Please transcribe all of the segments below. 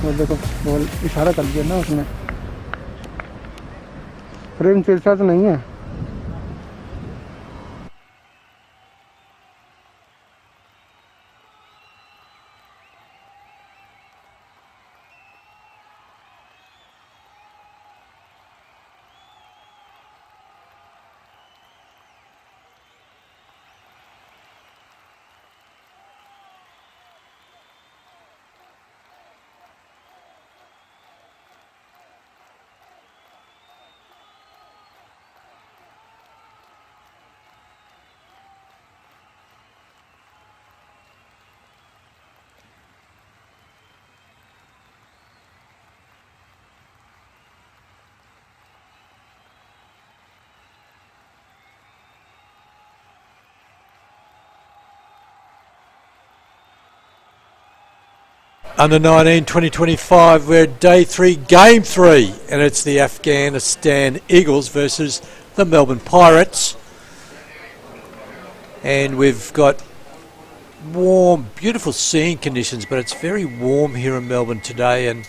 और देखो बॉल इशारा कर दिया ना उसने, फ्रेम तिरछा तो नहीं है। Under 19 2025, we're day 3, game 3, and it's the Afghanistan Eagles versus the Melbourne Pirates. And we've got warm, beautiful seeing conditions, but it's very warm here in Melbourne today, and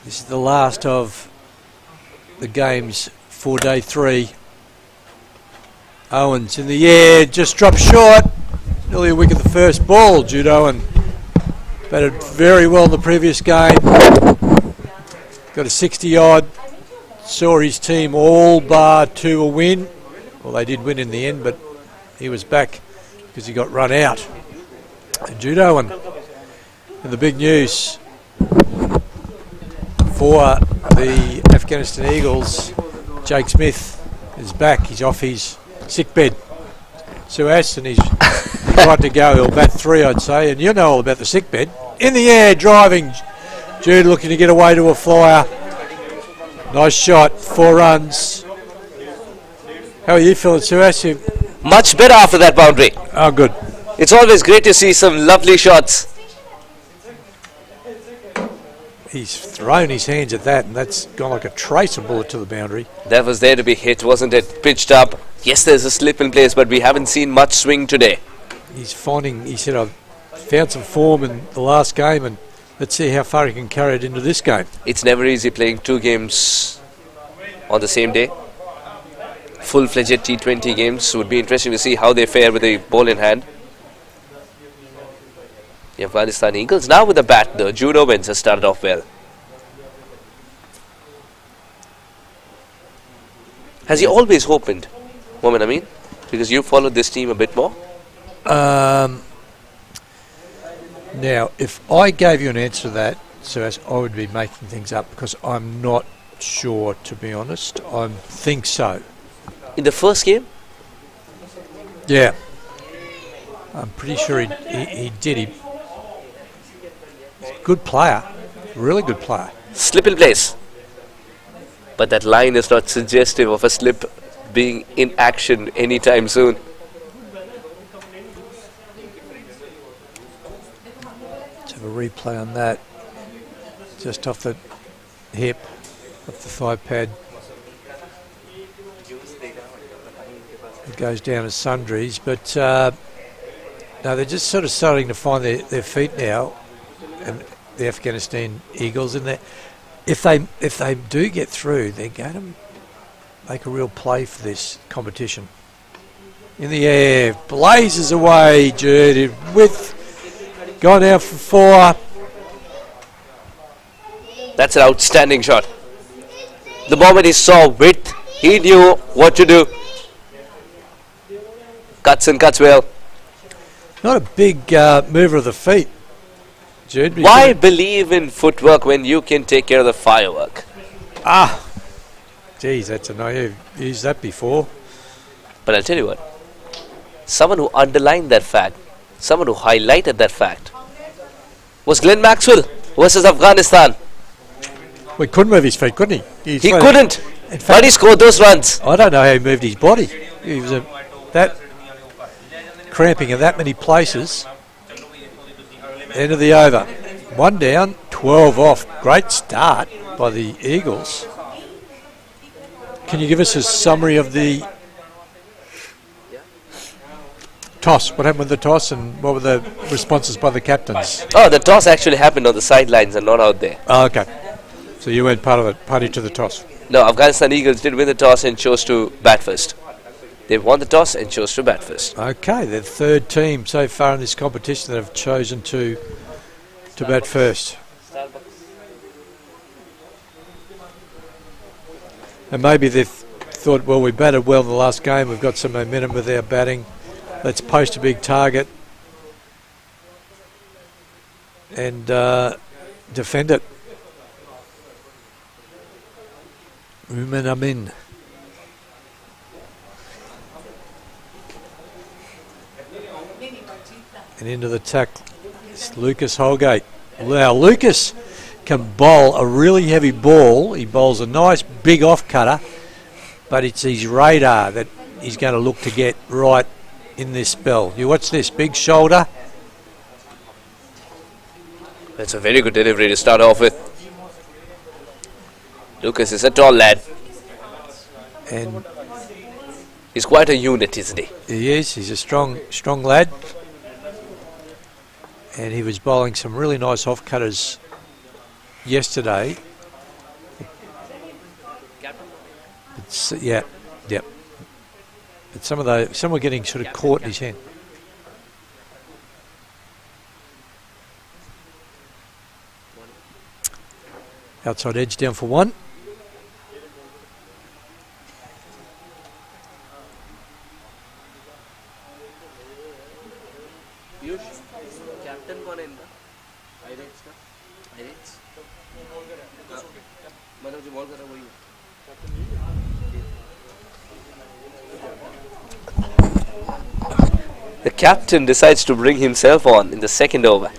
this is the last of the games for day 3. Owens in the air, just dropped short. Nearly a wicket the first ball. Judo and batted very well in the previous game. Got a 60 odd. Saw his team all bar 2 a win. Well, they did win in the end, but he was back because he got run out. And Judo and the big news for the Afghanistan Eagles, Jake Smith is back. He's off his sick bed. Suas, and he's right to go. He'll bat 3, I'd say, and you know all about the sick bed. In the air, driving. Jude looking to get away to a flyer. Nice shot, 4 runs. How are you feeling, Suas? Much better after that boundary. Oh, good. It's always great to see some lovely shots. He's thrown his hands at that, and that's gone like a tracer bullet to the boundary. That was there to be hit, wasn't it? Pitched up. Yes, there's a slip in place, but we haven't seen much swing today. He's finding, he said, I've found some form in the last game, and let's see how far he can carry it into this game. It's never easy playing 2 games on the same day. Full-fledged T20 games. Would be interesting to see how they fare with the ball in hand. The Afghanistan Eagles now with the bat. The Judo wins has started off well. Has he always opened, Mohamed Amin? Because you followed this team a bit more. Now, if I gave you an answer to that, so I would be making things up because I'm not sure, to be honest. I think so. In the first game? Yeah. I'm pretty sure he did. He's a good player. Really good player. Slip in place. But that line is not suggestive of a slip being in action anytime soon. Let's have a replay on that. Just off the hip, off the thigh pad. It goes down as sundries, but no, they're just sort of starting to find their feet now, and the Afghanistan Eagles in there. If they do get through, they're going to make a real play for this competition. In the air, blazes away, Jude, with gone out for 4. That's an outstanding shot. The moment he saw width, he knew what to do. Cuts and cuts well. Not a big mover of the feet, Jude. Why believe in footwork when you can take care of the firework? Geez, that's a no. You've used that before. But I'll tell you what. Someone who underlined that fact, someone who highlighted that fact, was Glenn Maxwell versus Afghanistan. Well, he couldn't move his feet, couldn't he? He couldn't. In fact, but he scored those runs. I don't know how he moved his body. He was that cramping in that many places. End of the over. 1 down, 12 off. Great start by the Eagles. Can you give us a summary of the toss. What happened with the toss, and what were the responses by the captains? Oh, the toss actually happened on the sidelines and not out there. Oh, okay. So you weren't party to the toss. No, Afghanistan Eagles did win the toss and chose to bat first. They won the toss and chose to bat first. Okay, they're the third team so far in this competition that have chosen to bat first. And maybe they've thought, well, we batted well in the last game. We've got some momentum with our batting. Let's post a big target and defend it. Women, I'm in. And into the tackle. It's Lucas Holgate. Now, Lucas can bowl a really heavy ball. He bowls a nice big off cutter, but it's his radar that he's going to look to get right in this spell. You watch this, big shoulder. That's a very good delivery to start off with. Lucas is a tall lad. And he's quite a unit, isn't he? He is. He's a strong lad. And he was bowling some really nice off cutters yesterday. Yep. But some were getting sort of caught in his hand. Outside edge down for one. The captain decides to bring himself on in the second over.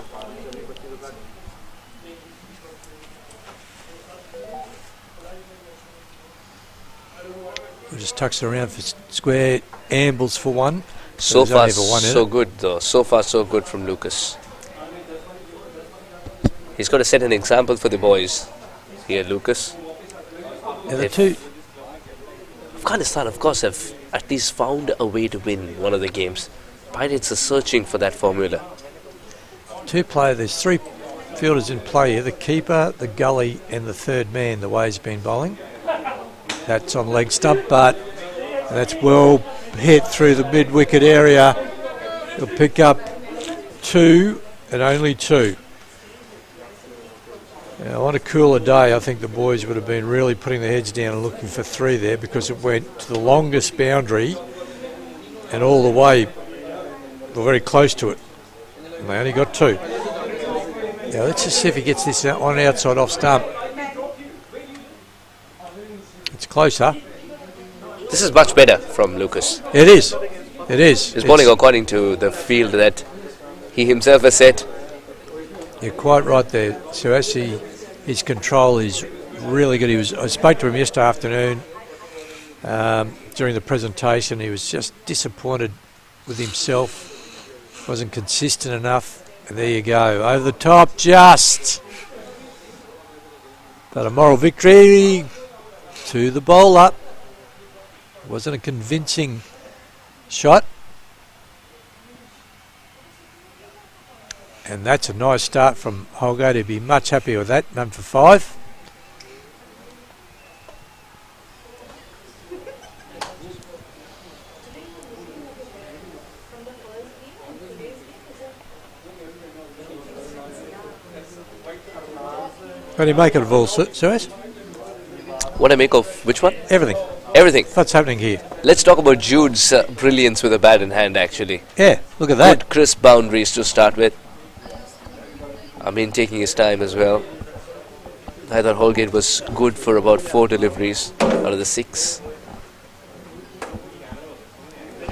Just tucks it around for square, ambles for one. So far, so good though. So far, so good from Lucas. He's got to set an example for the boys here, Lucas. Yeah, the two. Afghanistan, of course, have at least found a way to win one of the games. Pirates are searching for that formula. There's three fielders in play here. The keeper, the gully, and the third man, the way he's been bowling. That's on leg stump, but that's well hit through the mid-wicket area. He'll pick up two and only two. Now, on a cooler day, I think the boys would have been really putting their heads down and looking for three there, because it went to the longest boundary and all the way, we're very close to it. And they only got two. Now, let's just see if he gets this on outside off stump. It's closer. This is much better from Lucas. It is. He's bowling according to the field that he himself has set. You're quite right there. So actually, his control is really good. I spoke to him yesterday afternoon during the presentation. He was just disappointed with himself. Wasn't consistent enough. And there you go. Over the top, just. But a moral victory to the bowler. Wasn't a convincing shot. And that's a nice start from Holgate. He'd be much happier with that. None for five. What do you make of all, Suez? What I make of which one? Everything. Everything. What's happening here? Let's talk about Jude's brilliance with a bat in hand, actually. Yeah, look at that. Good crisp boundaries to start with. I mean, taking his time as well. I thought Holgate was good for about 4 deliveries out of the 6.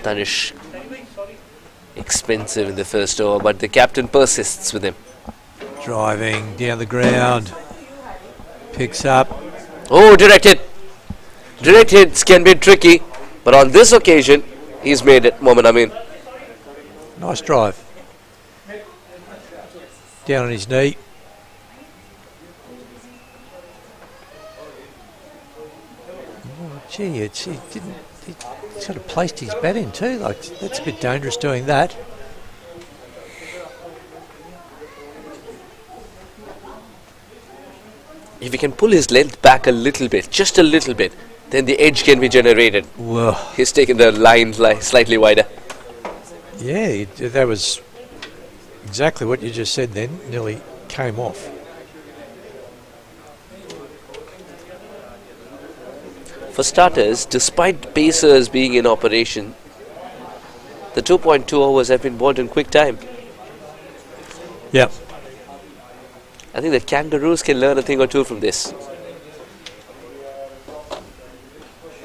Danish expensive in the first over, but the captain persists with him. Driving down the ground. Picks up. Oh, directed. Direct hits can be tricky, but on this occasion, he's made it, Mohamed Amin. Nice drive. Down on his knee. Oh, gee, he he sort of placed his bat in too. Like, that's a bit dangerous doing that. If he can pull his length back a little bit, just a little bit, then the edge can be generated. Whoa. He's taken the line slightly wider. Yeah, that was exactly what you just said then. Nearly came off. For starters, despite pacers being in operation, the 2.2 overs have been bowled in quick time. Yep. I think the Kangaroos can learn a thing or two from this.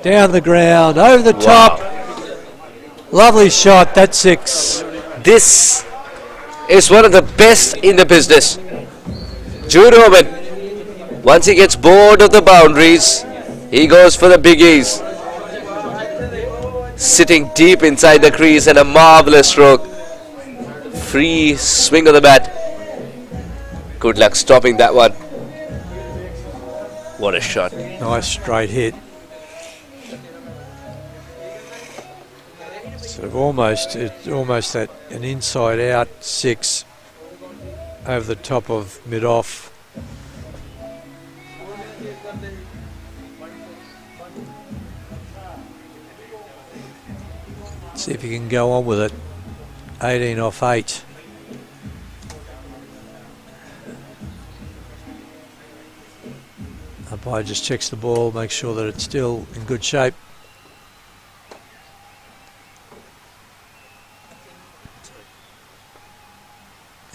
Down the ground, over the top. Lovely shot, that's 6. This is one of the best in the business. Jude Owen, once he gets bored of the boundaries, he goes for the biggies. Sitting deep inside the crease and a marvellous stroke. Free swing of the bat. Good luck stopping that one. What a shot. Nice straight hit. Sort of almost that an inside out 6 over the top of mid off. See if he can go on with it. 18 off 8. Umpire just checks the ball, makes sure that it's still in good shape.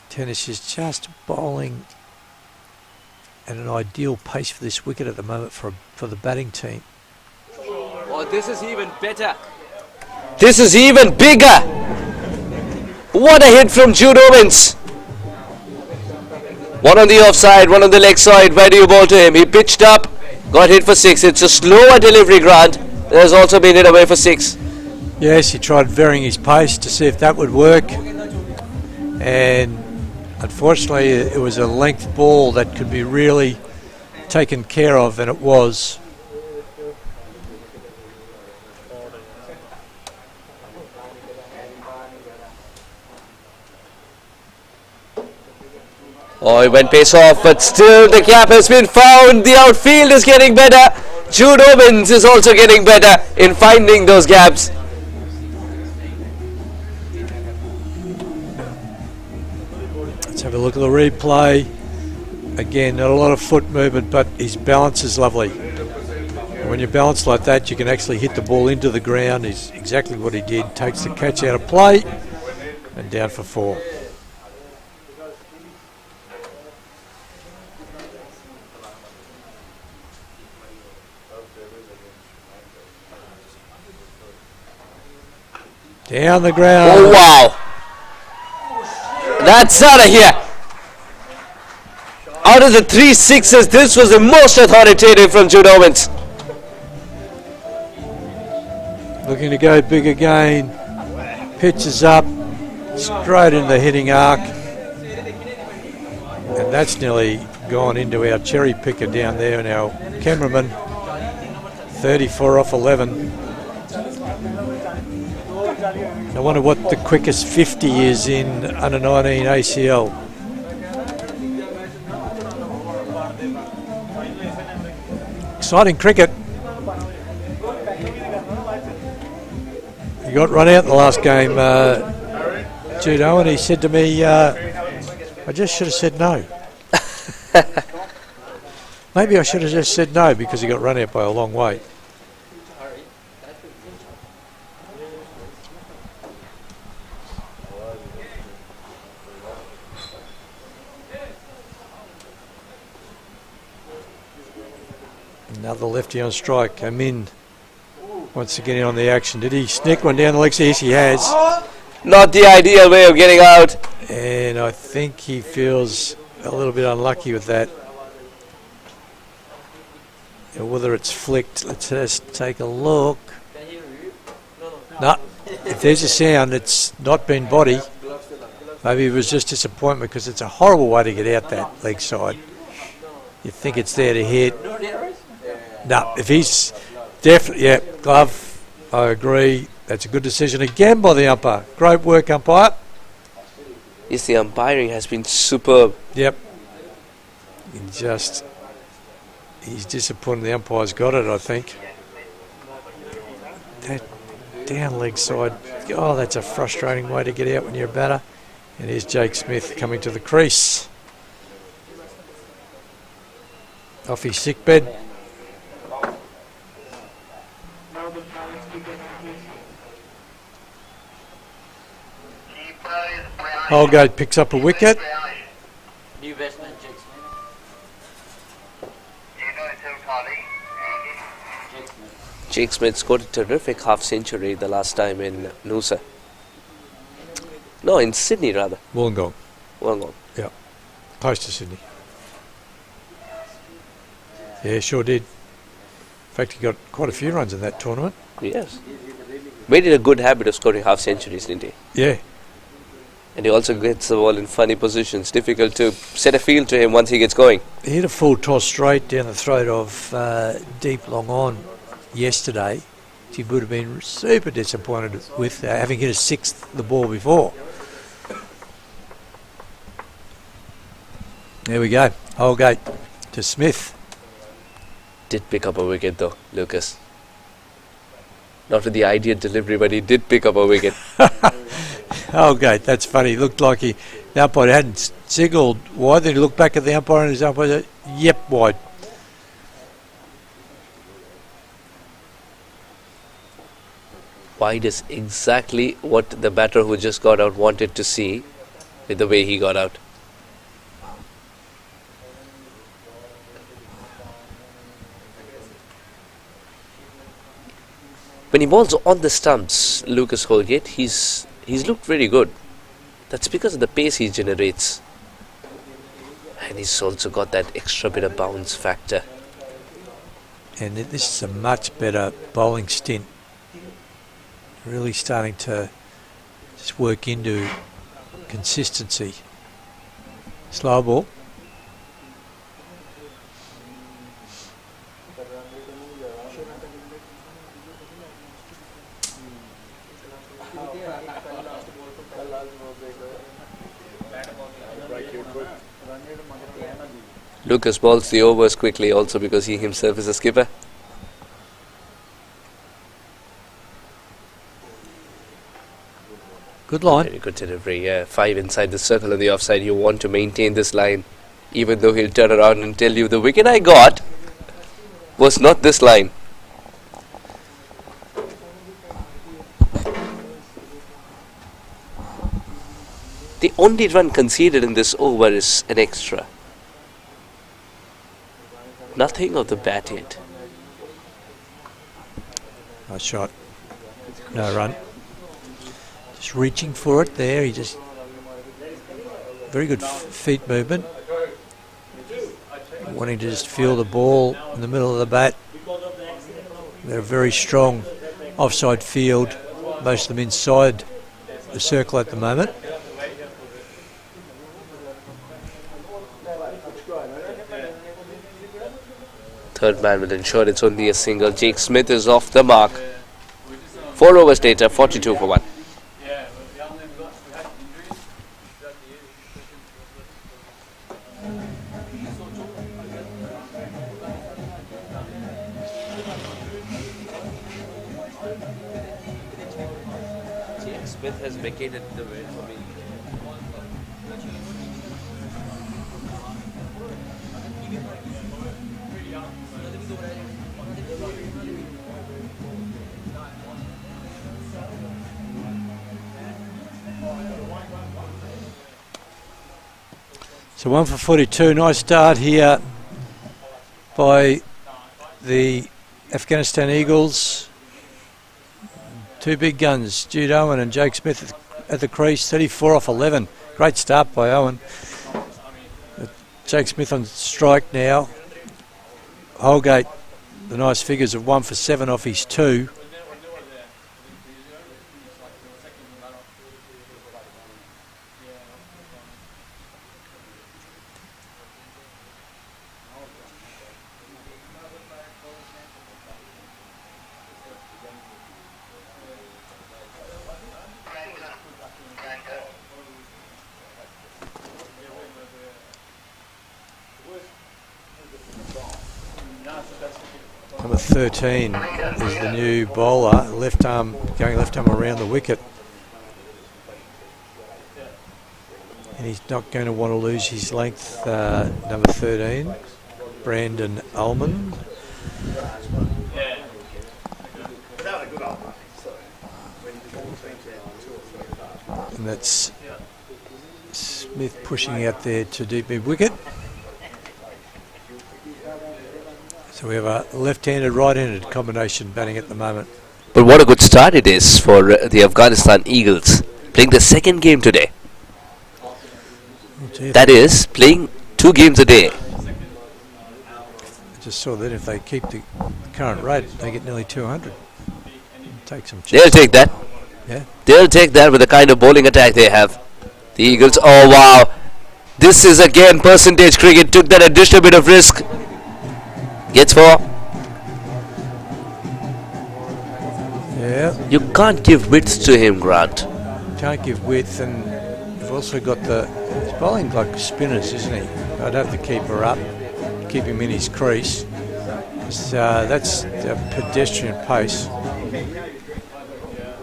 Tennis is just bowling at an ideal pace for this wicket at the moment for the batting team. Oh, this is even better. This is even bigger. What a hit from Jude Owens. One on the offside, one on the leg side. Where do you bowl to him? He pitched up, got hit for 6. It's a slower delivery, Grant. There's also been hit away for 6. Yes, he tried varying his pace to see if that would work. And unfortunately, it was a length ball that could be really taken care of, and it was. Oh, he went pace off, but still the gap has been found. The outfield is getting better. Jude Owens is also getting better in finding those gaps. Let's have a look at the replay. Again, not a lot of foot movement, but his balance is lovely. And when you balance like that, you can actually hit the ball into the ground. Is exactly what he did. Takes the catch out of play and down for 4. Down the ground. Oh, wow. That's out of here. Out of the 3 sixes, this was the most authoritative from Jude Owens. Looking to go big again. Pitches up. Straight in the hitting arc. And that's nearly gone into our cherry picker down there and our cameraman. 34 off 11. I wonder what the quickest 50 is in under 19 ACL. Exciting cricket. He got run out in the last game, Jude Owen. He said to me, I just should have said no. Maybe I should have just said no because he got run out by a long way. Another lefty on strike. Came in once again on the action. Did he sneak one down the legs? Yes, he has. Not the ideal way of getting out. And I think he feels a little bit unlucky with that. Whether it's flicked, let's just take a look. No, if there's a sound, it's not been body. Maybe it was just disappointment because it's a horrible way to get out that leg side. You think it's there to hit. No, if he's definitely, yeah, glove, I agree. That's a good decision again by the umpire. Great work, umpire. Yes, the umpiring has been superb. Yep. He's disappointed the umpire's got it, I think. That down leg side. Oh, that's a frustrating way to get out when you're a batter. And here's Jake Smith coming to the crease. Off his sick bed. Holgate picks up a wicket. New batsman, Jake Smith. Jake Smith scored a terrific half century the last time in Noosa. No, in Sydney rather. Wollongong. Wollongong. Yeah. Close to Sydney. Yeah, sure did. In fact, he got quite a few runs in that tournament. Yes. Made it a good habit of scoring half centuries, didn't he? Yeah. And he also gets the ball in funny positions. Difficult to set a field to him once he gets going. He hit a full toss straight down the throat of deep long on yesterday. He would have been super disappointed with having hit a sixth the ball before. There we go. Holgate to Smith. Did pick up a wicket though, Lucas. Not with the ideal delivery, but he did pick up a wicket. Holgate, that's funny. Looked like the umpire hadn't signalled wide. Then he looked back at the umpire and his umpire said, yep, wide. Wide is exactly what the batter who just got out wanted to see with the way he got out. When he bowls on the stumps, Lucas Holgate, he's looked very good. That's because of the pace he generates. And he's also got that extra bit of bounce factor. And this is a much better bowling stint. Really starting to just work into consistency. Slow ball. Lucas bowls the overs quickly also because he himself is a skipper. Good line. Very good delivery, yeah. 5 inside the circle on the offside. You want to maintain this line, even though he'll turn around and tell you the wicket I got was not this line. The only run conceded in this over is an extra. Nothing of the bat hit. Nice shot. No run. Just reaching for it there. He just very good feet movement. Wanting to just feel the ball in the middle of the bat. They're a very strong offside field. Most of them inside the circle at the moment. Third man will ensure it's only a single. Jake Smith is off the mark. 4 overs later, 42 for 1. Jake Smith has vacated the way for me. So 1 for 42. Nice start here by the Afghanistan Eagles. Two big guns, Jude Owen and Jake Smith at the crease. 34 off 11. Great start by Owen. Jake Smith on strike now. Holgate, the nice figures of 1 for 7 off his 2. 13 is the new bowler, left arm, going left arm around the wicket. And he's not going to want to lose his length, number 13, Brandon Ullman. And that's Smith pushing out there to deep mid wicket. So we have a left-handed, right-handed combination batting at the moment. But what a good start it is for the Afghanistan Eagles, playing the second game today. That is, playing 2 games a day. I just saw that if they keep the current rate, they get nearly 200. Take some chances. They'll take that. Yeah. They'll take that with the kind of bowling attack they have. The Eagles, oh wow. This is again percentage cricket, took that additional bit of risk. Gets 4. Yeah. You can't give width to him, Grant. Can't give width, and you've also got he's bowling like spinners, isn't he? I'd have the keeper up, keep him in his crease. That's a pedestrian pace.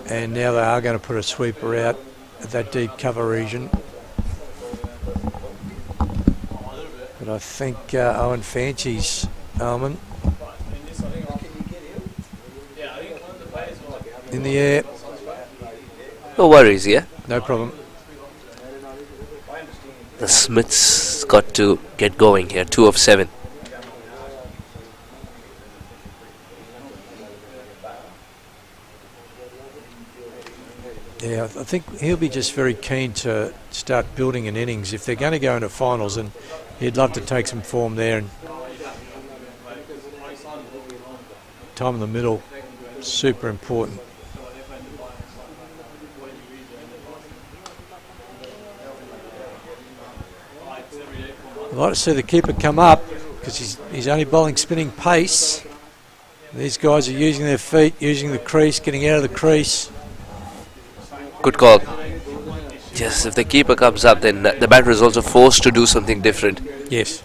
And now they are going to put a sweeper out at that deep cover region. But I think Owen fancies Ullman. In the air. No worries, yeah? No problem. The Smiths got to get going here, 2 of 7. Yeah, I think he'll be just very keen to start building an innings if they're going to go into finals, and he'd love to take some form there. And time in the middle, super important. I'd like to see the keeper come up because he's only bowling spinning pace. These guys are using their feet, using the crease, getting out of the crease. Good call. Yes, if the keeper comes up, then the batter is also forced to do something different. Yes.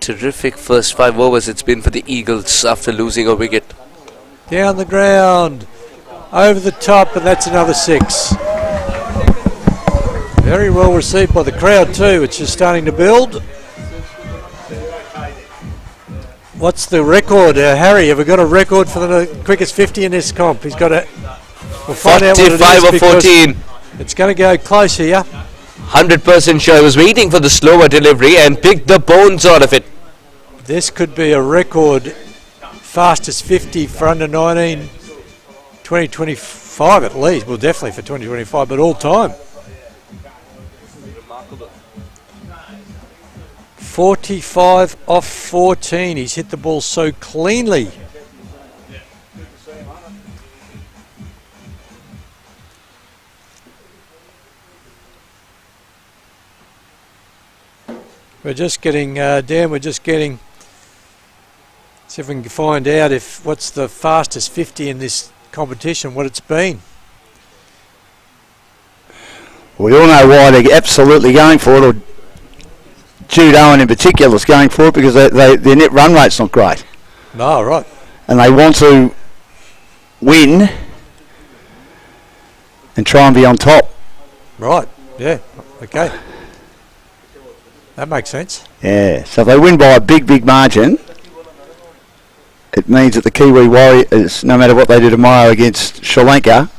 Terrific first 5 overs it's been for the Eagles after losing a wicket. Down the ground, over the top, and that's another 6. Very well received by the crowd too, which is starting to build. What's the record? Harry, have we got a record for the quickest 50 in this comp? He's got a... We'll find out what it is 45 or 14. It's going to go close here. 100% sure. I was waiting for the slower delivery and picked the bones out of it. This could be a record fastest 50 for under 19, 2025 at least. Well, definitely for 2025, but all time. 45 off 14. He's hit the ball so cleanly. We're just getting, Dan, we're just getting, see if we can find out what's the fastest 50 in this competition, what it's been. We all know why they're absolutely going for it, or Jude Owen in particular is going for it, because their net run rate's not great. No, right. And they want to win and try and be on top. Right, yeah, okay. That makes sense. Yeah, so if they win by a big margin, it means that the Kiwi Warriors, no matter what they do tomorrow against Sri Lanka,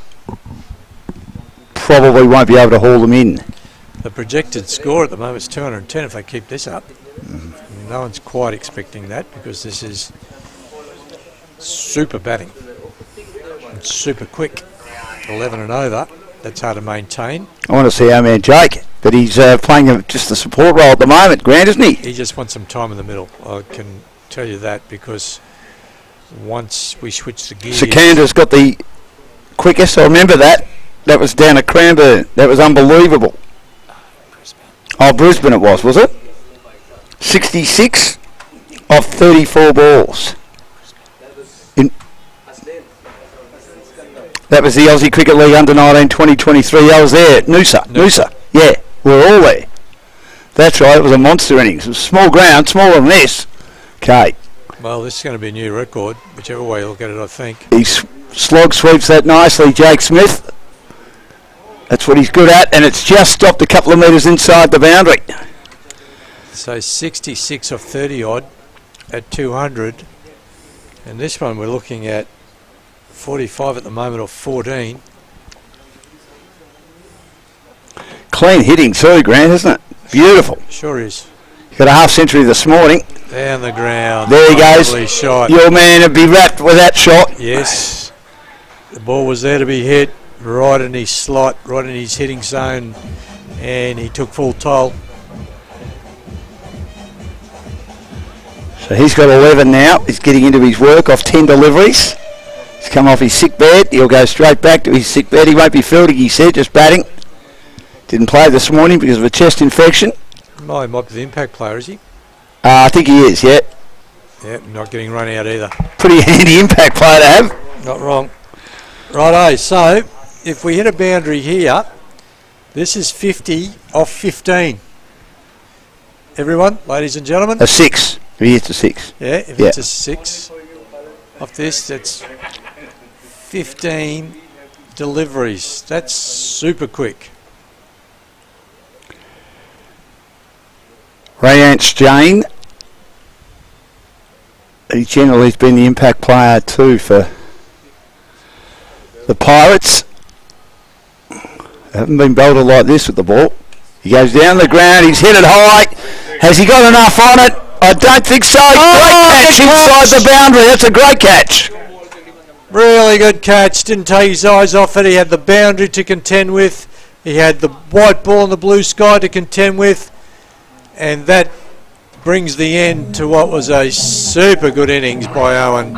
probably won't be able to haul them in. The projected score at the moment is 210 if they keep this up. No one's quite expecting that because this is super batting. It's super quick. 11 and over. That's hard to maintain. I want to see our man Jake, but he's playing just a support role at the moment, Grant, isn't he? He just wants some time in the middle. I can tell you that because once we switch the gears... Sikander's got the quickest. I remember that. That was down at Cranbourne. That was unbelievable. Oh, Brisbane it was it? 66 off 34 balls. That was the Aussie Cricket League Under 19 2023. I was there at Noosa. Yeah, we were all there. That's right, it was a monster innings. It was small ground, smaller than this. Okay. Well, this is going to be a new record, whichever way you look at it, I think. He slog sweeps that nicely, Jake Smith. That's what he's good at, and it's just stopped a couple of metres inside the boundary. So 66 off 30 odd at 200. And this one we're looking at 45 at the moment, or 14. Clean hitting too, Grant, isn't it? Beautiful. Sure is. Got a half century this morning. Down the ground. There he goes. Lovely shot. Your man would be wrapped with that shot. Yes. The ball was there to be hit, right in his slot, right in his hitting zone, and he took full toll. So he's got 11 now. He's getting into his work off 10 deliveries. He's come off his sick bed. He'll go straight back to his sick bed. He won't be fielding, he said, just batting. Didn't play this morning because of a chest infection. Oh, he might be the impact player, is he? I think he is, yeah. Yep, not getting run out either. Pretty handy impact player to have. Not wrong. Righto, so if we hit a boundary here, this is 50 off 15. Everyone, ladies and gentlemen. A 6. If he hits a 6. Yeah, if it's a 6 off this, that's 15 deliveries. That's super quick. Rayance Jane. He generally has been the impact player too for the Pirates. They haven't been belted like this with the ball. He goes down the ground, he's hit it high. Has he got enough on it? I don't think so. Great catch inside the boundary. That's a great catch. Really good catch. Didn't take his eyes off it. He had the boundary to contend with. He had the white ball in the blue sky to contend with. And that brings the end to what was a super good innings by Owen.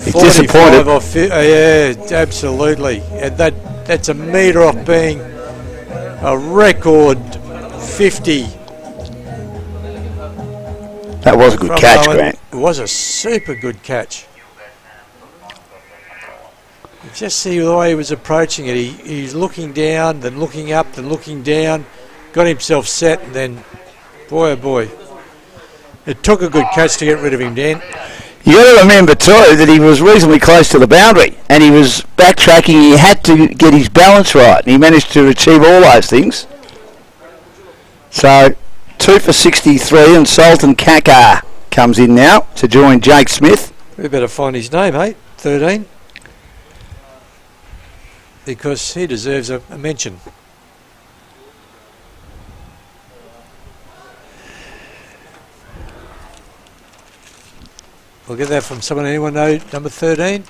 He's disappointed. Yeah, absolutely. And that's a metre off being a record 50. That was a good catch, Owen. Grant. It was a super good catch. You just see the way he was approaching it. He's looking down, then looking up, then looking down. Got himself set, and then, boy oh boy, it took a good catch to get rid of him, Dan. You got to remember too that he was reasonably close to the boundary, and he was backtracking. He had to get his balance right, and he managed to achieve all those things. So 2 for 63, and Sultan Kaka comes in now to join Jake Smith. We better find his name, 13, because he deserves a mention. We'll get that from someone. Anyone know number 13?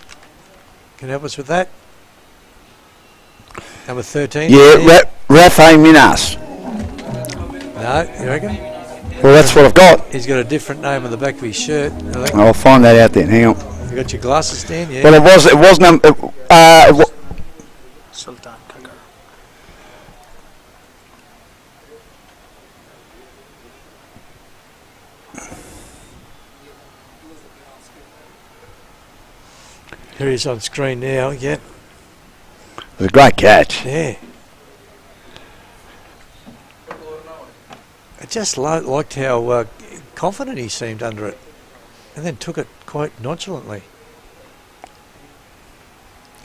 Can help us with that? Number 13? Yeah, Rafa Minas. No, you reckon? Well, that's what I've got. He's got a different name on the back of his shirt. I think. I'll find that out then. Hang on. You got your glasses, Dan? Yeah. Well, it was Sultan Kaka. Here he is on screen now again. It was a great catch. Yeah. I just liked how confident he seemed under it, and then took it quite nonchalantly.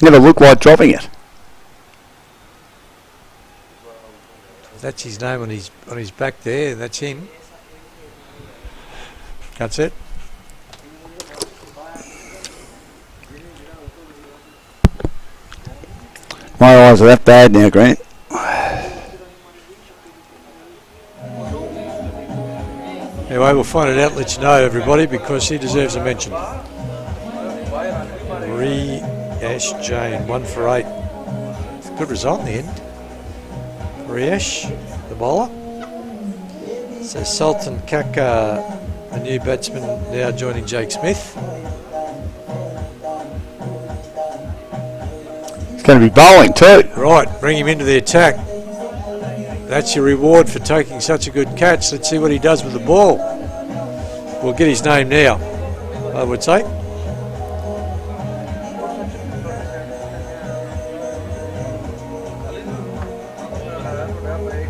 Never looked like dropping it. That's his name on his back there. That's him. That's it. My eyes are that bad now, Grant. Anyway, we'll find it out, let you know, everybody, because he deserves a mention. Riesh Jane, 1 for 8. It's a good result in the end. Riesh, the bowler. So Sultan Kaka, a new batsman, now joining Jake Smith. It's going to be bowling too. Right, bring him into the attack. That's your reward for taking such a good catch. Let's see what he does with the ball. We'll get his name now, I would say.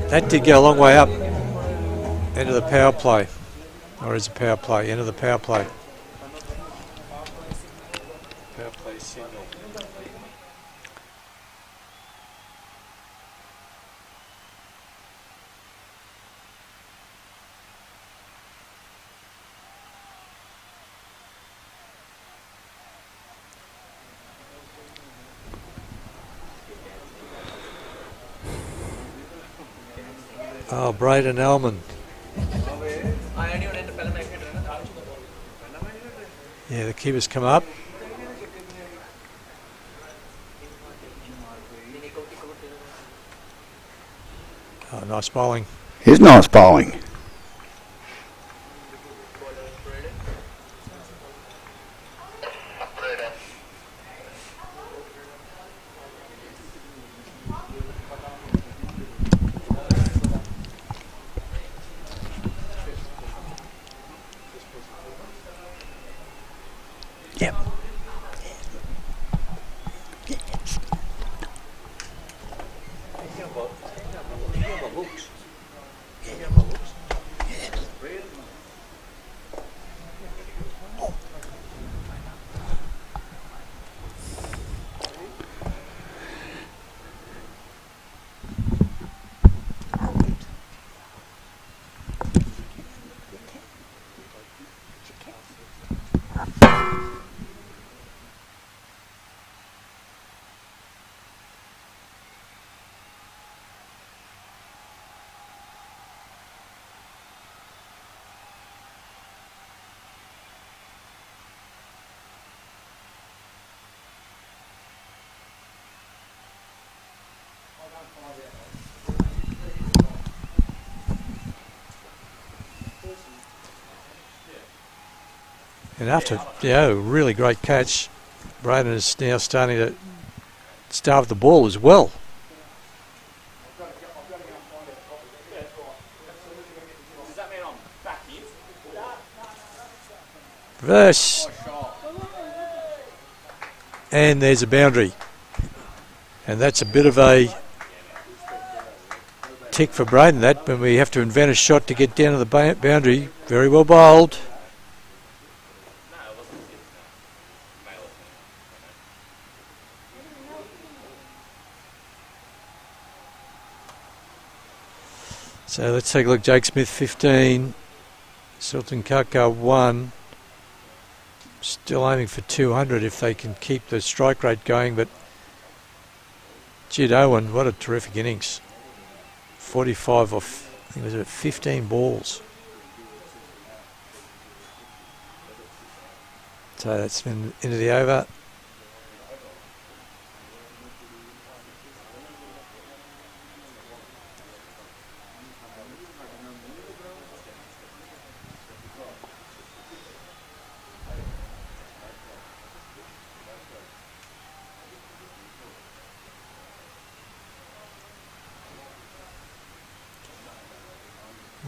That did go a long way up. End of the power play. Or is it power play? End of the power play. Power play signal. Oh, Braden Elman. Yeah, the keeper's come up. Oh, nice bowling. Here's nice bowling. Yep. And after, yeah, really great catch, Braden is now starting to starve the ball as well. Reverse. And there's a boundary. And that's a bit of a tick for Braden, that, when we have to invent a shot to get down to the boundary. Very well bowled. So let's take a look. Jake Smith 15, Sultan Kaka 1. Still aiming for 200 if they can keep the strike rate going, but Jid Owen, what a terrific innings. 45 off, I think it was 15 balls. So that's been into the over.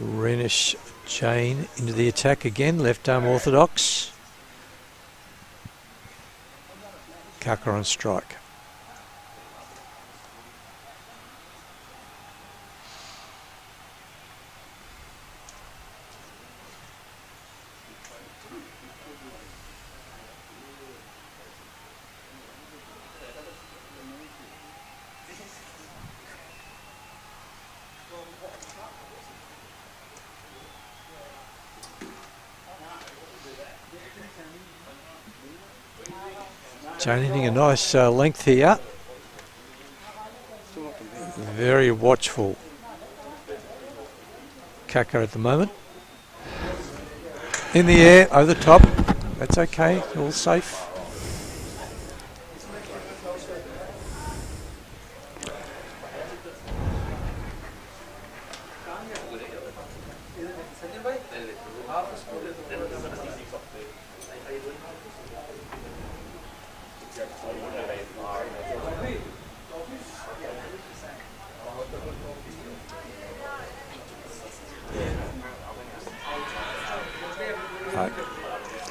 Renish Jane into the attack again, left arm orthodox. Kaka on strike. Jane hitting a nice length here. Very watchful Kaka at the moment. In the air, over the top. That's okay, all safe.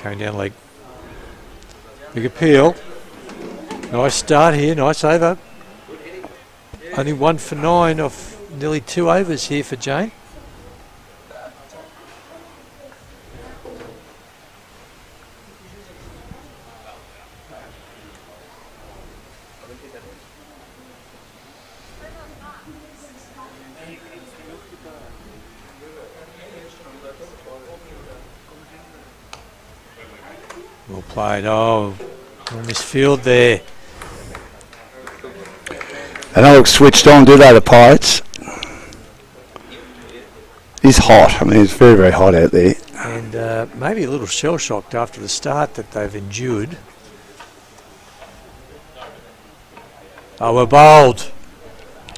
Going down leg. Big appeal. Nice start here, nice over. Only 1 for 9 off nearly 2 overs here for Jane. Well played. Oh, misfield there. They don't look switched on, do they, the Pirates? It's hot. I mean, it's very, very hot out there. And maybe a little shell-shocked after the start that they've endured. Oh, we're bowled.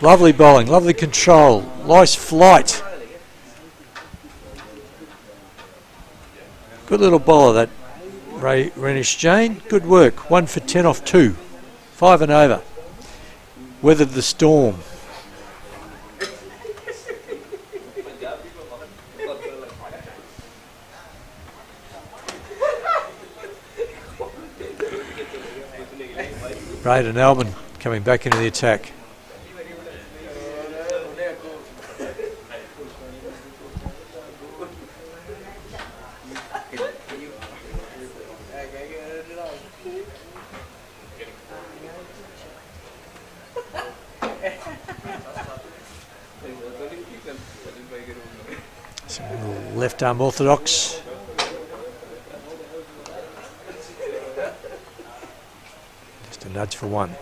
Lovely bowling, lovely control, nice flight. Good little bowler, that Renish Jane. Good work. 1 for 10 off 2. 5 and over. Weathered the storm. Braden Alban coming back into the attack. Some left arm orthodox. Just a nudge for 1.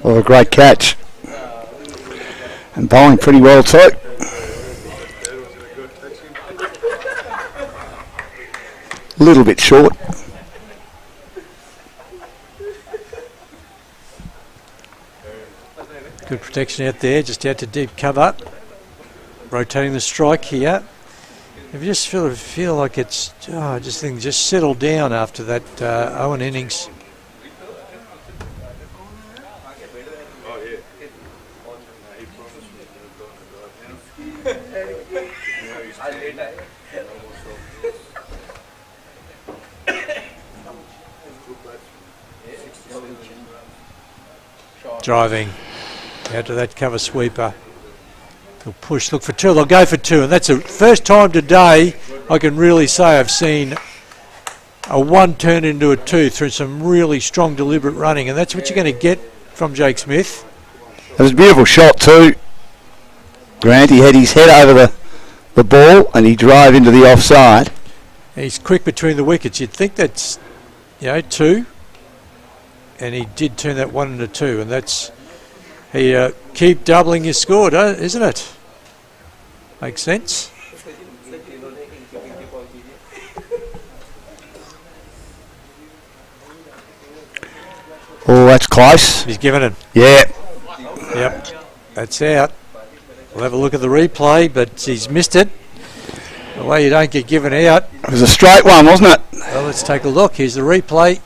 Well, a great catch. And bowling pretty well too. A little bit short. Good protection out there, just out to deep cover. Rotating the strike here. If you just feel like it's, I just think just settled down after that Owen innings. Driving out to that cover sweeper. They'll push, look for 2, they'll go for 2, and that's the first time today I can really say I've seen a 1 turn into a 2 through some really strong deliberate running, and that's what you're going to get from Jake Smith. It was a beautiful shot too, Grant. He had his head over the ball and he drove into the offside. He's quick between the wickets. You'd think that's, 2, and he did turn that 1 into 2, and that's, he keep doubling your score, isn't it? Makes sense. Oh, that's close. He's given it. Yeah. Yep, that's out. We'll have a look at the replay, but he's missed it. The way you don't get given out. It was a straight one, wasn't it? Well, let's take a look. Here's the replay.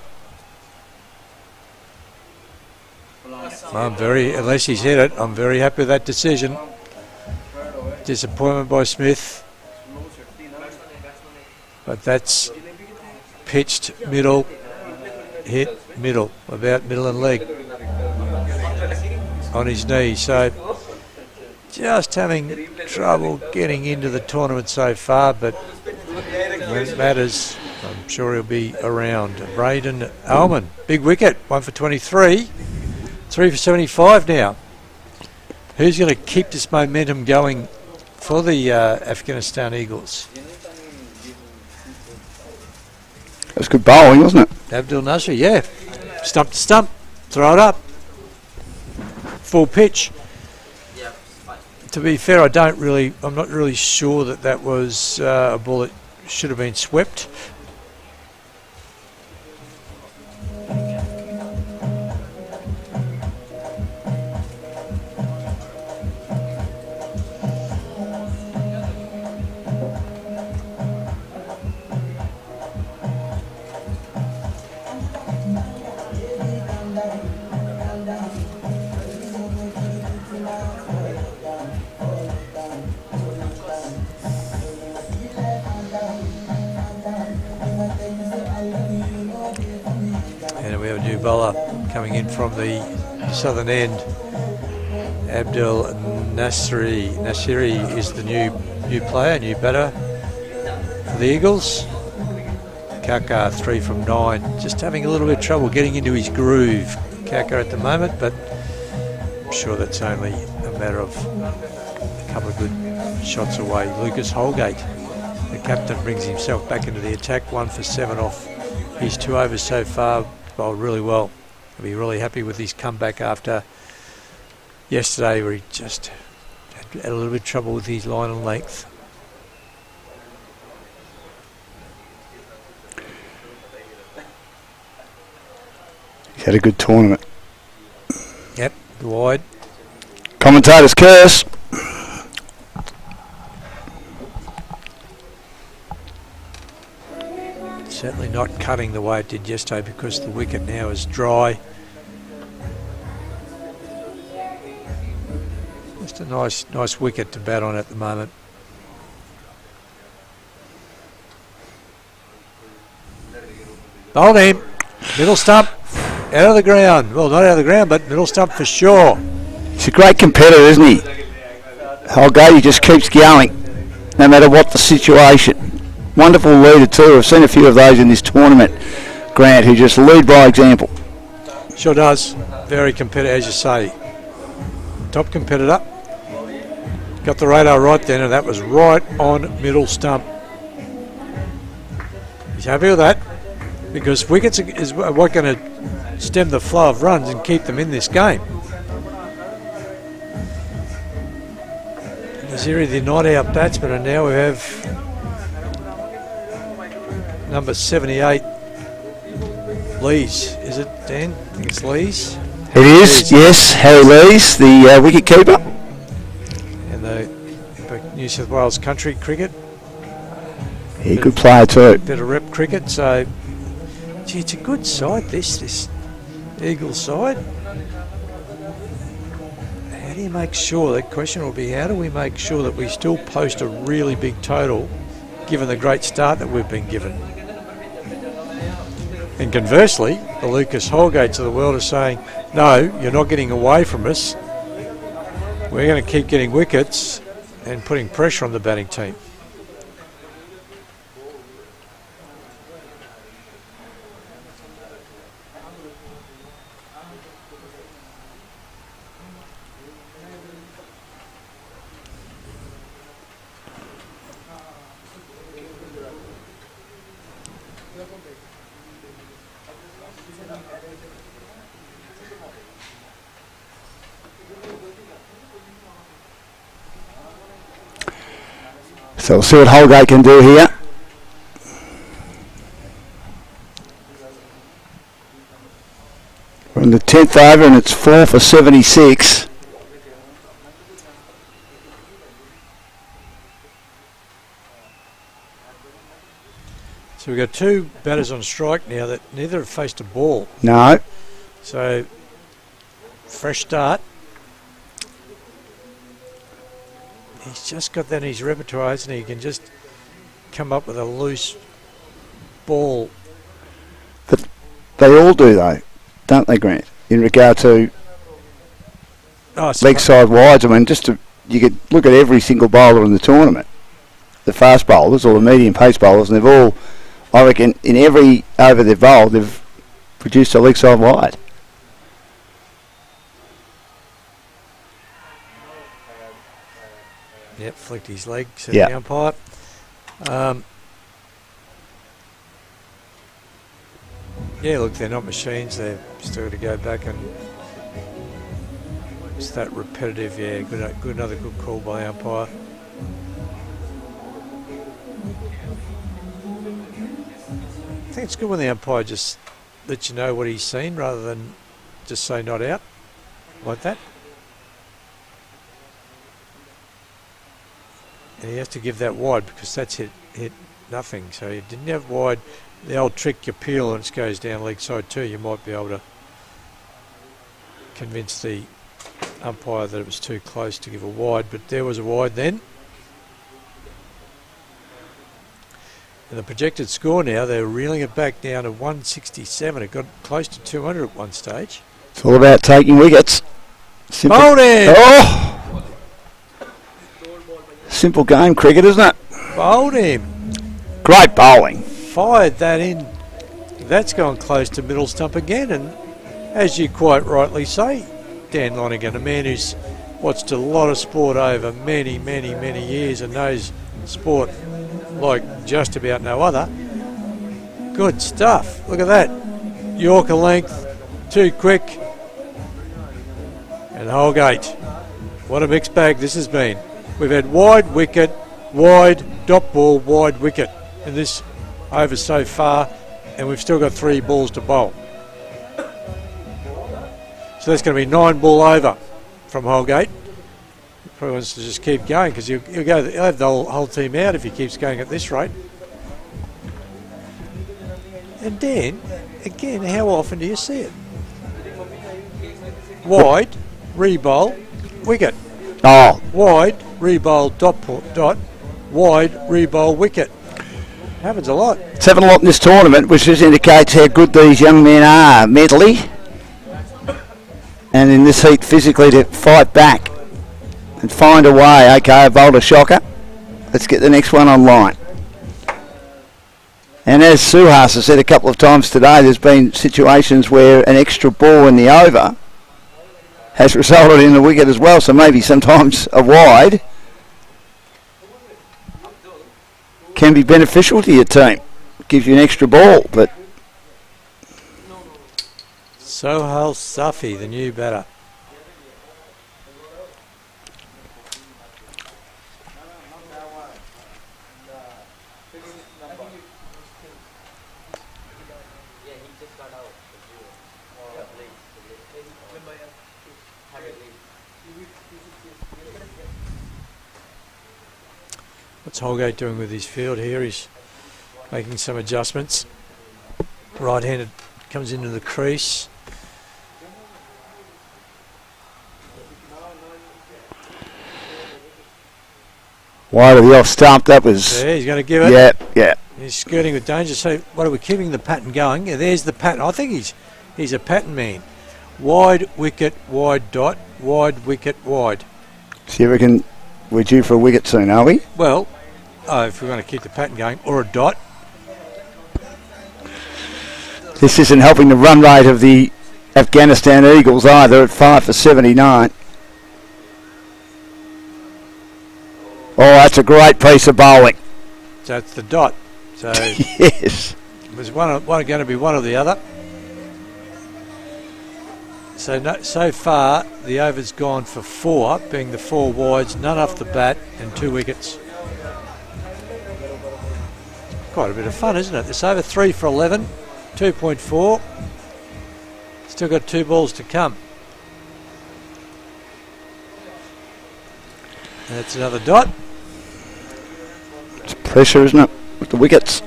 Unless he's hit it, I'm very happy with that decision. Disappointment by Smith. But that's pitched middle, hit middle, about middle and leg on his knee. So just having trouble getting into the tournament so far, but when it matters, I'm sure he'll be around. Braden Alman, big wicket, 1 for 23. 3 for 75 now. Who's going to keep this momentum going for the Afghanistan Eagles? That was good bowling, wasn't it? Abdul Nasser, yeah. Stump to stump, throw it up. Full pitch. To be fair, I'm not really sure that was a ball that should have been swept. bowler coming in from the southern end. Abdel Nasiri is the new player, new batter for the Eagles. Kaka 3 from 9, just having a little bit of trouble getting into his groove, Kaka at the moment, but I'm sure that's only a matter of a couple of good shots away. Lucas Holgate, the captain, brings himself back into the attack, 1 for 7 off his 2 overs so far, bowled really well. He'll be really happy with his comeback after yesterday where he just had a little bit of trouble with his line and length. He's had a good tournament. Yep, wide. Commentator's curse. Certainly not cutting the way it did yesterday because the wicket now is dry. Just a nice wicket to bat on at the moment. Bowled him. Middle stump. Out of the ground. Well, not out of the ground, but middle stump for sure. He's a great competitor, isn't he? Holgate, he just keeps going, no matter what the situation. Wonderful leader too. I've seen a few of those in this tournament, Grant, who just lead by example. Sure does. Very competitive, as you say. Top competitor. Got the radar right then, and that was right on middle stump. He's happy with that, because wickets is what going to stem the flow of runs and keep them in this game. Naziri, the not-out batsman, and now we have number 78, Lees. Is it, Dan? I think it's Lees. It is, yes. Harry Lees, the wicket keeper. And the New South Wales country cricket. Yeah, good player too. Bit of rep cricket, so gee, it's a good side, this Eagles side. How do you make sure, the question will be, how do we make sure that we still post a really big total given the great start that we've been given? And conversely, the Lucas Holgates of the world are saying, no, you're not getting away from us. We're going to keep getting wickets and putting pressure on the batting team. So we'll see what Holgate can do here. We're in the 10th over and it's 4 for 76. So we've got 2 batters on strike now that neither have faced a ball. No. So, fresh start. He's just got that in his repertoire, hasn't he? He can just come up with a loose ball. But they all do though, don't they, Grant? In regard to leg side wides. I mean, you could look at every single bowler in the tournament, the fast bowlers or the medium pace bowlers, and they've all, I reckon, in every over they've bowled, they've produced a leg side wide. Yep, flicked his leg, said the umpire. Yeah, look, they're not machines. They've still got to go back and it's that repetitive. Yeah, good, another good call by the umpire. I think it's good when the umpire just lets you know what he's seen rather than just say not out like that. And he has to give that wide because that's hit nothing. So he didn't have wide. The old trick, you peel and it goes down leg side too. You might be able to convince the umpire that it was too close to give a wide, but there was a wide then. And the projected score now, they're reeling it back down to 167. It got close to 200 at one stage. It's all about taking wickets. Simple. Bowling! Oh! Simple game, cricket, isn't it? Bowled him. Great bowling. Fired that in. That's gone close to middle stump again. And as you quite rightly say, Dan Lonergan, a man who's watched a lot of sport over many, many, many years and knows sport like just about no other. Good stuff. Look at that. Yorker length, too quick. And Holgate. What a mixed bag this has been. We've had wide wicket, wide, dot ball, wide wicket in this over so far, and we've still got 3 balls to bowl. So that's going to be 9 ball over from Holgate. Probably wants to just keep going because he'll have the whole team out if he keeps going at this rate. And Dan, again, how often do you see it? Wide, re-bowl, wicket. Oh, Wide, re-bowl, dot, wide, re-bowl, wicket. Happens a lot. it's happened a lot in this tournament, which just indicates how good these young men are mentally and in this heat physically to fight back and find a way. Okay, I bowled a shocker. Let's get the next one online. And as Suhas has said a couple of times today, there's been situations where an extra ball in the over has resulted in a wicket as well, so maybe sometimes a wide can be beneficial to your team. Gives you an extra ball, but Sohail Safi, the new batter. What's Holgate doing with his field here? He's making some adjustments. Right-handed comes into the crease. wide of the off stump, that was... Yeah, he's going to give it. Yeah, yeah. He's skirting with danger. So what are we keeping the pattern going? Yeah, there's the pattern. I think he's a pattern man. Wide wicket, wide dot, wide wicket, wide. So you reckon we're due for a wicket soon, are we? Well, if we're going to keep the pattern going, or a dot. This isn't helping the run rate of the Afghanistan Eagles either at 5 for 79. Oh, that's a great piece of bowling. So it's the dot. So Yes. it was one going to be one or the other. So so far the over's gone for 4, being the 4 wides, none off the bat, and 2 wickets. Quite a bit of fun, isn't it? This over 3 for 11, 2.4. Still got 2 balls to come. And that's another dot. It's pressure, isn't it, with the wickets?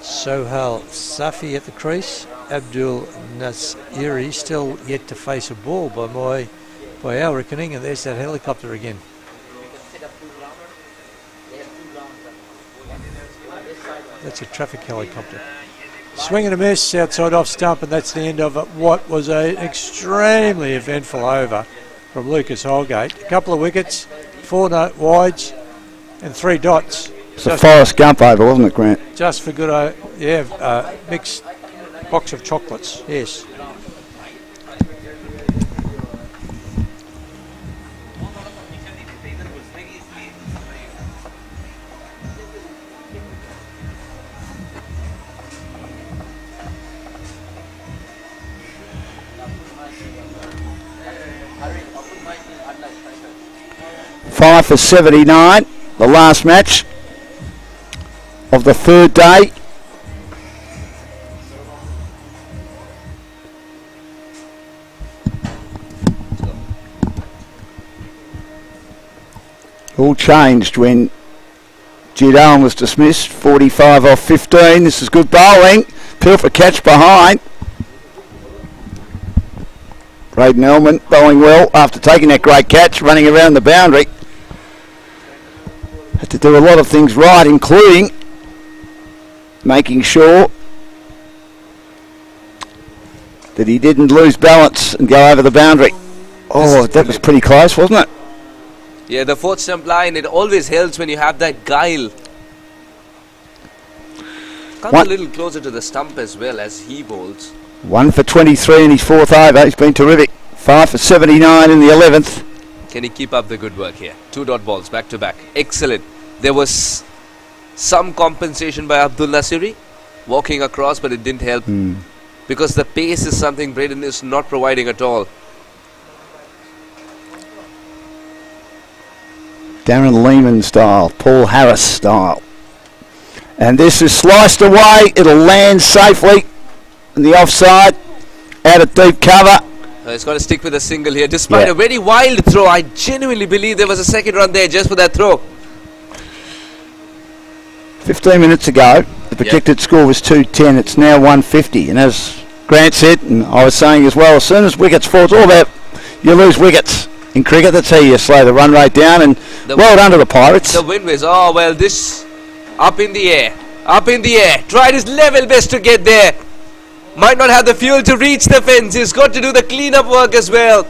Sohail Safi at the crease. Abdul Nasiri still yet to face a ball by our reckoning, and there's that helicopter again. That's a traffic helicopter. Swing and a miss outside off stump, and that's the end of what was an extremely eventful over from Lucas Holgate. A couple of wickets, 4 wides, and 3 dots. It's a Forrest Gump over, wasn't it, Grant? Just for good, mixed box of chocolates, yes. Five for 79, the last match of the third day. All changed when Jude Owen was dismissed. 45 off 15. This is good bowling. Peel for catch behind. Braden Elman bowling well after taking that great catch, running around the boundary. Had to do a lot of things right, including making sure that he didn't lose balance and go over the boundary. Oh, that was pretty close, wasn't it? Yeah, the fourth stump line, it always helps when you have that guile. Come a little closer to the stump as well as he bowls. 1 for 23 in his fourth over. He's been terrific. 5 for 79 in the 11th. Can he keep up the good work here? 2 dot balls back to back. Excellent. There was some compensation by Abdul Nasiri walking across, but it didn't help because the pace is something Braden is not providing at all. Darren Lehman style, Paul Harris style. And this is sliced away. It'll land safely in the offside, out of deep cover. He's got to stick with a single here, despite a very wild throw. I genuinely believe there was a second run there just for that throw. 15 minutes ago, the projected score was 210. It's now 150. And as Grant said, and I was saying as well, as soon as wickets fall, it's all about you lose wickets. In cricket, that's how you slow the run rate down. And well done to the Pirates. The wind was, oh well, this up in the air. Up in the air. Tried his level best to get there. Might not have the fuel to reach the fence. He's got to do the clean-up work as well.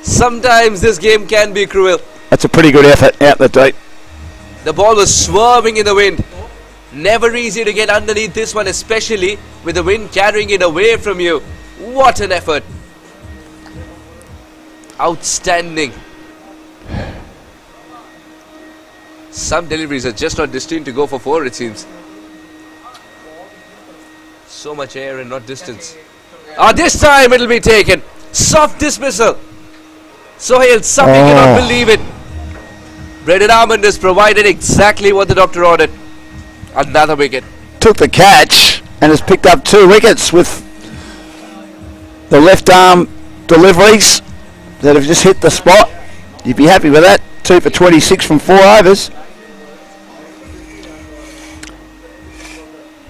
Sometimes this game can be cruel. That's a pretty good effort out the deep. The ball was swerving in the wind. Never easy to get underneath this one, especially with the wind carrying it away from you. What an effort. Outstanding. Some deliveries are just not destined to go for 4, it seems. So much air and not distance. This time it'll be taken. Soft dismissal. Sohail Sami cannot believe it. Brendan Armand has provided exactly what the doctor ordered. Another wicket. Took the catch and has picked up 2 wickets with the left arm deliveries that have just hit the spot. You'd be happy with that. 2 for 26 from 4 overs.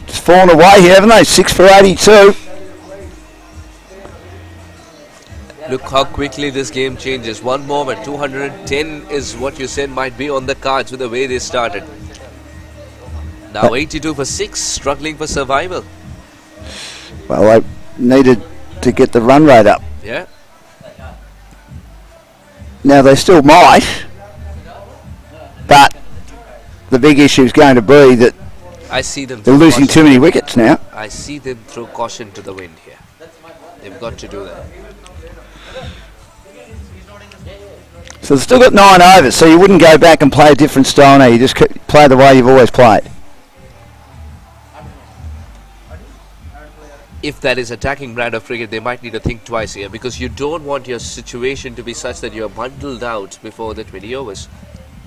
Just fallen away here, haven't they? 6 for 82. Look how quickly this game changes. One moment, 210 is what you said might be on the cards with the way they started. Now 82 for 6, struggling for survival. Well, they needed to get the run rate up. Yeah. Now they still might, but the big issue is going to be that I see them. They're losing too many wickets now. I see them throw caution to the wind here. They've got to do that. So they've still got 9 overs, so you wouldn't go back and play a different style now. You just play the way you've always played. If that is attacking brand of cricket, they might need to think twice here, because you don't want your situation to be such that you're bundled out before the 20 overs.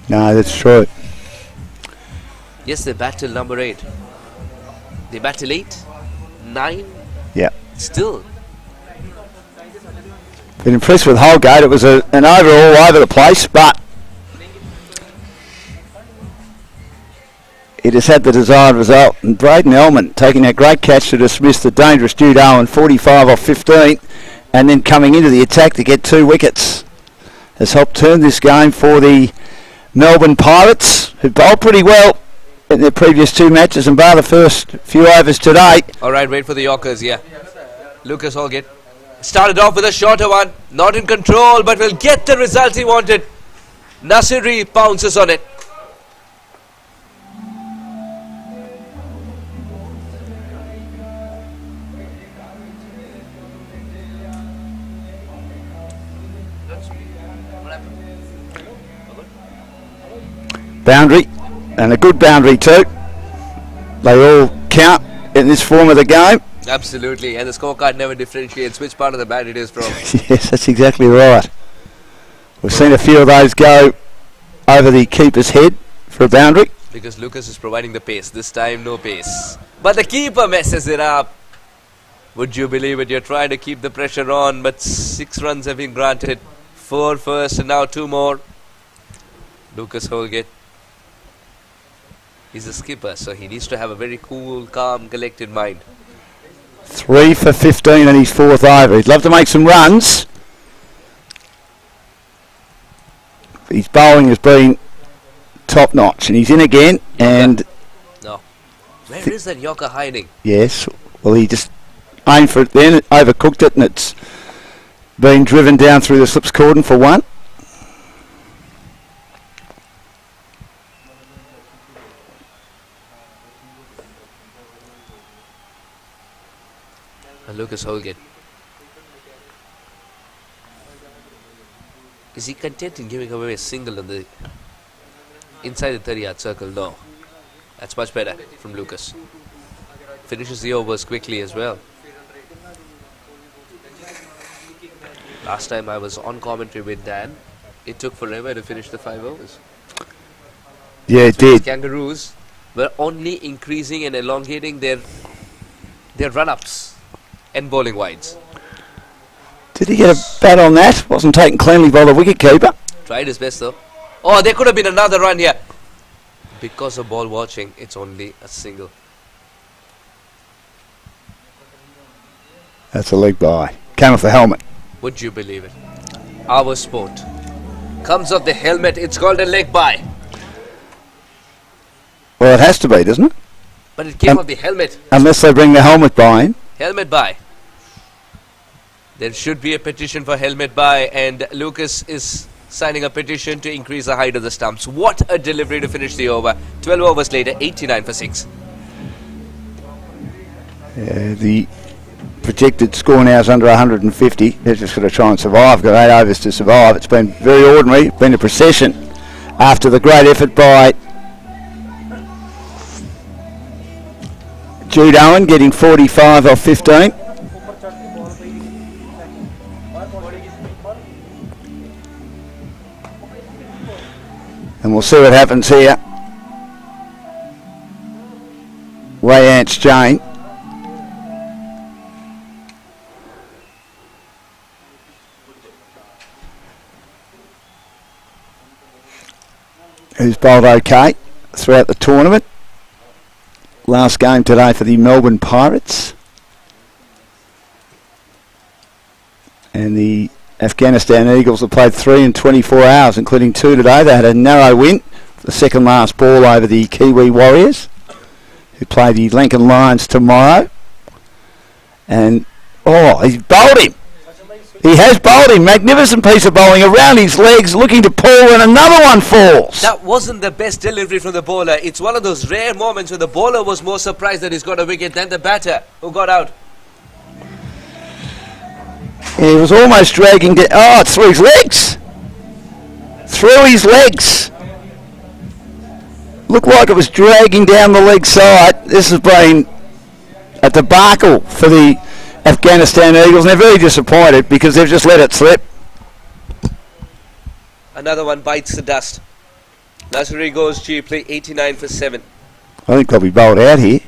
No, that's true. Yes, they bat till number 8. They bat till 8, 9. Yeah. Still. Been impressed with Holgate. It was an over all over the place, but it has had the desired result. And Braden Elman taking that great catch to dismiss the dangerous Jude Owen, 45 off 15, and then coming into the attack to get 2 wickets, has helped turn this game for the Melbourne Pirates, who bowled pretty well in their previous 2 matches and bar the first few overs today. Alright, wait for the Yorkers, yeah. Lucas Holgate started off with a shorter one, not in control, but will get the result he wanted. Nasiri pounces on it. Boundary, and a good boundary too. They all count in this form of the game. Absolutely, and the scorecard never differentiates which part of the bat it is from. Yes, that's exactly right. We've seen a few of those go over the keeper's head for a boundary. Because Lucas is providing the pace. This time, no pace. But the keeper messes it up. Would you believe it? You're trying to keep the pressure on, but 6 runs have been granted. 4 first and now 2 more. Lucas Holgate. He's a skipper, so he needs to have a very cool, calm, collected mind. 3 for 15 in his 4th over. He'd love to make some runs. His bowling has been top notch. And he's in again. And No. Where is that Yorker hiding? yes, well, he just aimed for it then, overcooked it, and it's been driven down through the slips cordon for one. And Lucas Holgate. Is he content in giving away a single on the inside the 30-yard circle? No. That's much better from Lucas. Finishes the overs quickly as well. Last time I was on commentary with Dan, it took forever to finish the 5 overs. Yeah, it did. Kangaroos were only increasing and elongating their run-ups and bowling wides. Did he get a bat on that? Wasn't taken cleanly by the wicketkeeper. Tried his best though. Oh, there could have been another run here. Because of ball watching, it's only a single. That's a leg bye. Came off the helmet. Would you believe it? Our sport comes off the helmet. It's called a leg bye. Well, it has to be, doesn't it? But it came off the helmet. Unless they bring the helmet by in. Helmet bye. There should be a petition for helmet bye, and Lucas is signing a petition to increase the height of the stumps. What a delivery to finish the over. 12 overs later, 89 for 6. The projected score now is under 150. They're just going to try and survive. Got 8 overs to survive. It's been very ordinary. Been a procession after the great effort by Jude Owen, getting 45 off 15. And we'll see what happens here. Wayance Jane. Who's bowled okay throughout the tournament. Last game today for the Melbourne Pirates. And the Afghanistan Eagles have played 3 in 24 hours, including 2 today. They had a narrow win for the second last ball over the Kiwi Warriors, who play the Lincoln Lions tomorrow. And, oh, he's bowled him. He has bowled him. Magnificent piece of bowling around his legs, looking to pull, and another one falls. That wasn't the best delivery from the bowler. It's one of those rare moments where the bowler was more surprised that he's got a wicket than the batter who got out. He was almost dragging down. Oh, it's through his legs. Through his legs. Looked like it was dragging down the leg side. This has been a debacle for the Afghanistan Eagles, and they're very disappointed because they've just let it slip. Another one bites the dust. Nasuri goes cheaply, 89 for 7. I think they'll be bowled out here.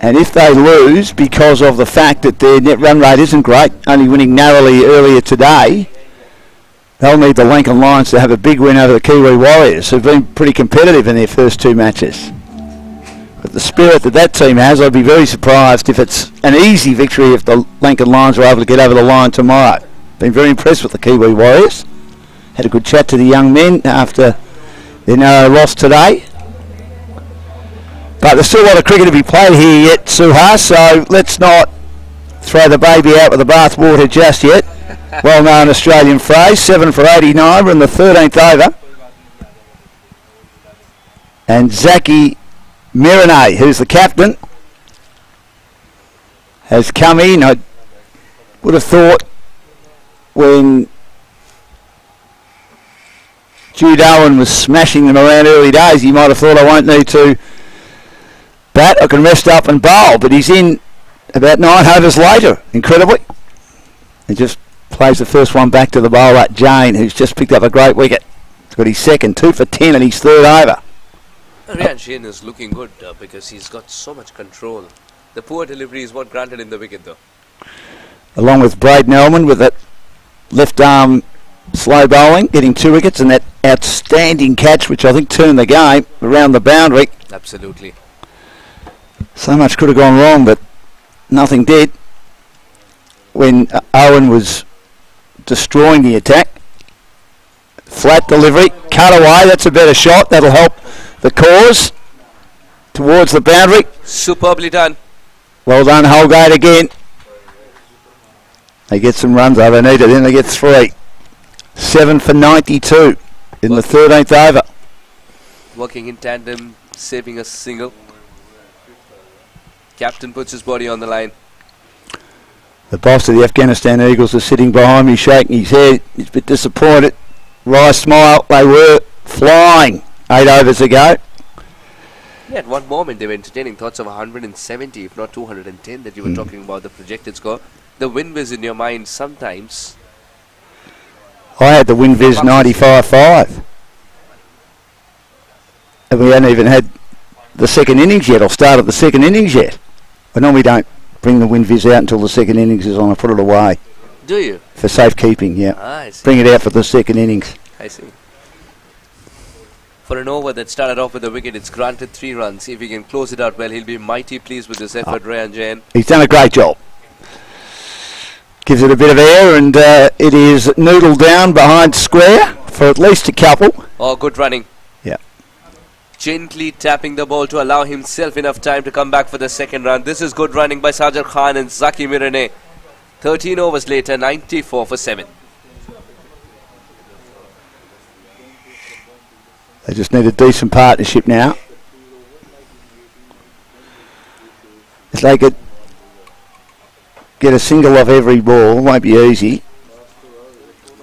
And if they lose because of the fact that their net run rate isn't great, only winning narrowly earlier today, they'll need the Lincoln Lions to have a big win over the Kiwi Warriors, who've been pretty competitive in their first 2 matches. But the spirit that team has, I'd be very surprised if it's an easy victory if the Lincoln Lions are able to get over the line tomorrow. Been very impressed with the Kiwi Warriors. Had a good chat to the young men after their narrow loss today. But there's still a lot of cricket to be played here yet, Suha, so let's not throw the baby out with the bathwater just yet. Well-known Australian phrase. 7 for 89. We're in the 13th over. And Zaki Miranay, who's the captain, has come in. I would have thought when Jude Owen was smashing them around early days, he might have thought, I won't need to bat, I can rest up and bowl. But he's in about 9 overs later, incredibly. He just plays the first one back to the bowler, Jane, who's just picked up a great wicket. He's got his second, 2 for 10, and his 3rd over. Rian Shane is looking good because he's got so much control. The poor delivery is what granted him the wicket though. Along with Braden Elman with that left arm slow bowling, getting 2 wickets, and that outstanding catch, which I think turned the game around the boundary. Absolutely. So much could have gone wrong, but nothing did. when Owen was destroying the attack. Flat delivery, cut away, that's a better shot, that'll help the cause towards the boundary. Superbly done. Well done, Holgate again. They get some runs, they need it, then they get 3. 7 for 92 in the 13th over. Working in tandem, saving a single. Captain puts his body on the line. The boss of the Afghanistan Eagles is sitting behind me, shaking his head. He's a bit disappointed. Wry smile, they were flying 8 overs ago. Yeah, at one moment they were entertaining thoughts of 170, if not 210, that you were talking about the projected score. The win was in your mind sometimes. I had the WinViz 95-5. And we hadn't even had the second innings yet, or started the second innings yet. But normally don't bring the WinViz out until the second innings is on. I put it away. Do you? For safekeeping, yeah. I see. Bring it out for the second innings. I see. For an over that started off with a wicket, it's granted 3 runs. If he can close it out well, he'll be mighty pleased with this effort, Rayan Jain. He's done a great job. Gives it a bit of air, and it is noodle down behind square for at least a couple. Oh, good running. Yeah. Gently tapping the ball to allow himself enough time to come back for the second run. This is good running by Sajar Khan and Zaki Mirane. 13 overs later, 94 for 7. They just need a decent partnership now. If they could get a single off every ball, it won't be easy.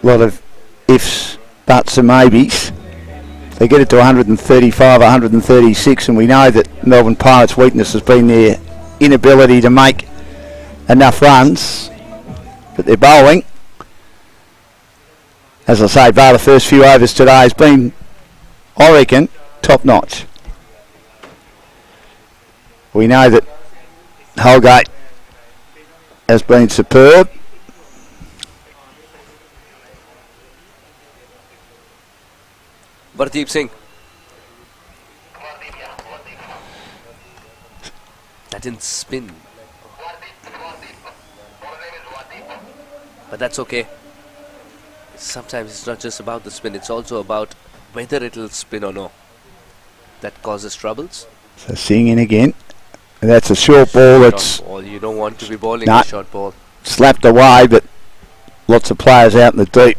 A lot of ifs, buts and maybes. They get it to 135, 136, and we know that Melbourne Pirates' weakness has been their inability to make enough runs. But their bowling, as I say, bar the first few overs today, has been, I reckon, top notch. We know that Holgate has been superb. Vardeep Singh. That didn't spin. But that's okay. Sometimes it's not just about the spin, it's also about whether it'll spin or no. That causes troubles. So Singh in again. And that's a short ball that's Short ball. You don't want to be bowling No. a short ball. slapped away, but lots of players out in the deep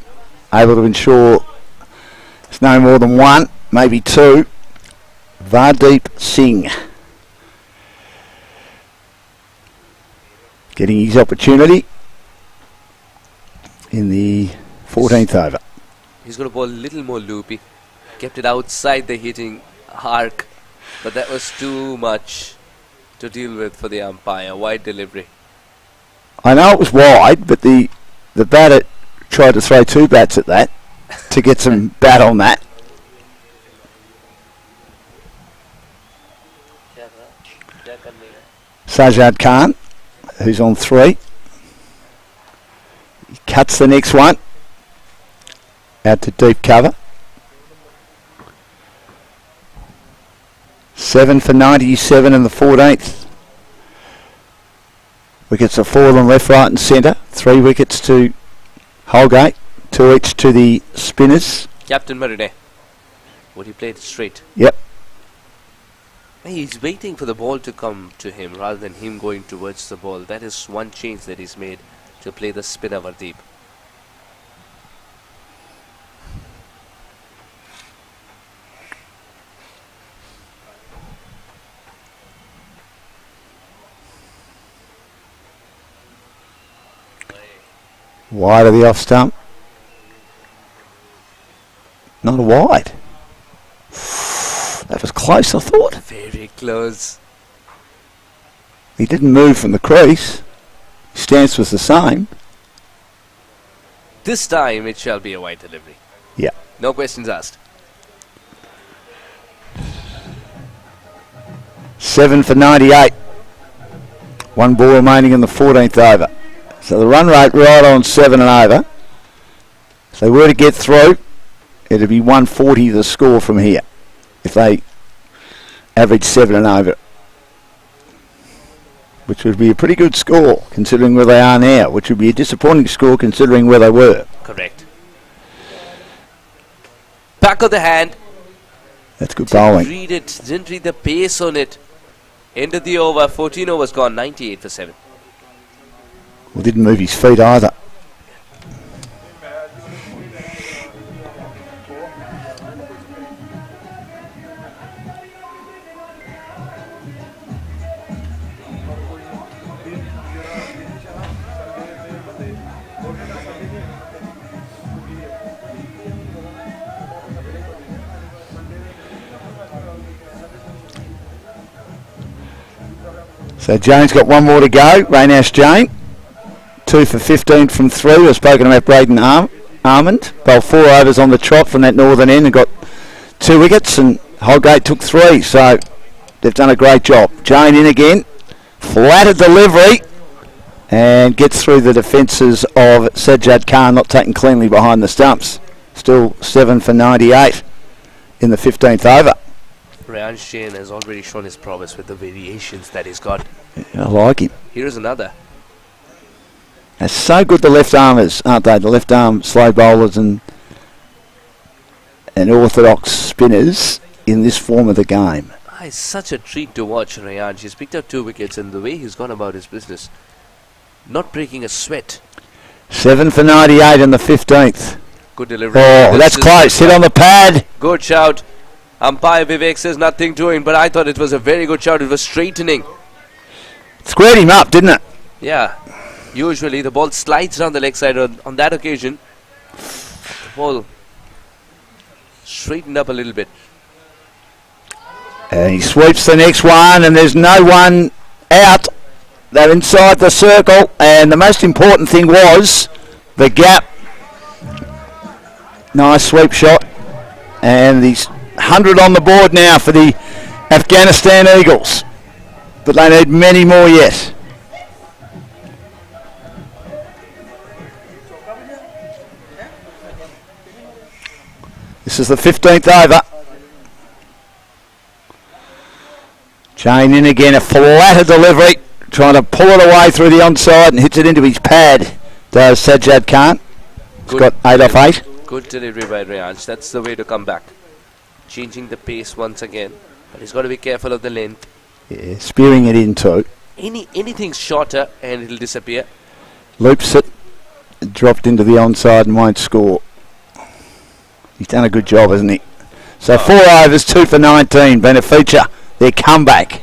able to ensure it's no more than 1, maybe 2. Vardeep Singh getting his opportunity in the 14th over. He's going to bowl a little more loopy. Kept it outside the hitting arc, but that was too much to deal with for the umpire. Wide delivery. I know it was wide, but the batter tried to throw 2 bats at that to get some bat on that. Sajad Khan, who's on 3. He cuts the next one out to deep cover. 7 for 97 in the 14th. Wickets are fallen left, right and centre. 3 wickets to Holgate, 2 each to the spinners. Captain Marine. Would he play it straight? Yep. He's waiting for the ball to come to him rather than him going towards the ball. That is one change that he's made to play the spinner Vardeep. Wide of the off stump. Not a wide. That was close, I thought. Very close. He didn't move from the crease. His stance was the same. This time it shall be a wide delivery. Yeah. No questions asked. 7 for 98. 1 ball remaining in the 14th over. So the run rate right on 7 and over. If they were to get through, it'd be 140 the score from here. If they average 7 and over. which would be a pretty good score considering where they are now, which would be a disappointing score considering where they were. Correct. Back of the hand. That's good bowling. Didn't read the pace on it. End of the over, 14 overs gone, 98 for 7. Well, didn't move his feet either. So Jane's got one more to go. Raynash Jane. 2 for 15 from 3. We've spoken about Braden Armand. Bowled 4 overs on the trot from that northern end and got 2 wickets, and Holgate took 3. So they've done a great job. Jane in again. Flattered delivery and gets through the defences of Sajjad Khan, not taken cleanly behind the stumps. Still 7 for 98 in the 15th over. Rayansh Jain has already shown his prowess with the variations that he's got. I like him. Here's another. They're so good, the left armers, aren't they? The left arm slow bowlers and orthodox spinners in this form of the game. It's such a treat to watch Rayansh. He's picked up 2 wickets, and the way he's gone about his business, not breaking a sweat. 7 for 98 in the 15th. Good delivery. Oh, that's close. Hit on the pad. Good shout. Umpire Vivek says nothing doing, but I thought it was a very good shout. It was straightening. Squared him up, didn't it? Yeah. Usually the ball slides down the leg side. On that occasion, the ball straightened up a little bit. And he sweeps the next one, and there's no one out. They're inside the circle, and the most important thing was the gap. Nice sweep shot, and he's 100 on the board now for the Afghanistan Eagles, but they need many more yet. This is the 15th over. Jane in again, a flatter delivery, trying to pull it away through the onside and hits it into his pad. Does Sajjad Khan. He's got 8 off 8. Good delivery by Rayansh. That's the way to come back. Changing the pace once again, but he's got to be careful of the length. Yeah, spearing it in too. Anything shorter and it'll disappear. Loops it, dropped into the onside and won't score. He's done a good job, hasn't he? So 4 overs, 2 for 19, been a feature. Their comeback.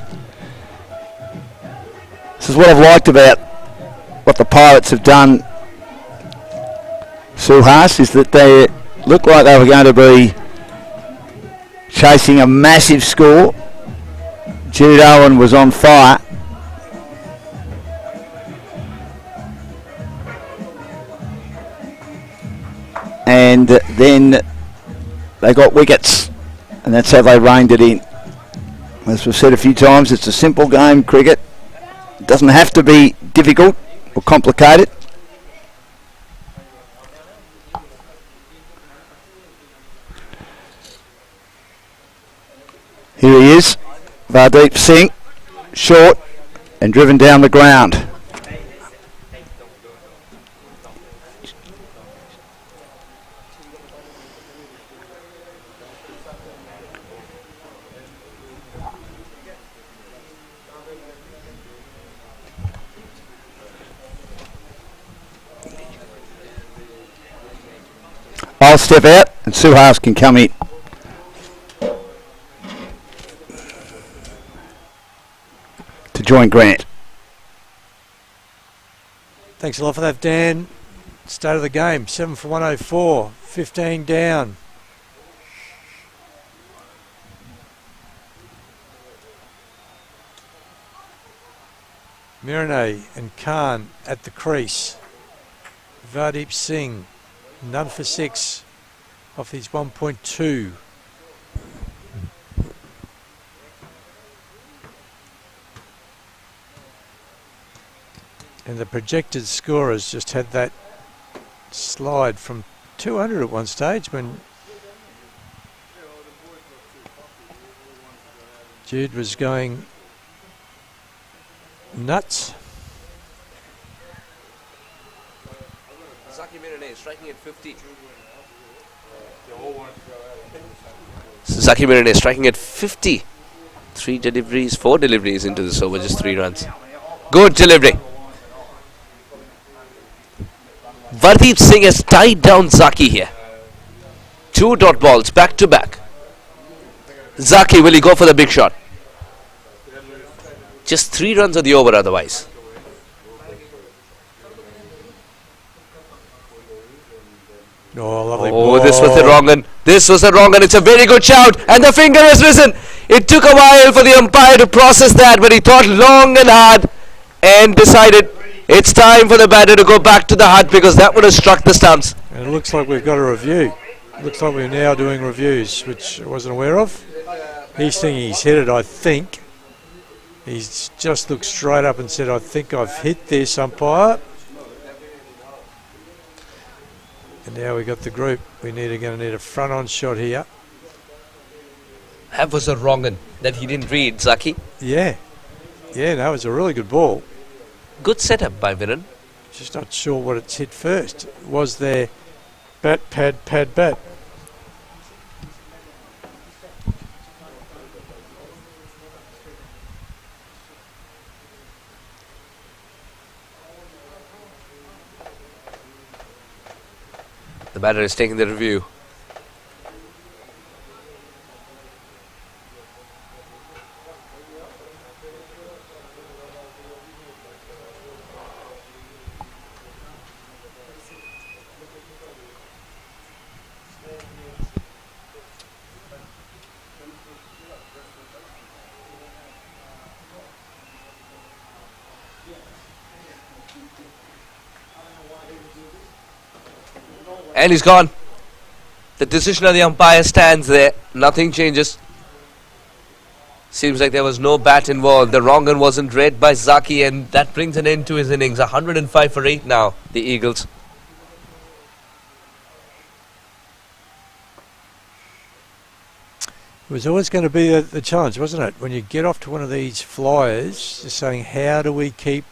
This is what I've liked about what the Pirates have done, Suhas, is that they looked like they were going to be chasing a massive score. Jude Owen was on fire. And then they got wickets, and that's how they reined it in. As we've said a few times, it's a simple game, cricket. It doesn't have to be difficult or complicated. Here he is, Vardeep Singh, short and driven down the ground. I'll step out and Suhas can come in. To join Grant. Thanks a lot for that, Dan. Start of the game, 7 for 104, 15 down. Miranay and Khan at the crease. Vardeep Singh, none for 6 off his 1.2. And the projected scorers just had that slide from 200 at one stage when Jude was going nuts. Zaki Mirane striking at 50. Zaki Mirane striking at 50. 4 deliveries into this over, just 3 runs. Good delivery. Vardeep Singh has tied down Zaki here. 2 dot balls back to back. Zaki, will he go for the big shot? Just 3 runs of the over otherwise. Oh, lovely Oh, ball. this was the wrong one. This was the wrong one. It's a very good shout. And the finger has risen. It took a while for the umpire to process that, but he thought long and hard and decided it's time for the batter to go back to the hut because that would have struck the stumps. And it looks like we've got a review. Looks like we're now doing reviews, which I wasn't aware of. He's thinking he's hit it, I think. He's just looked straight up and said, I think I've hit this, umpire. And now we got the group. Going to need a front-on shot here. That was a wrong one that he didn't read, Zaki. Yeah. Yeah, no, it was a really good ball. Good setup by Viren. Just not sure what it's hit first. Was there bat, pad, pad, bat? The batter is taking the review. And he's gone. The decision of the umpire stands there. Nothing changes. Seems like there was no bat involved. The wrong one wasn't read by Zaki, and that brings an end to his innings. 105 for 8 now, the Eagles. It was always going to be the challenge, wasn't it? When you get off to one of these flyers, just saying, how do we keep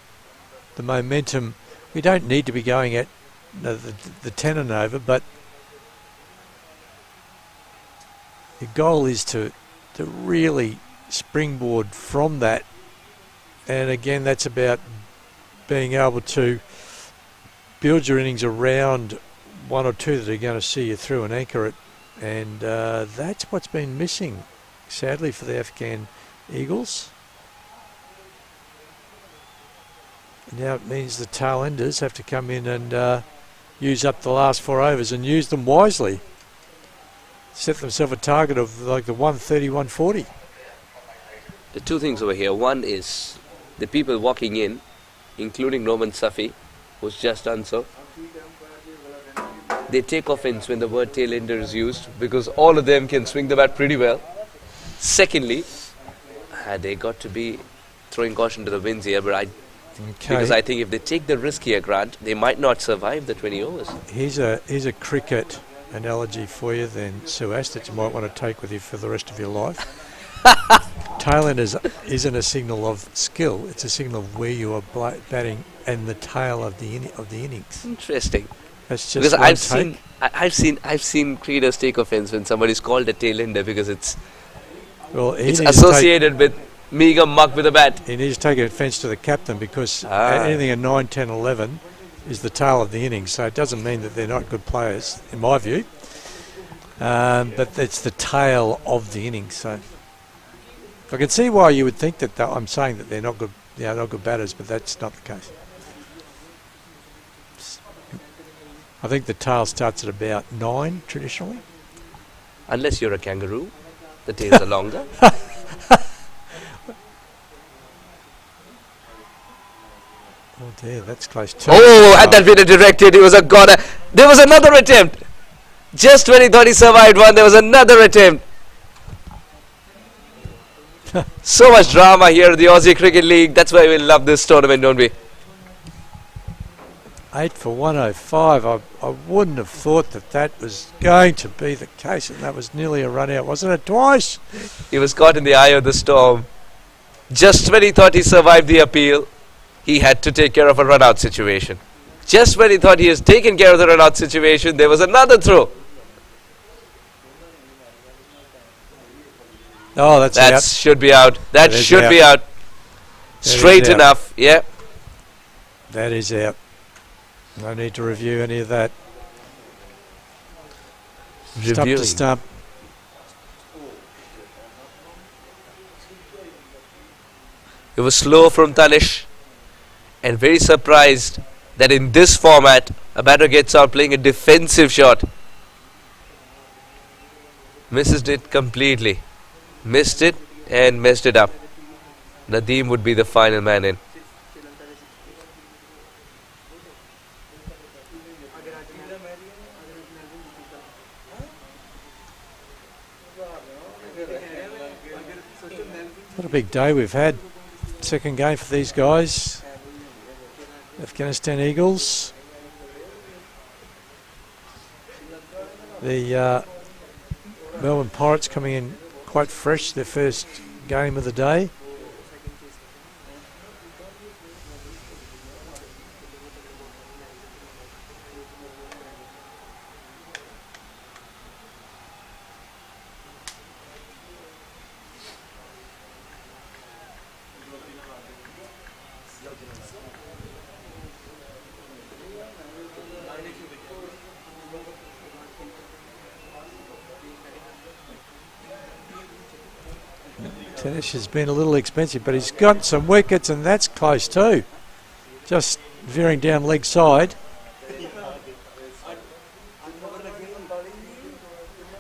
the momentum? We don't need to be going at the 10 and over, but the goal is to really springboard from that. And again, that's about being able to build your innings around 1 or 2 that are going to see you through and anchor it. And that's what's been missing, sadly, for the Afghan Eagles. Now it means the tail enders have to come in and use up the last 4 overs and use them wisely. Set themselves a target of like the 130, 140. The 2 things over here. One is the people walking in, including Roman Safi, who's just done so. They take offense when the word tail ender is used because all of them can swing the bat pretty well. Secondly, they got to be throwing caution to the winds here, but because I think if they take the risk here, Grant, they might not survive the 20 overs. Here's a cricket analogy for you then, Suas, that you might want to take with you for the rest of your life. Tail end isn't a signal of skill; it's a signal of where you are batting and the tail of the innings. Interesting. That's just because I've seen creators take offense when somebody's called a tail ender because it's associated with meager muck with a bat. He needs to take offence to the captain because anything at 9, 10, 11 is the tail of the innings. So it doesn't mean that they're not good players, in my view. But it's the tail of the innings. So I can see why you would think that I'm saying that they're not good, not good batters, but that's not the case. I think the tail starts at about 9 traditionally. Unless you're a kangaroo, the tails are longer. Oh dear, that's close too. Oh, had that been directed, it was a goner. There was another attempt. Just when he thought he survived one, there was another attempt. So much drama here at the Aussie Cricket League. That's why we love this tournament, don't we? 8 for 105. I wouldn't have thought that was going to be the case, and that was nearly a run out, wasn't it? Twice. He was caught in the eye of the storm. Just when he thought he survived the appeal, he had to take care of a run-out situation. Just when he thought he has taken care of the run-out situation, there was another throw. Oh, that's That out. should be out. That That is should out. be out. That is Straight out. enough. Yeah. That is out. No need to review any of that. Stump to Reviewing. stump. It was slow from Tanish, and very surprised that in this format, a batter gets out playing a defensive shot. Misses it completely. Missed it and messed it up. Nadeem would be the final man in. What a big day we've had. Second game for these guys. Afghanistan Eagles. The Melbourne Pirates coming in quite fresh, their first game of the day. Tanish has been a little expensive, but he's got some wickets, and that's close too. Just veering down leg side.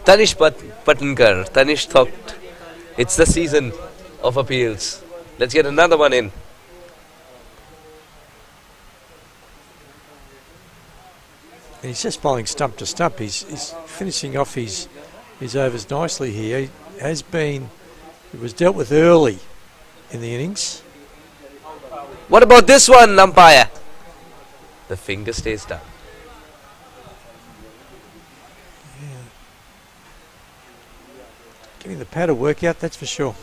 Tanish Patankar. Tanish thought it's the season of appeals. Let's get another one in. And he's just bowling stump to stump. He's finishing off his overs nicely here. He has been, it was dealt with early in the innings. What about this one, umpire? The finger stays down. Getting the pad to work out, that's for sure.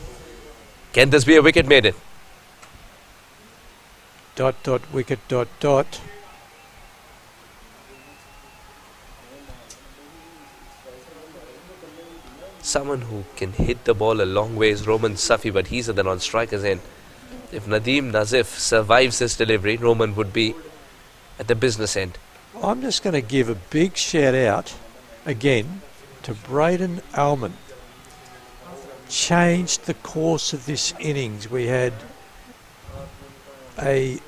Can this be a wicket made it? Dot, dot, wicket, dot, dot. Someone who can hit the ball a long way is Roman Safi, but he's at the non-striker's end. If Nadeem Nazif survives this delivery, Roman would be at the business end. I'm just going to give a big shout out again to Braden Almond. Changed the course of this innings. We had a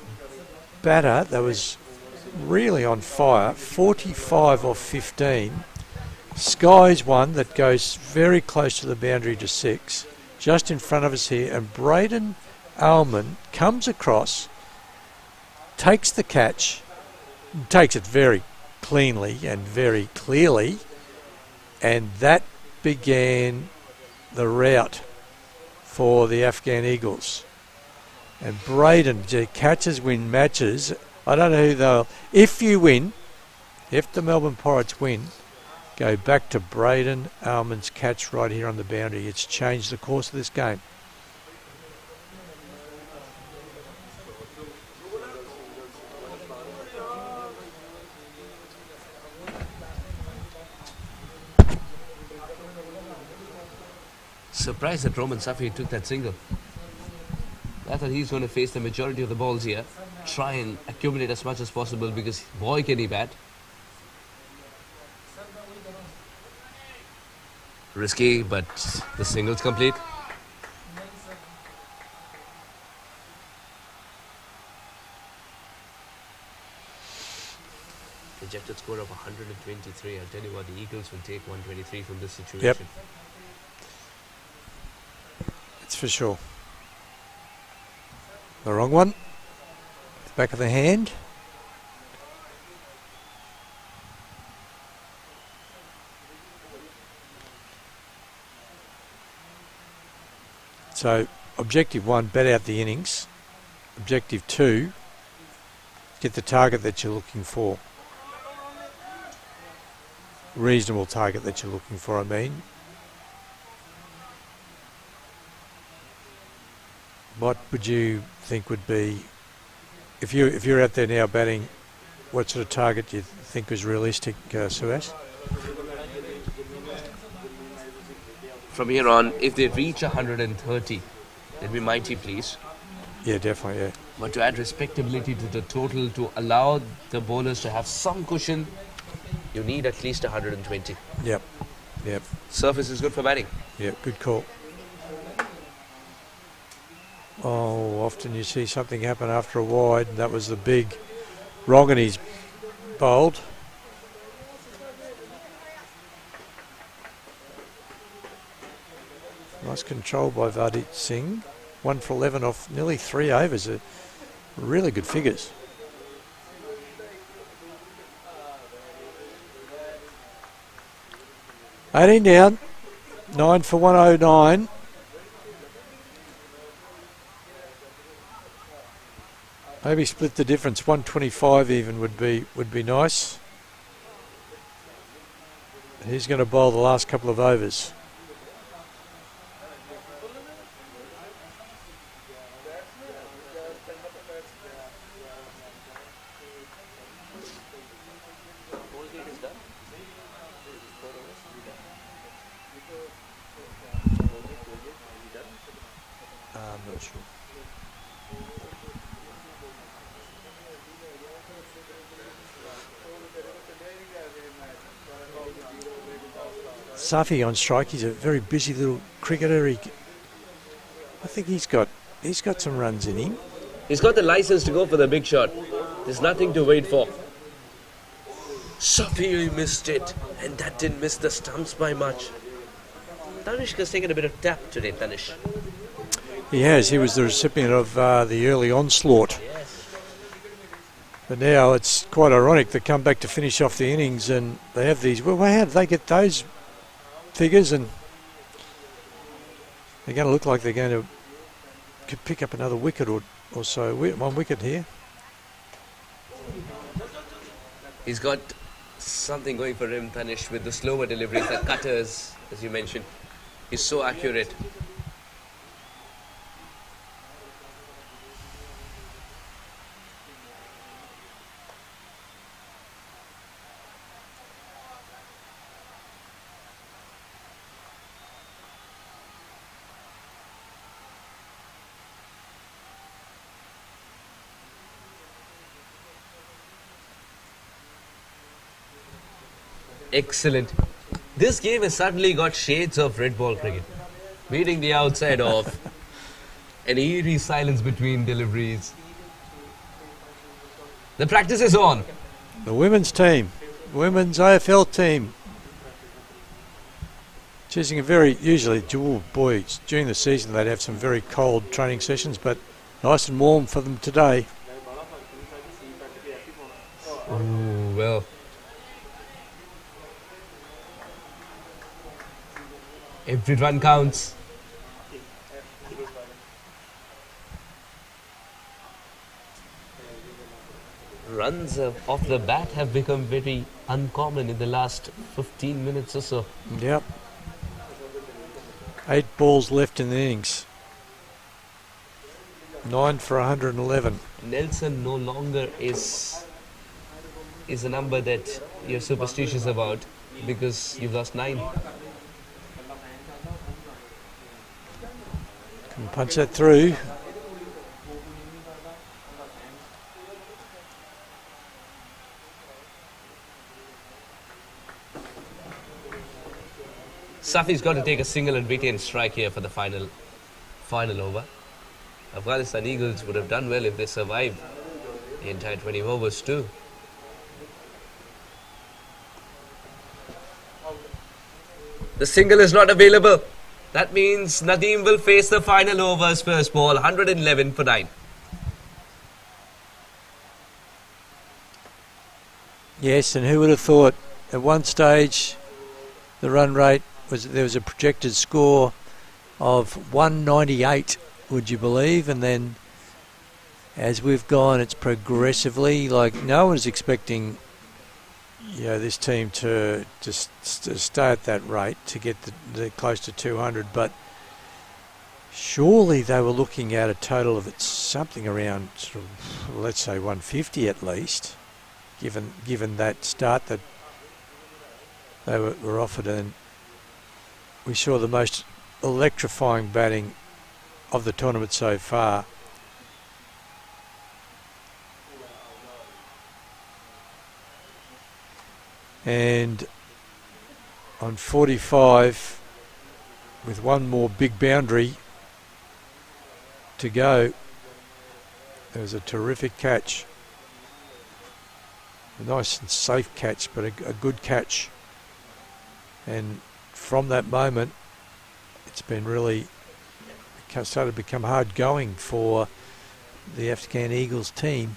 batter that was really on fire, 45 off 15. Sky's one that goes very close to the boundary to 6, just in front of us here, and Braden Almond comes across, takes the catch, takes it very cleanly and very clearly, and that began the rout for the Afghan Eagles. And Braden, catches win matches. I don't know who they'll... If you win, if the Melbourne Pirates win, go back to Braden Almond's catch right here on the boundary. It's changed the course of this game. Surprised that Roman Safi took that single. I thought he's going to face the majority of the balls here. Try and accumulate as much as possible because boy can he bat. Risky, but the single's complete. Projected score of 123. I'll tell you what, the Eagles will take 123 from this situation. Yep. That's for sure. The wrong one. Back of the hand. So, objective 1, bat out the innings. Objective 2, get the target that you're looking for. Reasonable target that you're looking for, I mean. What would you think would be if you're out there now batting, what sort of target do you think was realistic, Suhas? From here on, if they reach 130, they'd be mighty pleased. Yeah, definitely, yeah. But to add respectability to the total, to allow the bowlers to have some cushion, you need at least 120. Yep. Surface is good for batting. Yep, good call. Oh, often you see something happen after a wide, and that was the big wrong, and he's bowled. Nice control by Vardit Singh. 1 for 11 off nearly 3 overs. Really good figures. $18 down. 9 for 109. Maybe split the difference. 125 even would be nice. He's going to bowl the last couple of overs. I'm not sure. Safi on strike. He's a very busy little cricketer. I think he's got some runs in him. He's got the license to go for the big shot. There's nothing to wait for. Safi missed it, and that didn't miss the stumps by much. Tanishq has taken a bit of tap today, Tanish. He has. He was the recipient of the early onslaught. But now it's quite ironic they come back to finish off the innings and they have these. Well, how did they get those figures? And they're going to look like they're going to could pick up another wicket or so. 1 wicket here. He's got something going for him, Tanish, with the slower deliveries, the cutters, as you mentioned. He's so accurate. Excellent. This game has suddenly got shades of red ball cricket. Beating the outside off. An eerie silence between deliveries. The practice is on. The women's team. Women's AFL team. Choosing a very, usually, boys, during the season they'd have some very cold training sessions, but nice and warm for them today. Ooh, well. Every run counts. Runs off the bat have become very uncommon in the last 15 minutes or so. Yep. 8 balls left in the innings. 9 for 111. Nelson no longer is a number that you're superstitious about because you've lost 9. Can punch that through. Safi's got to take a single and retain strike here for the final over. Afghanistan Eagles would have done well if they survived the entire 20 overs too. The single is not available. That means Nadeem will face the final overs first ball, 111 for 9. Yes, and who would have thought at one stage the run rate there was a projected score of 198, would you believe? And then as we've gone, it's progressively, like no one's expecting this team to stay at that rate to get the close to 200, but Surely they were looking at a total of something around, sort of, let's say 150 at least, given that start that they were offered, and we saw the most electrifying batting of the tournament so far. And on 45, with one more big boundary to go, there was a terrific catch. A nice and safe catch, but a good catch. And from that moment, it's been really started to become hard going for the Afghan Eagles team.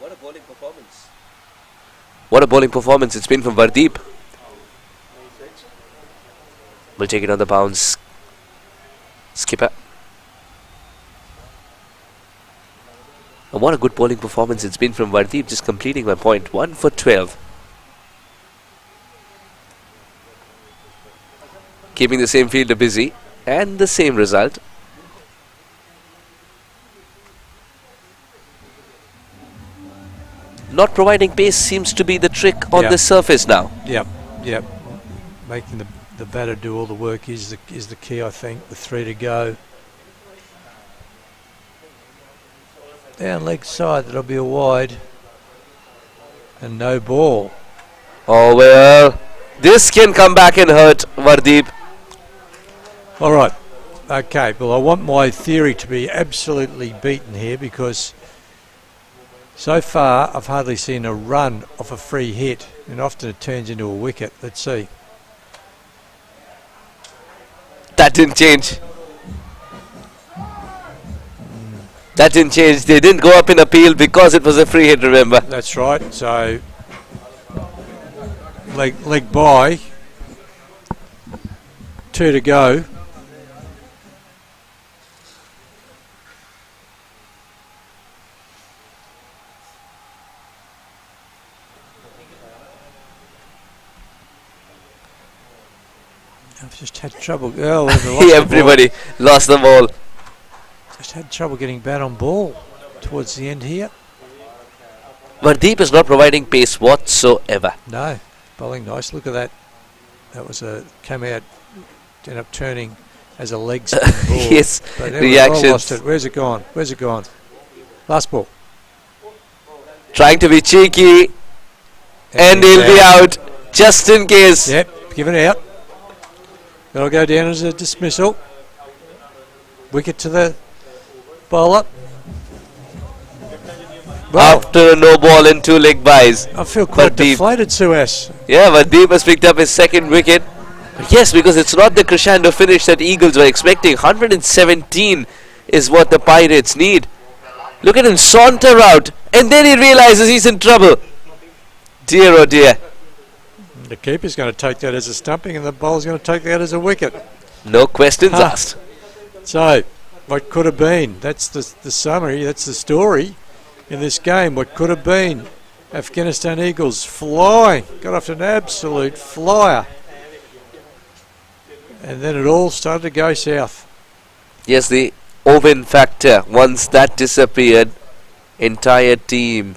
What a bowling performance. What a bowling performance it's been from Vardeep. We'll take it on the bounce. Skipper. And what a good bowling performance it's been from Vardeep, just completing my point. 1 for 12. Keeping the same fielder busy and the same result. Not providing pace seems to be the trick on the surface now. Yep. Making the batter do all the work is the key, I think, with 3 to go. Down leg side, that'll be a wide. And no ball. Oh well, this can come back and hurt Vardeep. Alright, okay, well I want my theory to be absolutely beaten here, because so far I've hardly seen a run off a free hit, and often it turns into a wicket. Let's see. That didn't change. That didn't change. They didn't go up in appeal because it was a free hit, remember. That's right. So leg by, 2 to go. I've just had trouble. Oh, everybody lost the ball. Just had trouble getting bat on ball towards the end here. Vardeep is not providing pace whatsoever. No, bowling nice. Look at that. That was came out, ended up turning as a leg spin ball. Yes, but anyway, reactions. Lost it. Where's it gone? Where's it gone? Last ball. Trying to be cheeky, and he'll be out just in case. Yep, give it out. That'll go down as a dismissal. Wicket to the bowler. Well, after a no ball and 2 leg byes. I feel quite deflated, Suez. Yeah, Vardeep has picked up his 2nd wicket. Yes, because it's not the crescendo finish that Eagles were expecting. 117 is what the Pirates need. Look at him saunter out, and then he realizes he's in trouble. Dear oh dear. The keeper's going to take that as a stumping, and the bowler's going to take that as a wicket. No questions asked. So, what could have been? That's the summary, that's the story in this game. What could have been? Afghanistan Eagles flying, got off to an absolute flyer. And then it all started to go south. Yes, the Owen factor, once that disappeared, entire team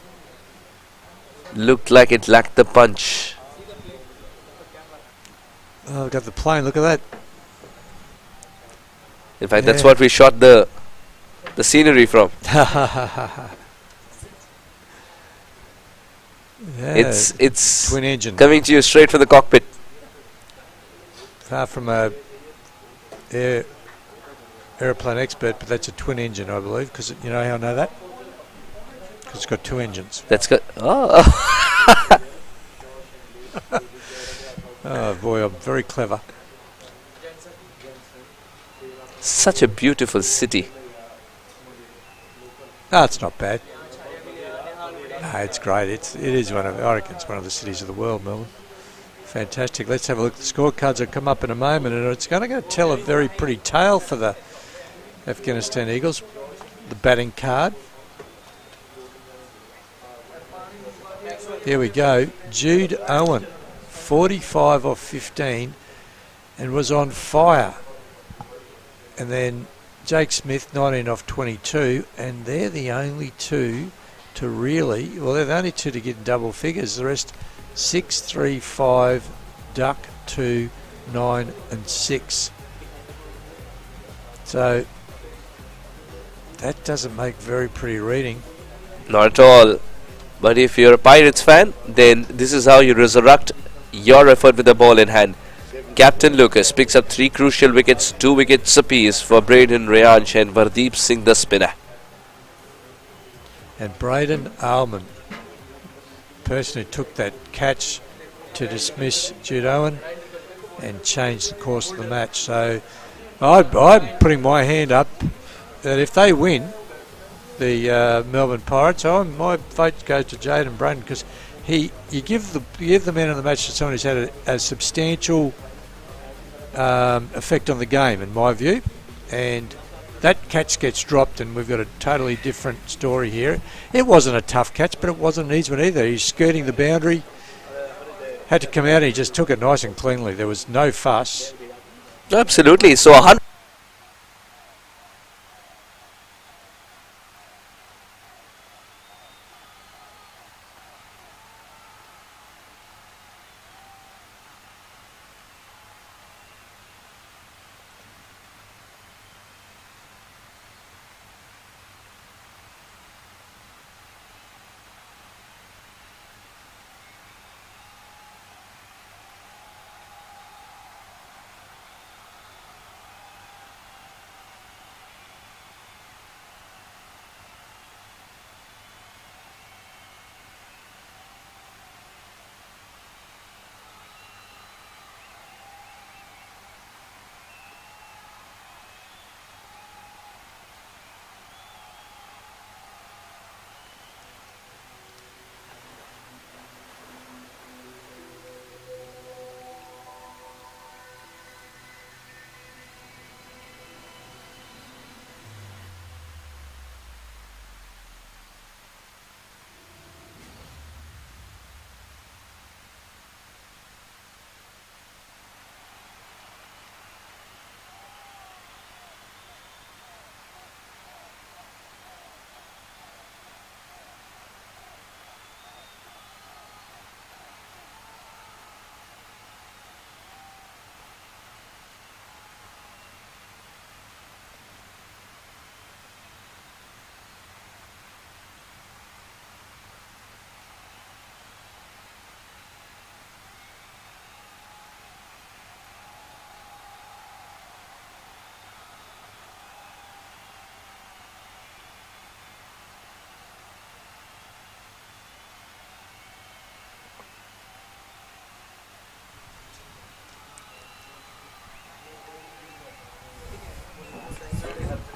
looked like it lacked the punch. Oh, got the plane, look at that. In fact, that's what we shot the scenery from. It's twin engine. Coming to you straight from the cockpit. Far from a aeroplane expert, but that's a twin engine, I believe. Because you know how I know that? Because it's got 2 engines. That's good. Oh. Oh boy, I'm very clever. Such a beautiful city. No, it's not bad. No, it's great. It is I reckon it's one of the cities of the world, Melbourne. Fantastic. Let's have a look. The scorecards will come up in a moment, and it's going to tell a very pretty tale for the Afghanistan Eagles. The batting card. There we go. Jude Owen, 45 off 15 and was on fire. And then Jake Smith, 19 off 22, and they're the only two to really, well, they're the only two to get double figures. The rest, 6, 3, 5, duck, 2, 9 and 6. So that doesn't make very pretty reading. Not at all. But if you're a Pirates fan, then this is how you resurrect your effort with the ball in hand. Captain Lucas picks up 3 crucial wickets, 2 wickets apiece for Braden Rayanch and Vardeep Singh the spinner. And Braden Almond, person who took that catch to dismiss Jude Owen and change the course of the match. So I'm putting my hand up that if they win, the Melbourne Pirates, my vote goes to Jaden Braden, because you give the man of the match to someone who's had a substantial effect on the game, in my view, and that catch gets dropped and we've got a totally different story here. It wasn't a tough catch, but it wasn't an easy one either. He's skirting the boundary, had to come out and he just took it nice and cleanly. There was no fuss. Absolutely. So 100.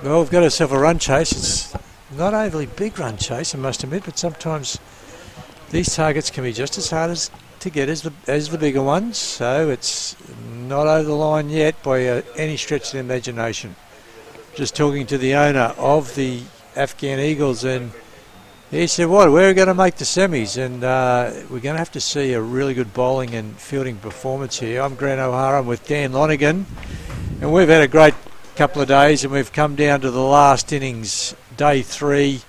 Well, we've got ourselves a run chase. It's not overly big run chase, I must admit, but sometimes these targets can be just as hard to get as the bigger ones. So it's not over the line yet by any stretch of the imagination. Just talking to the owner of the Afghan Eagles, and he said, we're going to make the semis, and we're going to have to see a really good bowling and fielding performance here. I'm Grant O'Hara, I'm with Dan Lonergan, and we've had a great couple of days, and we've come down to the last innings, day 3,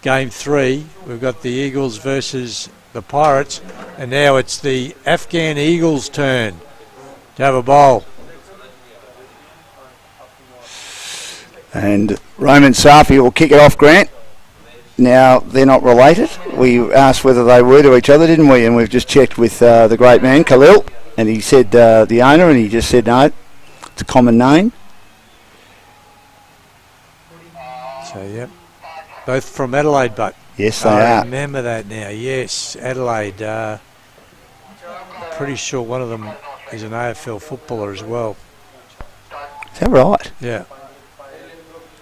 game 3. We've got the Eagles versus the Pirates, and now it's the Afghan Eagles' turn to have a bowl. And Roman Safi will kick it off, Grant. Now, they're not related. We asked whether they were to each other, didn't we? And we've just checked with the great man, Khalil, and he said the owner, and he just said no, it's a common name. So, yep, both from Adelaide, but yes, they I are. remember that now. Yes, Adelaide. Pretty sure one of them is an AFL footballer as well. Is that right? Yeah.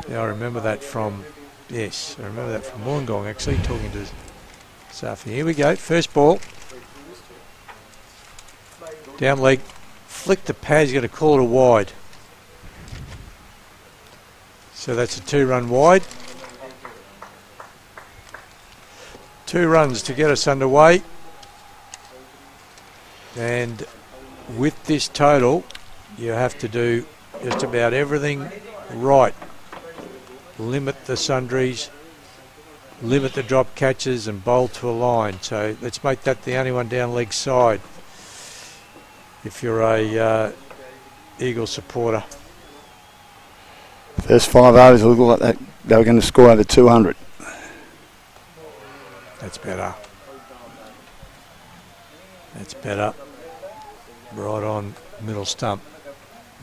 Yeah, I remember that from. Yes, I remember that from Wollongong, actually, talking to Safi. Here we go, first ball. Down leg, flick the pad, he's going to call it a wide. So that's a 2-run wide. 2 runs to get us underway. And with this total, you have to do just about everything right. Limit the sundries, limit the drop catches and bowl to a line. So let's make that the only one down leg side if you're a Eagle supporter. First 5 overs looked like they were going to score over 200. That's better. That's better. Right on middle stump.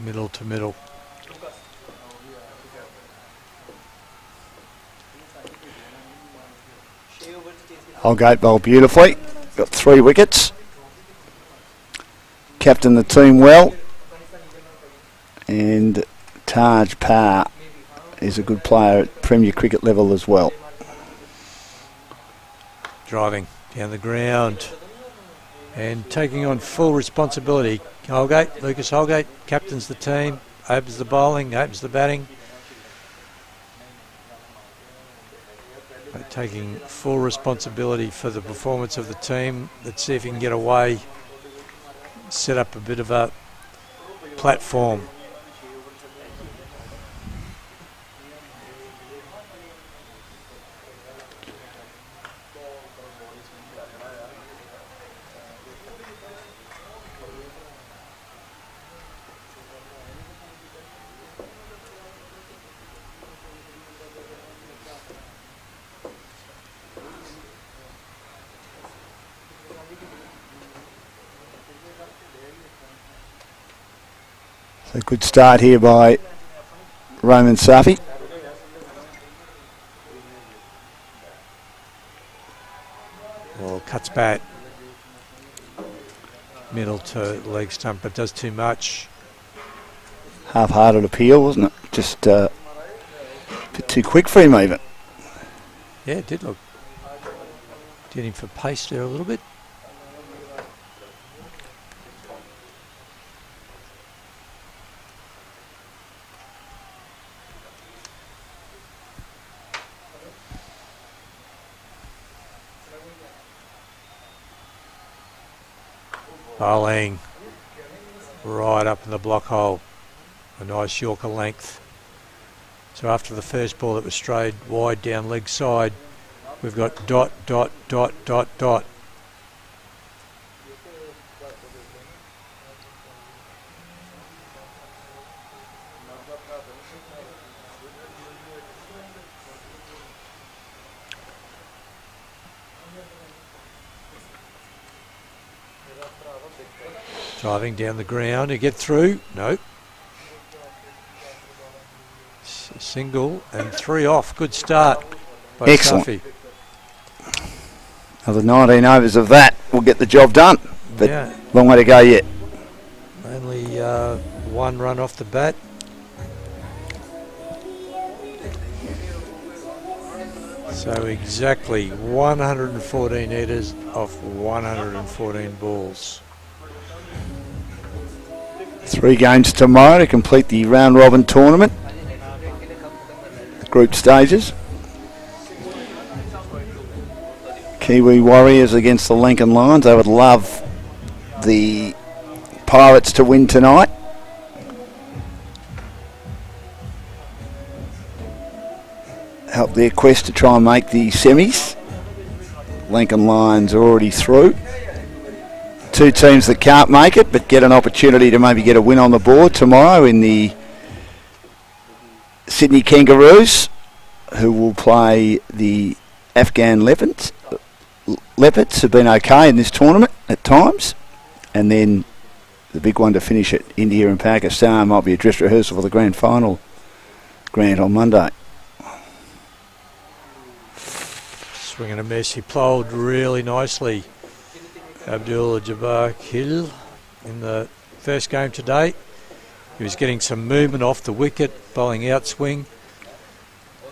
Middle to middle. Holgate bowled beautifully. Got 3 wickets. Captained the team well. And Taj Parr is a good player at Premier Cricket level as well. Driving down the ground and taking on full responsibility. Holgate, Lucas Holgate, captains the team, opens the bowling, opens the batting. But taking full responsibility for the performance of the team. Let's see if he can get away, set up a bit of a platform. So good start here by Roman Safi. Well, cuts back. Middle to leg stump, but does too much. Half-hearted appeal, wasn't it? Just a bit too quick for him even. Yeah, it did look. Did him for pace there a little bit. Bowling right up in the block hole, a nice Yorker length. So after the first ball that was strayed wide down leg side, we've got dot, dot, dot, dot, dot. Driving down the ground to get through. Nope. Single and 3 off. Good start by Excellent. Safi. Another 19 overs of that will get the job done. But Yeah, long way to go yet. only 1 run off the bat. So exactly 114 headers off 114 balls. 3 games tomorrow to complete the round robin tournament. The group stages. Kiwi Warriors against the Lincoln Lions. I would love the Pirates to win tonight. Help their quest to try and make the semis. Lincoln Lions are already through. 2 teams that can't make it but get an opportunity to maybe get a win on the board tomorrow in the Sydney Kangaroos, who will play the Afghan Leopards. Leopards have been okay in this tournament at times, and then the big one to finish it, India and Pakistan, might be a dress rehearsal for the grand final grant on Monday. Swing and a miss. He ploughed really nicely. Abdul Jabbar Hill in the first game today. He was getting some movement off the wicket, bowling outswing,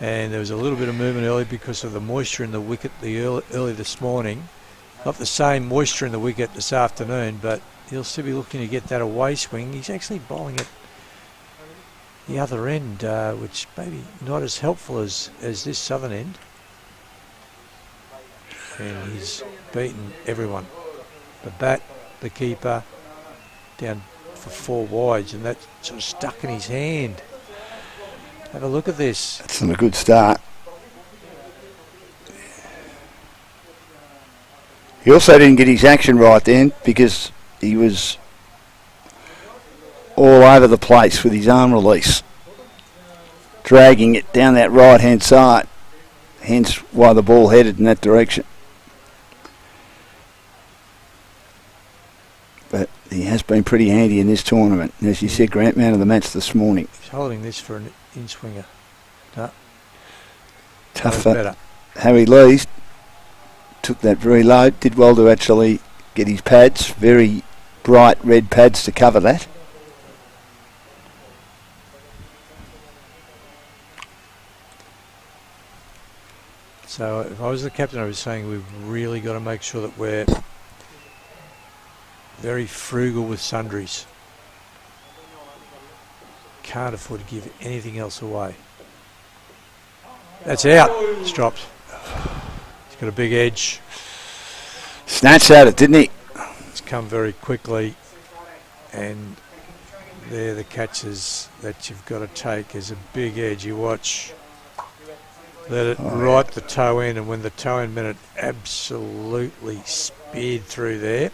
and there was a little bit of movement early because of the moisture in the wicket early this morning. Not the same moisture in the wicket this afternoon, but he'll still be looking to get that away swing. He's actually bowling at the other end, which maybe not as helpful as this southern end. And he's beaten everyone. The bat, the keeper, down for 4 wides, and that sort of stuck in his hand. Have a look at this. That's not a good start. He also didn't get his action right then because he was all over the place with his arm release, dragging it down that right-hand side, hence why the ball headed in that direction. But he has been pretty handy in this tournament. And as you said, Grant, man of the match this morning. He's holding this for an in-swinger. No. Tough That was for better. Harry Lees. Took that very low. Did well to actually get his pads, very bright red pads to cover that. So if I was the captain, I was saying we've really got to make sure that we're very frugal with sundries. Can't afford to give anything else away. That's out. It's dropped. He's got a big edge. Snatched at it, didn't he? It's come very quickly, and they're the catches that you've got to take. Is a big edge. You watch. Let it right the toe end, and when the toe end meant it absolutely speared through there.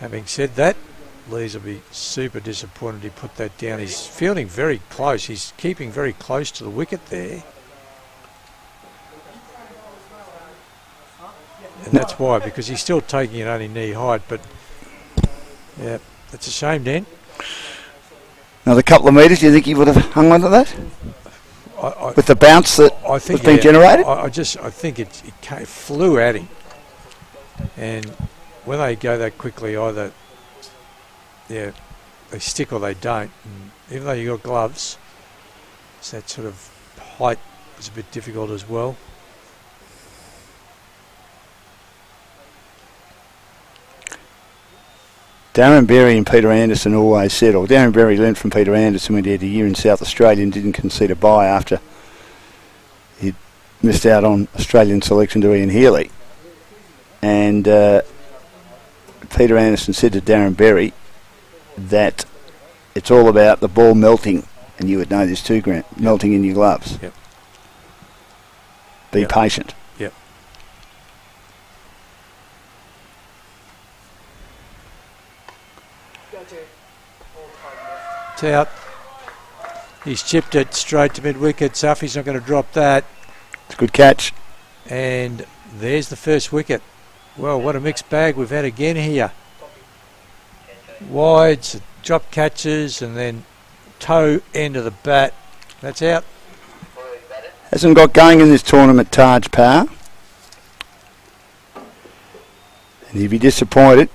Having said that, Lees will be super disappointed he put that down. He's fielding very close. He's keeping very close to the wicket there. And that's why, because he's still taking it only knee height, but yeah, that's a shame, Dan. Another couple of metres, do you think he would have hung on to that? With the bounce that I think was being generated? I think it flew at him. And when they go that quickly, either they stick or they don't. And even though you've got gloves, it's that sort of height is a bit difficult as well. Darren Berry and Peter Anderson always said, or Darren Berry learned from Peter Anderson when he had a year in South Australia and didn't concede a bye after he'd missed out on Australian selection to Ian Healy. And Peter Anderson said to Darren Berry that it's all about the ball melting, and you would know this too, Grant, melting in your gloves. Yep. Be patient. Yep. It's out. He's chipped it straight to mid-wicket. Safi's not going to drop that. It's a good catch. And there's the first wicket. Well, what a mixed bag we've had again here. Wides, drop catches, and then toe end of the bat. That's out. Hasn't got going in this tournament, Taj Power. And he'd be disappointed.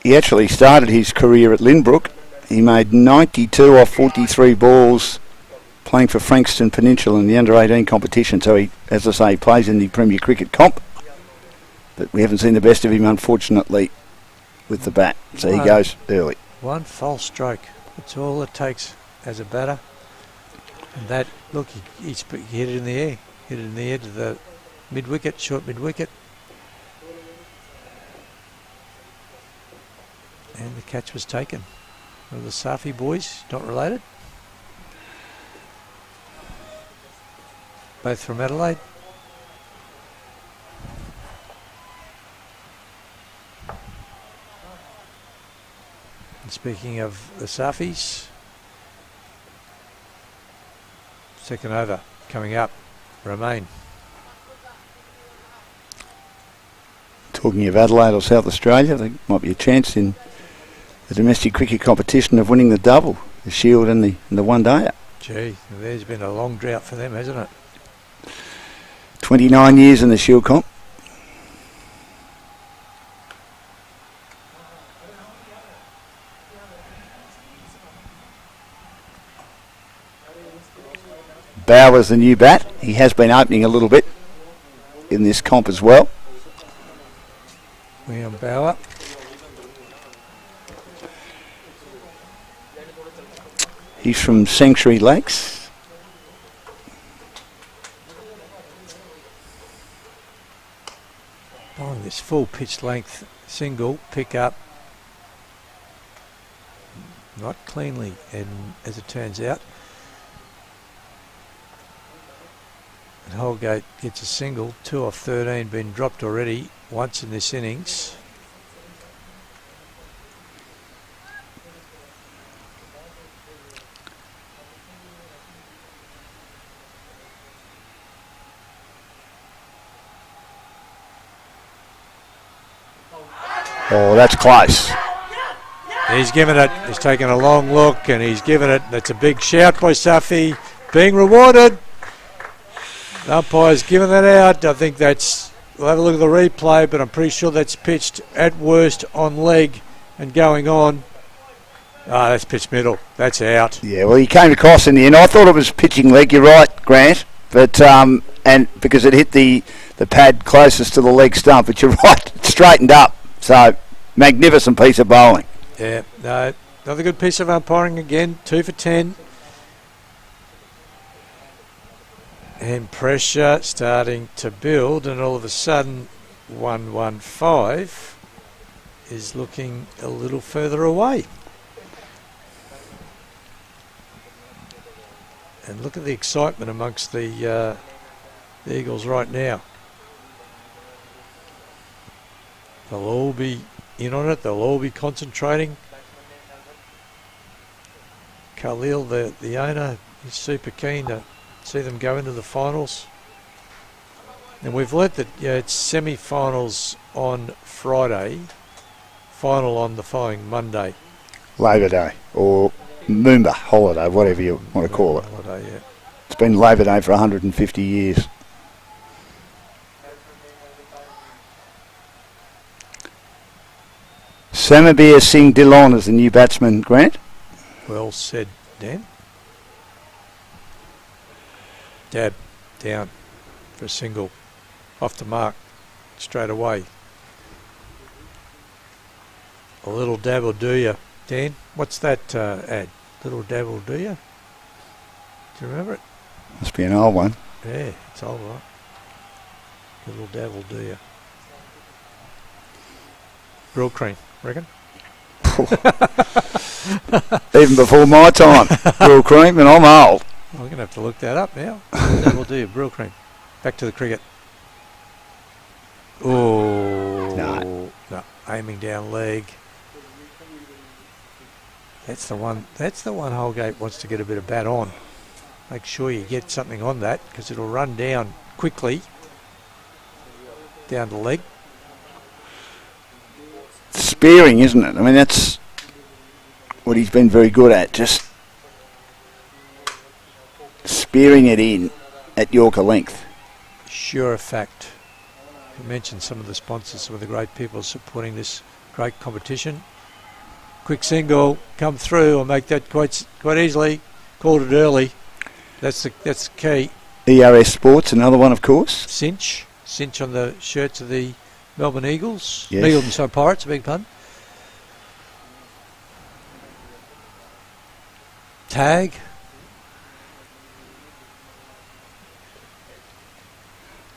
He actually started his career at Lynbrook. He made 92 off 43 balls playing for Frankston Peninsula in the under-18 competition. So he, as I say, plays in the Premier Cricket comp. But we haven't seen the best of him, unfortunately, with the bat. So he goes early. One false stroke. That's all it takes as a batter. And that, look, he hit it in the air. Hit it in the air to the mid-wicket, short mid-wicket. And the catch was taken. One of the Safi boys, not related. Both from Adelaide. And speaking of the Safis, second over coming up, Romain. Talking of Adelaide or South Australia, there might be a chance in the domestic cricket competition of winning the double, the Shield and the one-dayer. Gee, there's been a long drought for them, hasn't it? 29 years in the Shield comp. Bauer's the new bat. He has been opening a little bit in this comp as well. William Bauer. He's from Sanctuary Lakes. Oh, this full pitch length single, pick up. Not cleanly, and as it turns out. And Holgate gets a single, 2 off 13, been dropped already once in this innings. Oh, that's close. He's given it, he's taken a long look and he's given it. That's a big shout by Safi, being rewarded. The umpire's given that out. I think that's, we'll have a look at the replay, but I'm pretty sure that's pitched at worst on leg and going on. Ah, that's pitched middle. That's out. Yeah, well, he came across in the end. I thought it was pitching leg. You're right, Grant. But and because it hit the pad closest to the leg stump. But you're right, it straightened up. So magnificent piece of bowling. Yeah, no, another good piece of umpiring again. 2 for 10. And pressure starting to build, and all of a sudden 115 is looking a little further away. And look at the excitement amongst the Eagles right now. They'll all be in on it. They'll all be concentrating. Khalil, the owner, is super keen to see them go into the finals. And we've learnt that it's semi-finals on Friday, final on the following Monday. Labor Day or Moomba holiday, whatever you want to call it. Holiday, yeah. It's been Labor Day for 150 years. Samabir Singh Dillon is the new batsman, Grant. Well said, Dan. Dab down for a single, off the mark, straight away. A little dab will do you, Dan. What's that ad? Little dab will do you? Do you remember it? Must be an old one. Yeah, it's all right. Little dab will do you. Brill cream, reckon? Even before my time, Brill cream, and I'm old. I'm going to have to look that up now. That will do you, Brill cream. Back to the cricket. Oh, no, aiming down leg. That's the one. That's the one Holgate wants to get a bit of bat on. Make sure you get something on that because it'll run down quickly. Down the leg. Spearing, isn't it? I mean, that's what he's been very good at. Just spearing it in at Yorker length. Sure a fact. You mentioned some of the sponsors, some of the great people supporting this great competition. Quick single, come through, or make that quite easily. Called it early. That's the key. ERS Sports, another one, of course. Cinch on the shirts of the Melbourne Eagles. Yes. Melbourne Pirates, a big pun. Tag.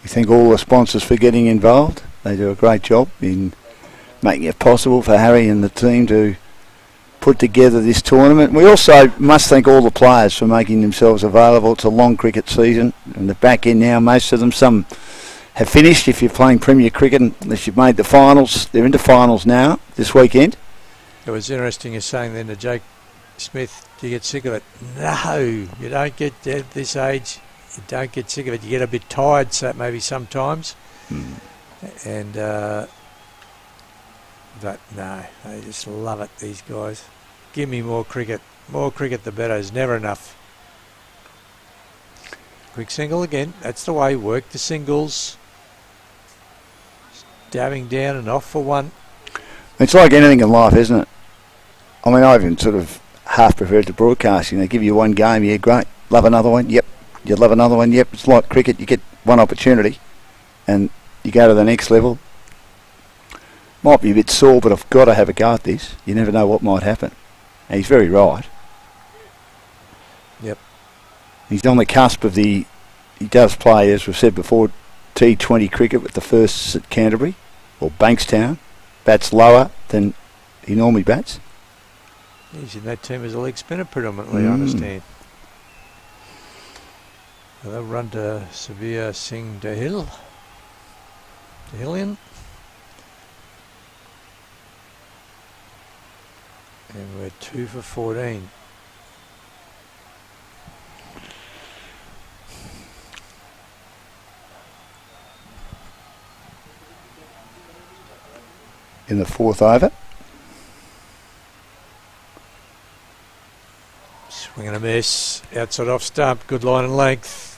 We thank all the sponsors for getting involved. They do a great job in making it possible for Harry and the team to put together this tournament. We also must thank all the players for making themselves available. It's a long cricket season, and the back end now, most of them, some have finished if you're playing Premier Cricket, unless you've made the finals. They're into finals now this weekend. It was interesting you're saying then to Jake Smith, do you get sick of it? No, you don't get at this age. You don't get sick of it. You get a bit tired, so maybe sometimes. And but no, they just love it, these guys. Give me more cricket. More cricket the better. It's never enough. Quick single again. That's the way. Work the singles. Dabbing down and off for one. It's like anything in life, isn't it? I mean, I even sort of half prefer to broadcasting. They give you one game, yeah, great. Love another one, yep. You love another one, yep. It's like cricket. You get one opportunity and you go to the next level. Might be a bit sore, but I've got to have a go at this. You never know what might happen. And he's very right. Yep. He's on the cusp of he does play, as we've said before, T20 cricket with the firsts at Canterbury. or Bankstown, bats lower than he normally bats. He's in that team as a leg spinner predominantly, I understand. So they'll run to Severe Singh Dahilian. And we're 2 for 14. In the 4th over. Swing and a miss. Outside off stump. Good line and length.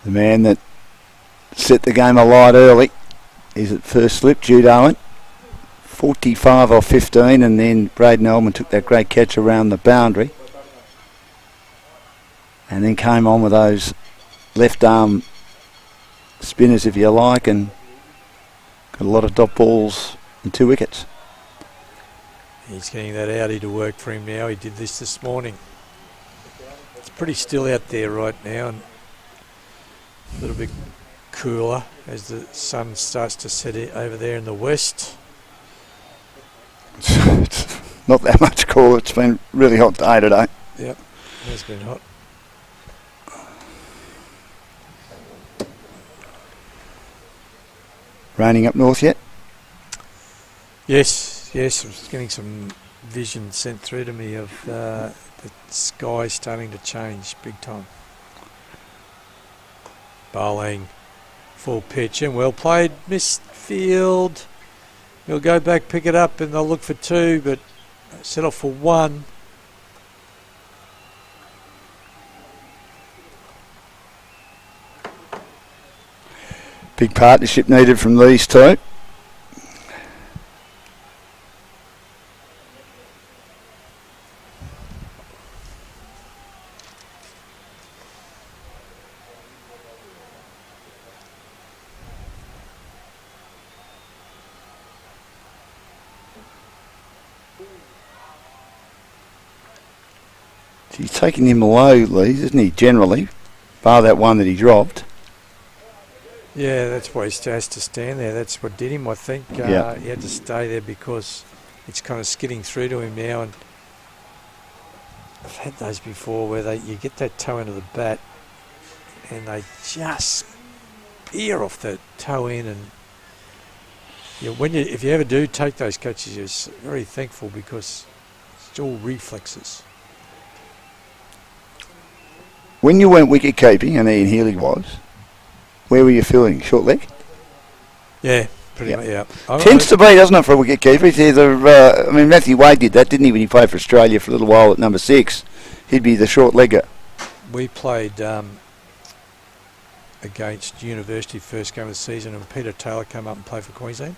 The man that set the game alight early is at first slip, Jude Owen. 45 off 15, and then Braden Elman took that great catch around the boundary. And then came on with those left arm spinners, if you like, and got a lot of dot balls and 2 wickets. He's getting that outie to work for him now. He did this morning. It's pretty still out there right now, and a little bit cooler as the sun starts to set over there in the west. It's not that much cooler. It's been really hot day today. Yep, it has been hot. Raining up north yet? Yes, I was getting some vision sent through to me of the sky starting to change big time. Bowling, full pitch and well played, missed field. He'll go back, pick it up, and they'll look for 2, but set off for 1. Big partnership needed from these two. He's taking him low, Lee, isn't he, generally? Bar that one that he dropped. Yeah, that's why he has to stand there. That's what did him, I think. He had to stay there because it's kind of skidding through to him now. And I've had those before where you get that toe into the bat and they just spear off the toe in. And if you ever do take those catches, you're very thankful because it's all reflexes. When you went wicket keeping, and Ian Healy was, where were you feeling? Short leg? Yeah, pretty much, yeah. Tends to be, doesn't it, for a wicket keeper? It's either, Matthew Wade did that, didn't he, when he played for Australia for a little while at number 6? He'd be the short legger. We played against University first game of the season, and Peter Taylor came up and played for Queensland.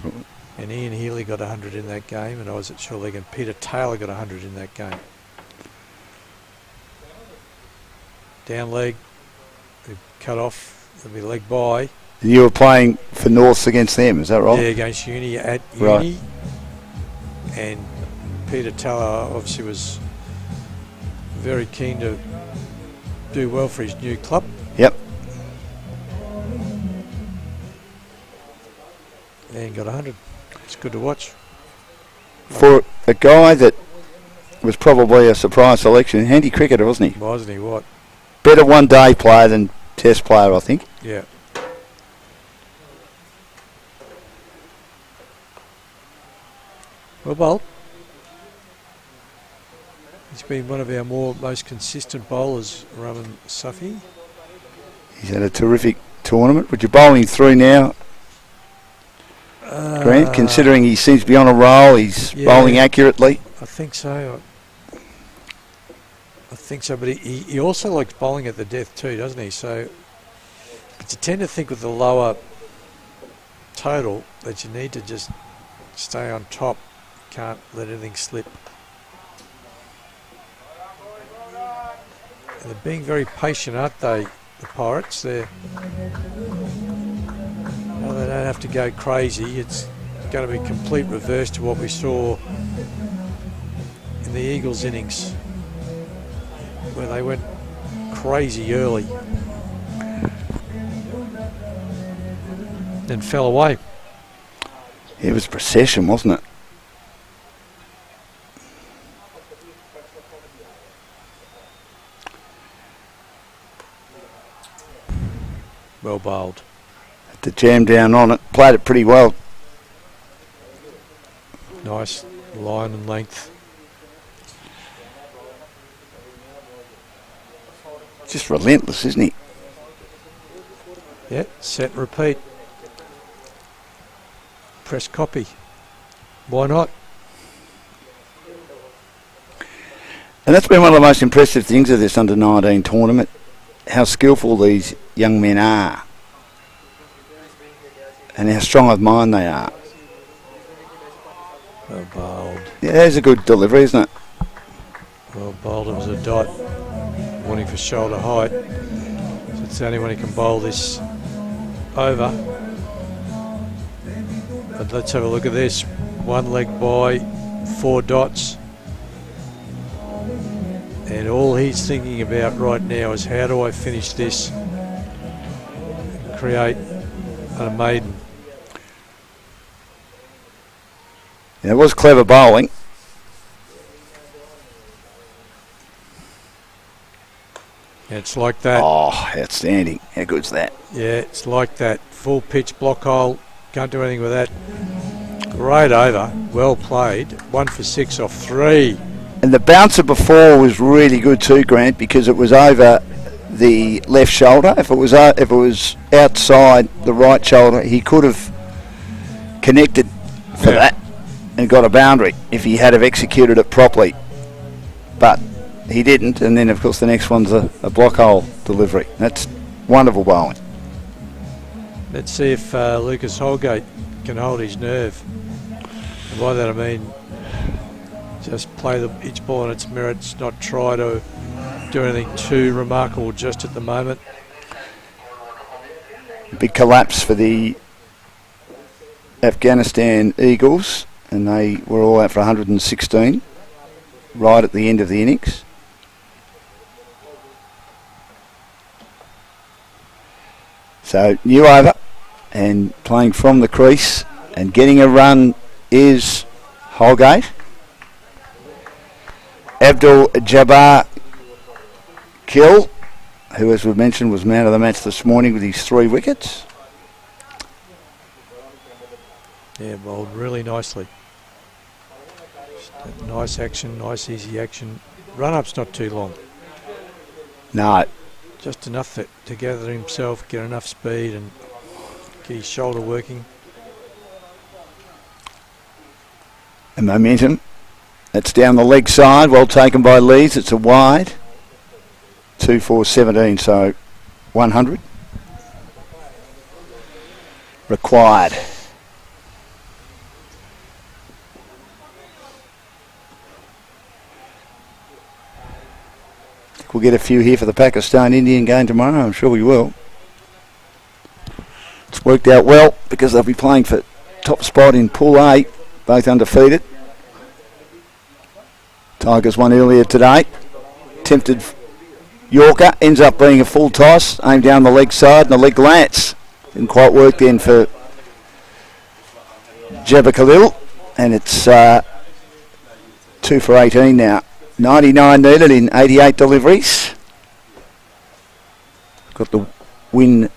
Right. And Ian Healy got 100 in that game, and I was at short leg, and Peter Taylor got 100 in that game. Down leg, cut off, there'll be leg by. You were playing for Norths against them, is that right? Yeah, against Uni at Uni. Right. And Peter Taylor obviously was very keen to do well for his new club. Yep. And got 100. It's good to watch. For a guy that was probably a surprise selection, handy cricketer, wasn't he? Wasn't he, what? Better one-day player than test player, I think. Yeah. Well, he's been one of our most consistent bowlers, Raman Safi. He's had a terrific tournament. Would you bowl him through now, Grant, considering he seems to be on a roll, he's bowling accurately? I think so. But he also likes bowling at the death too, doesn't he? So but you tend to think with the lower total that you need to just stay on top. Can't let anything slip. And they're being very patient, aren't they, the Pirates? They don't have to go crazy. It's going to be complete reverse to what we saw in the Eagles innings, where they went crazy early. Then fell away. It was procession, wasn't it? Well bowled. Had to jam down on it. Played it pretty well. Nice line and length. Just relentless, isn't he? Yeah, set and repeat. Press copy. Why not? And that's been one of the most impressive things of this under-19 tournament, how skillful these young men are and how strong of mind they are. Well bowled. Yeah, there's a good delivery, isn't it? Well bowled. It was a dot. Warning for shoulder height. So it's the only one who can bowl this over. But let's have a look at this. One leg by, 4 dots. And all he's thinking about right now is how do I finish this and create a maiden. Yeah, it was clever bowling. And it's like that. Oh, outstanding. How good's that? Yeah, it's like that. Full pitch block hole. Can't do anything with that. Great over. Well played. 1 for 6 off 3. And the bouncer before was really good too, Grant, because it was over the left shoulder. If it was outside the right shoulder, he could have connected for that and got a boundary if he had have executed it properly. But he didn't, and then of course the next one's a block hole delivery. That's wonderful bowling. Let's see if Lucas Holgate can hold his nerve. And by that I mean just play each ball on its merits, not try to do anything too remarkable just at the moment. Big collapse for the Afghanistan Eagles, and they were all out for 116 right at the end of the innings. So new over and playing from the crease and getting a run is Holgate. Abdul Jabbar Gill, who as we've mentioned was man of the match this morning with his 3 wickets. Yeah, bowled really nicely. Just nice action, nice easy action. Run-up's not too long. No. Just enough to gather himself, get enough speed and get his shoulder working. And momentum. That's down the leg side, well taken by Lees. It's a wide. 2-4-17, so 100 required. We'll get a few here for the Pakistan-Indian game tomorrow. I'm sure we will. It's worked out well because they'll be playing for top spot in Pool A, both undefeated. Tigers won earlier today. Tempted Yorker, ends up being a full toss, aimed down the leg side and the leg lance. Didn't quite work then for Jabba Khalil, and it's 2 for 18 now. 99 needed in 88 deliveries. Got the win.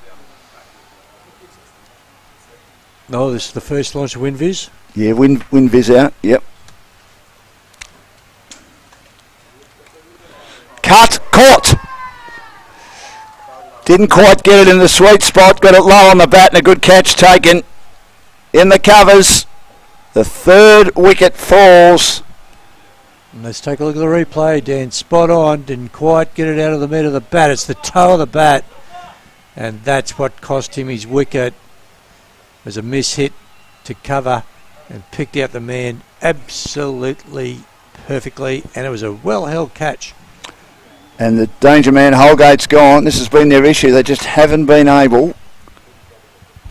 No, this is the first launch of WinViz. Yeah, win Viz out. Yep. Cut, caught. Didn't quite get it in the sweet spot. Got it low on the bat and a good catch taken in the covers. The 3rd wicket falls. And let's take a look at the replay, Dan. Spot on. Didn't quite get it out of the middle of the bat. It's the toe of the bat. And that's what cost him his wicket. It was a miss hit to cover and picked out the man absolutely perfectly. And it was a well-held catch. And the danger man Holgate's gone. This has been their issue. They just haven't been able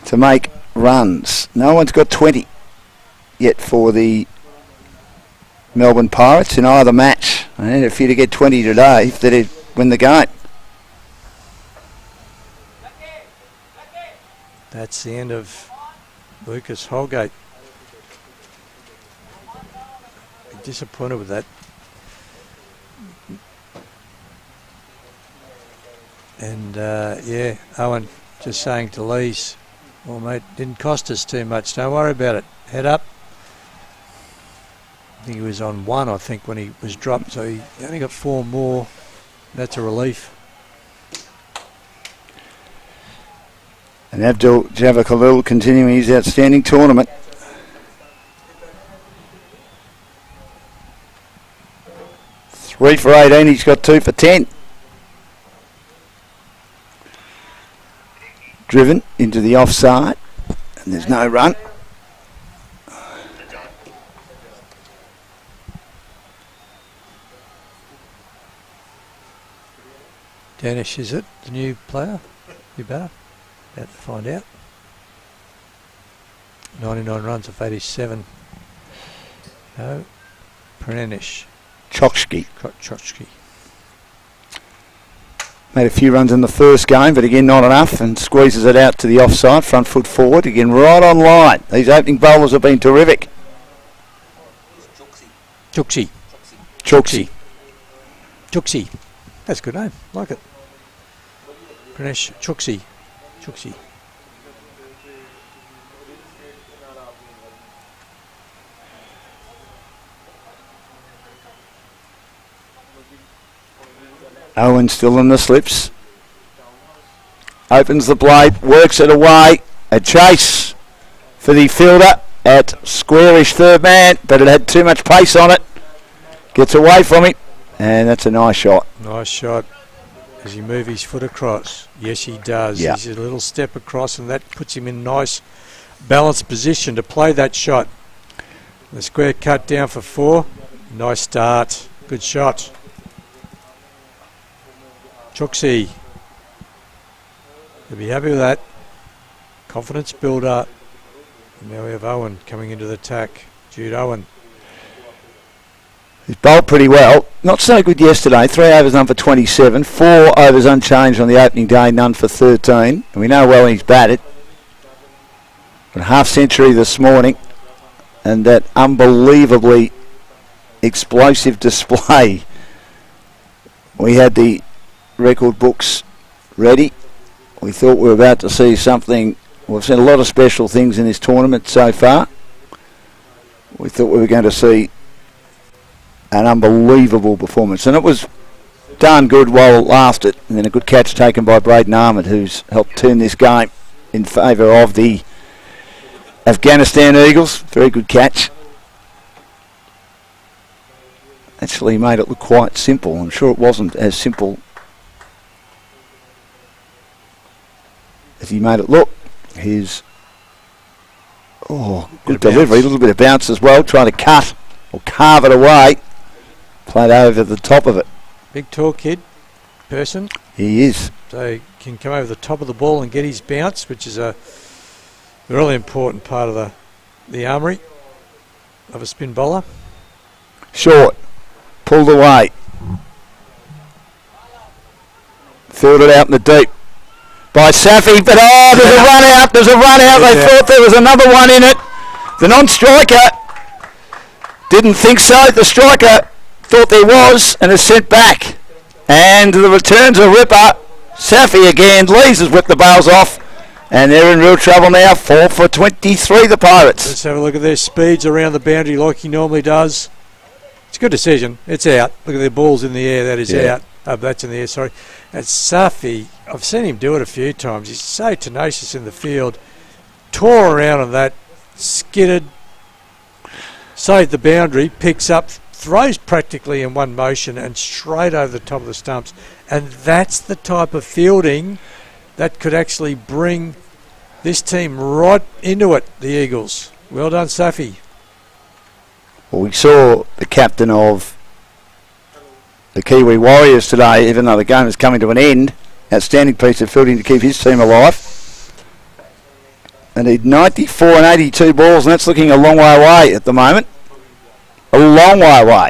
to make runs. No one's got 20 yet for the Melbourne Pirates in either match. I need a few to get 20 today if they win the game. That's the end of Lucas Holgate. Disappointed with that. And yeah, Owen just saying to Lees, well mate, didn't cost us too much, don't worry about it, head up. I think he was on 1, I think, when he was dropped, so he only got 4 more. That's a relief. And Abdul Jabbar Khalil continuing his outstanding tournament. Three for 18, he's got 2 for 10. Driven into the offside, and there's no run. Danish, is it? The new player? You better. About to find out. 99 runs of 87. No. Pranish. Chokshi. Chokshi. Made a few runs in the first game, but again not enough, and squeezes it out to the offside, front foot forward, again right on line. These opening bowlers have been terrific. Chokshi. Chokshi. Chokshi. That's a good name. Like it. Pranish Chokshi. Chokshi. Owen still in the slips. Opens the blade, works it away. A chase for the fielder at squarish third man, but it had too much pace on it. Gets away from him, and that's a nice shot. Nice shot. Does he move his foot across? Yes, he does. Yeah. He's a little step across, and that puts him in nice balanced position to play that shot. The square cut down for 4. Nice start. Good shot. Chooksy. He'll be happy with that. Confidence builder. And now we have Owen coming into the attack. Jude Owen. He's bowled pretty well. Not so good yesterday. 3 overs, none for 27. 4 overs unchanged on the opening day, none for 13. And we know well he's batted. But half century this morning. And that unbelievably explosive display. We had the record books ready. We thought we were about to see something. We've seen a lot of special things in this tournament so far. We thought we were going to see an unbelievable performance, and it was darn good while it lasted. And then a good catch taken by Braden Ahmed, who's helped turn this game in favour of the Afghanistan Eagles. Very good catch. Actually made it look quite simple. I'm sure it wasn't as simple as he made it look. His good delivery, a little bit of bounce as well, trying to cut or carve it away. Played over the top of it. Big tall kid, person. He is. So he can come over the top of the ball and get his bounce, which is a really important part of the armoury of a spin bowler. Short. Pulled away. Fielded out in the deep by Safi, but there's a run out. There's a run out. They thought there was another one in it. The non-striker didn't think so. The striker thought there was and is sent back. And the return's a ripper. Safi again. Lees has whipped the bails off. And they're in real trouble now. 4 for 23, the Pirates. Let's have a look at their speeds around the boundary like he normally does. It's a good decision. It's out. Look at their balls in the air. That is out. That's in the air, sorry. And Safi, I've seen him do it a few times. He's so tenacious in the field. Tore around on that. Skidded. Saved the boundary. Picks up. Throws practically in one motion and straight over the top of the stumps. And that's the type of fielding that could actually bring this team right into it, the Eagles. Well done, Safi. Well, we saw the captain of the Kiwi Warriors today, even though the game is coming to an end. Outstanding piece of fielding to keep his team alive. And he'd 94 and 82 balls, and that's looking a long way away at the moment. A long way away.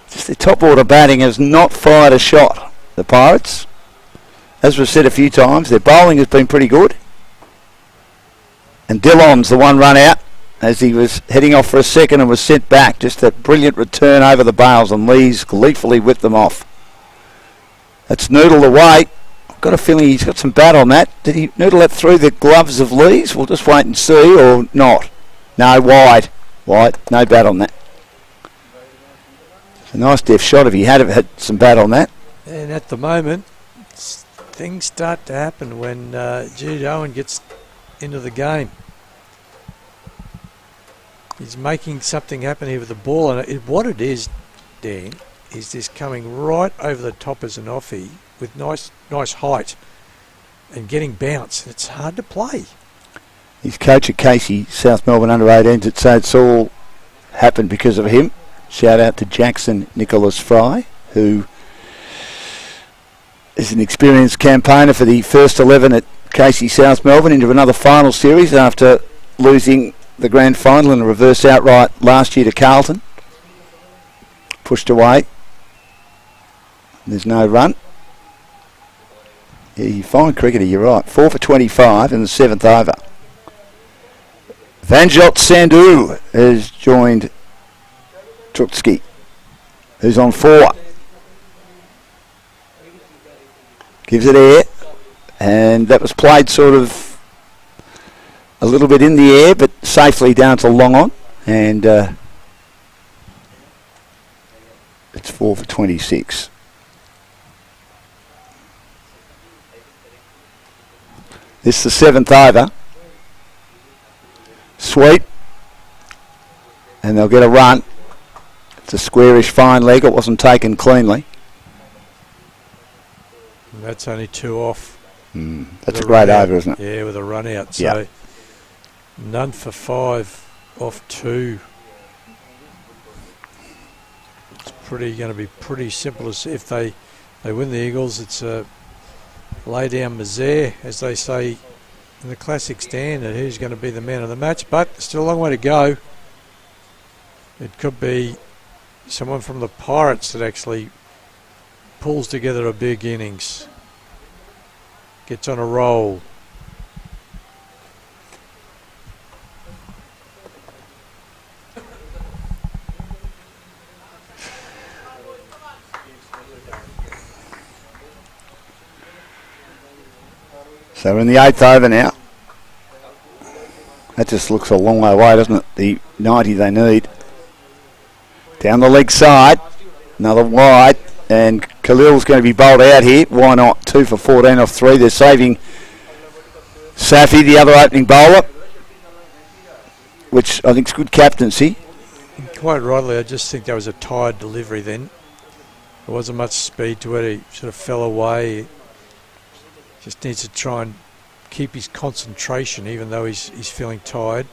Just the top order batting has not fired a shot, the Pirates. As we've said a few times, their bowling has been pretty good. And Dillon's the one run out as he was heading off for a second and was sent back. Just that brilliant return over the bails, and Lees gleefully whipped them off. That's Noodle away. I've got a feeling he's got some bat on that. Did he noodle that through the gloves of Lees? We'll just wait and see, or not. No, wide. Wide. No bat on that. It's a nice deft shot if he had some bat on that. And at the moment, things start to happen when Jude Owen gets into the game. He's making something happen here with the ball, and what it is, Dan, is this coming right over the top as an offie with nice height and getting bounce. It's hard to play. His coach at Casey, South Melbourne under-18s, would say it's all happened because of him. Shout out to Jackson Nicholas Fry, who is an experienced campaigner for the first 11 at Casey South Melbourne into another final series after losing the grand final in a reverse outright last year to Carlton. Pushed away. There's no run. Yeah, you fine cricketer, you're right. 4 for 25 in the 7th over. Vanjot Sandhu has joined Trubsky, who's on 4. Gives it air, and that was played sort of a little bit in the air, but safely down to long on, and it's 4 for 26. This is the 7th over. Sweep, and they'll get a run. It's a squarish fine leg. It wasn't taken cleanly. And that's only 2 off. That's a great over, isn't it? Yeah, with a run out. So yep. None for 5 off 2. It's going to be pretty simple. As if they win the Eagles, it's a lay down misère, as they say in the classic stand, and who's going to be the man of the match. But still a long way to go. It could be someone from the Pirates that actually pulls together a big innings, gets on a roll. So we're in the 8th over now. That just looks a long way away, doesn't it? The 90 they need. Down the leg side, another wide, and Khalil's going to be bowled out here. Why not? 2 for 14 off 3. They're saving Safi, the other opening bowler, which I think is good captaincy. Quite rightly, I just think that was a tired delivery then. There wasn't much speed to it. He sort of fell away. Just needs to try and keep his concentration, even though he's feeling tired.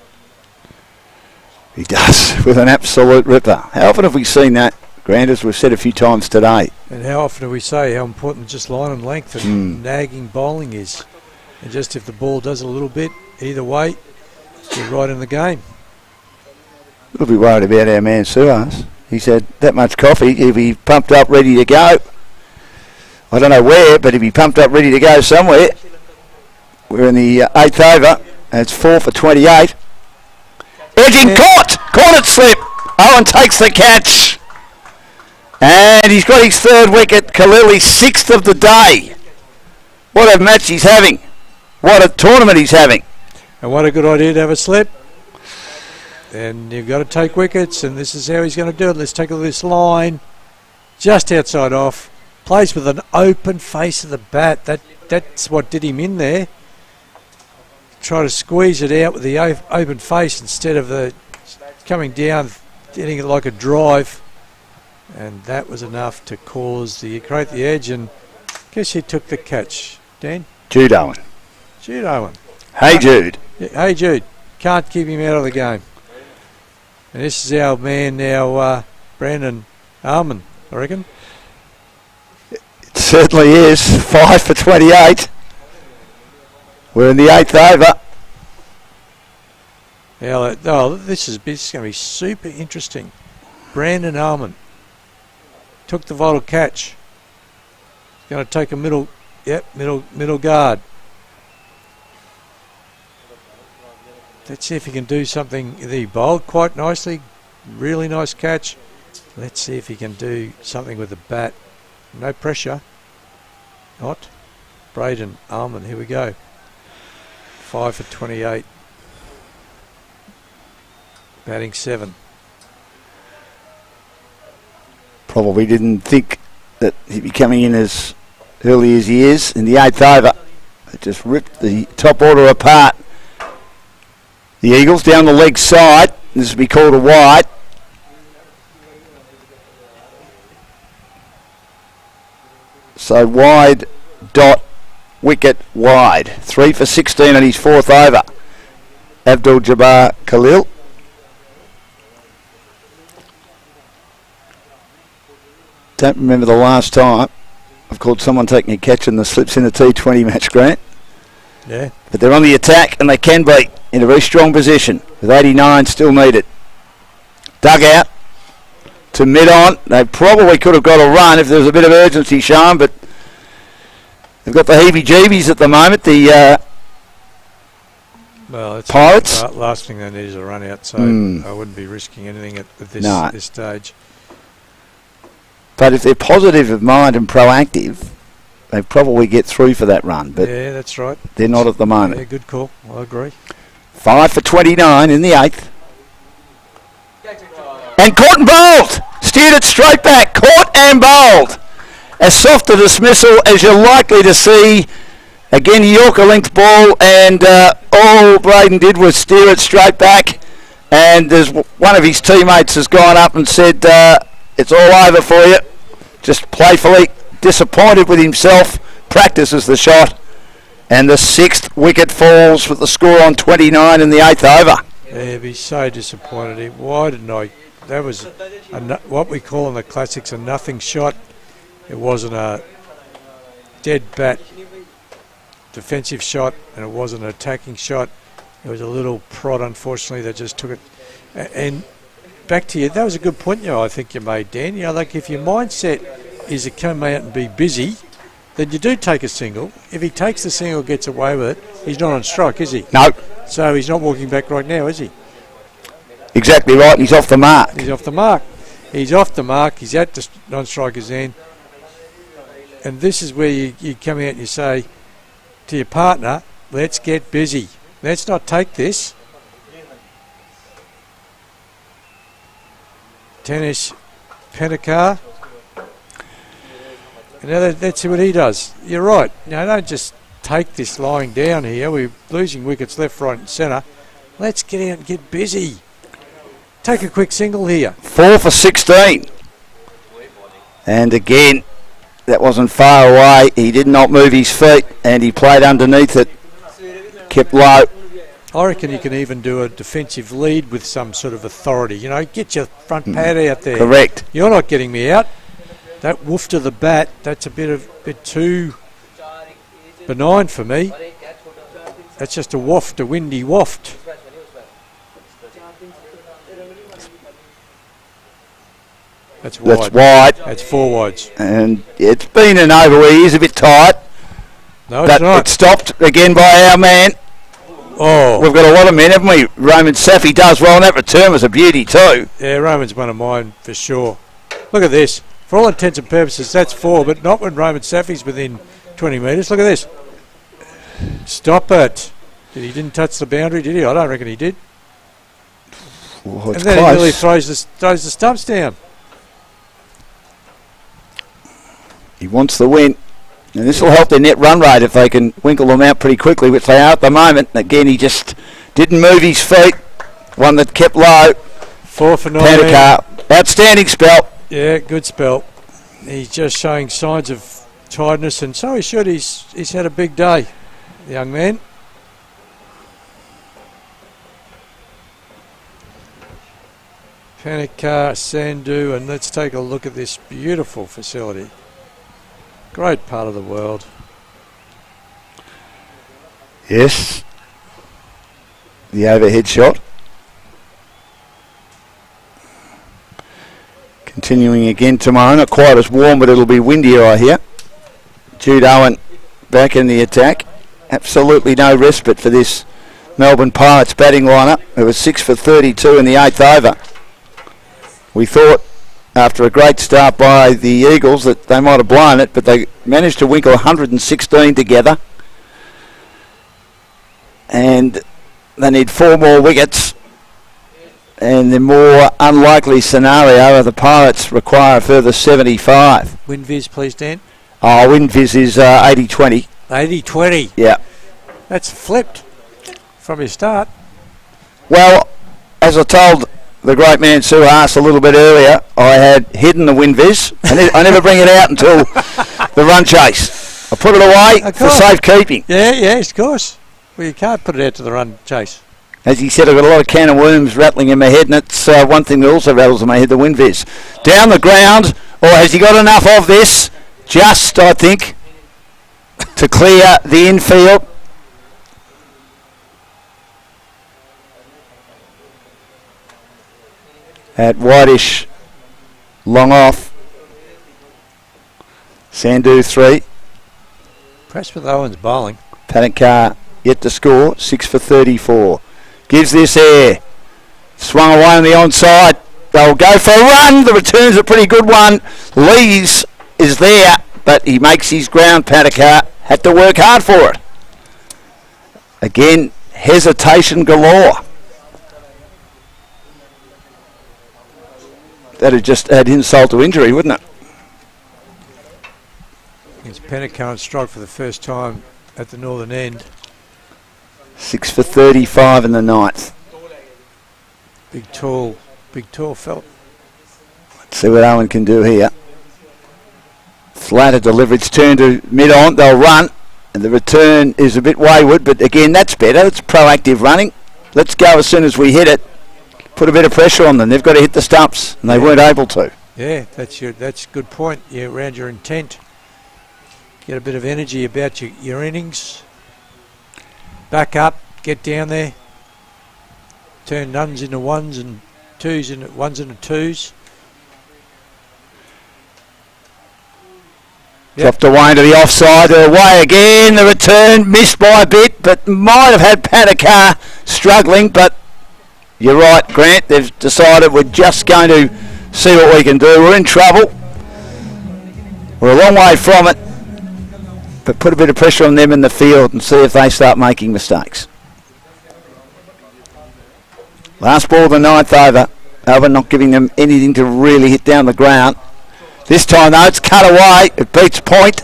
He does, with an absolute ripper. How often have we seen that, Grant, as we've said a few times today? And how often do we say how important just line and length and nagging bowling is? And just if the ball does a little bit, either way, you're right in the game. We'll be worried about our man Suarez. He's had that much coffee. He'll be pumped up, ready to go. I don't know where, but he'll be pumped up, ready to go somewhere. We're in the 8th over, and it's 4 for 28. Edging caught it slip. Owen takes the catch. And he's got his 3rd wicket. Khalil, his 6th of the day. What a match he's having. What a tournament he's having. And what a good idea to have a slip. And you've got to take wickets, and this is how he's going to do it. Let's take a look at this line. Just outside off. Plays with an open face of the bat. That's what did him in there. Try to squeeze it out with the open face instead of the coming down, hitting it like a drive. And that was enough to create the edge, and I guess he took the catch. Dan? Jude Owen. Jude Owen. Hey, Jude. Hey, Jude. Can't keep him out of the game. And this is our man now, Brandon Armand, I reckon. It certainly is. 5 for 28. We're in the 8th over. Yeah, this is going to be super interesting. Brandon Armand took the vital catch. He's going to take a middle guard. Let's see if he can do something. He bowled quite nicely. Really nice catch. Let's see if he can do something with the bat. No pressure. Not. Braden Almond, here we go. 5 for 28. Batting 7. Probably didn't think that he'd be coming in as early as he is in the 8th over. It just ripped the top order apart. The Eagles down the leg side. This will be called a wide. So wide, dot, wicket, wide. 3 for 16 on his 4th over. Abdul Jabbar Khalil. Don't remember the last time I've called someone taking a catch in the slips in a T20 match, Grant. Yeah. But they're on the attack and they can be in a very strong position with 89 still needed. Dug out to mid-on. They probably could have got a run if there was a bit of urgency shown, but they've got the heebie-jeebies at the moment, the Well, it's Pirates. The last thing they need is a run out, so I wouldn't be risking anything at this stage. But if they're positive of mind and proactive, they probably get through for that run. But Yeah, that's right. they're not at the moment. Yeah, good call. I agree. 5 for 29 in the 8th. And caught and bowled. Steered it straight back. Caught and bowled. As soft a dismissal as you're likely to see. Again, Yorker length ball, and all Braden did was steer it straight back. And there's one of his teammates has gone up and said, it's all over for you. Just playfully disappointed with himself. Practices the shot. And the 6th wicket falls with the score on 29 in the 8th over. Yeah, he'd be so disappointed. Why didn't I? That was what we call in the classics a nothing shot. It wasn't a dead bat defensive shot, and it wasn't an attacking shot. It was a little prod, unfortunately, that just took it. And back to you, that was a good point, I think you made, Dan. Like if your mindset is to come out and be busy, then you do take a single. If he takes the single, gets away with it, he's not on strike, is he? No. So he's not walking back right now, is he? Exactly right. He's off the mark. He's off the mark. He's off the mark. He's at the non-striker's end. And this is where you come out and you say to your partner, let's get busy. Let's not take this. Tennis Penakar. And now let's see what he does. You're right. Now don't just take this lying down here. We're losing wickets left, right and centre. Let's get out and get busy. Take a quick single here. 4 for 16. And again, that wasn't far away. He did not move his feet and he played underneath it. Kept low. I reckon you can even do a defensive lead with some sort of authority. Get your front pad out there. Correct. You're not getting me out. That woof to the bat, that's a bit too benign for me. That's just a waft, a windy waft. That's wide. That's wide. That's 4 wides. And it's been an over where he is a bit tight. No, it's but not. it's stopped again by our man. Oh. We've got a lot of men, haven't we? Roman Safi does well, and that return was a beauty too. Yeah, Roman's one of mine for sure. Look at this. For all intents and purposes, that's 4, but not when Roman Safi's within 20 metres. Look at this. Stop it. He didn't touch the boundary, did he? I don't reckon he did. Oh, it's and then close. he really throws the stumps down. He wants the win. And this will help their net run rate if they can winkle them out pretty quickly, which they are at the moment. Again, he just didn't move his feet. One that kept low. 4 for 9. Penakar. Outstanding spell. Yeah, good spell. He's just showing signs of tiredness, and so he should. He's had a big day, the young man. Penakar, Sandhu, and let's take a look at this beautiful facility. Great part of the world. Yes. The overhead shot. Continuing again tomorrow. Not quite as warm, but it'll be windier, I hear. Jude Owen back in the attack. Absolutely no respite for this Melbourne Pirates batting lineup. It was 6 for 32 in the 8th over. We thought after a great start by the Eagles that they might have blown it, but they managed to winkle 116 together. And they need 4 more wickets. And the more unlikely scenario, the Pirates require a further 75. Win viz, please, Dan. Oh, win viz is 80-20. 80-20. Yeah. That's flipped from your start. Well, as I told the great man Sue Haas a little bit earlier, I had hidden the win viz. I never bring it out until the run chase. I put it away for safekeeping. Yeah, yes, of course. Well, you can't put it out to the run chase. As he said, I've got a lot of can of worms rattling in my head, and that's one thing that also rattles in my head, the win viz. Down the ground, or has he got enough of this? Just, I think, to clear the infield. At Whitish, long off. Sandhu 3. Press with Owens bowling. Paddock Carr yet to score, 6 for 34. Gives this air. Swung away on the onside. They'll go for a run. The return's a pretty good one. Lees is there, but he makes his ground. Paddock Carr had to work hard for it. Again, hesitation galore. That'd just add insult to injury, wouldn't it? It's Penacurrent strike for the first time at the northern end. 6 for 35 in the 9th. Big tall felt. Let's see what Owen can do here. Flatter delivery. It's turned to mid-on. They'll run. And the return is a bit wayward, but again, that's better. It's proactive running. Let's go as soon as we hit it. Put a bit of pressure on them. They've got to hit the stumps, and they weren't able to. Yeah, that's a good point. Yeah, around your intent. Get a bit of energy about your innings. Back up, get down there. Turn nuns into ones and twos into ones into twos. Dropped away into the offside. They're away again. The return missed by a bit, but might have had Paddock Carr struggling. But you're right, Grant. They've decided we're just going to see what we can do. We're in trouble. We're a long way from it. But put a bit of pressure on them in the field and see if they start making mistakes. Last ball of the 9th over. Over, not giving them anything to really hit down the ground. This time, though, it's cut away. It beats point.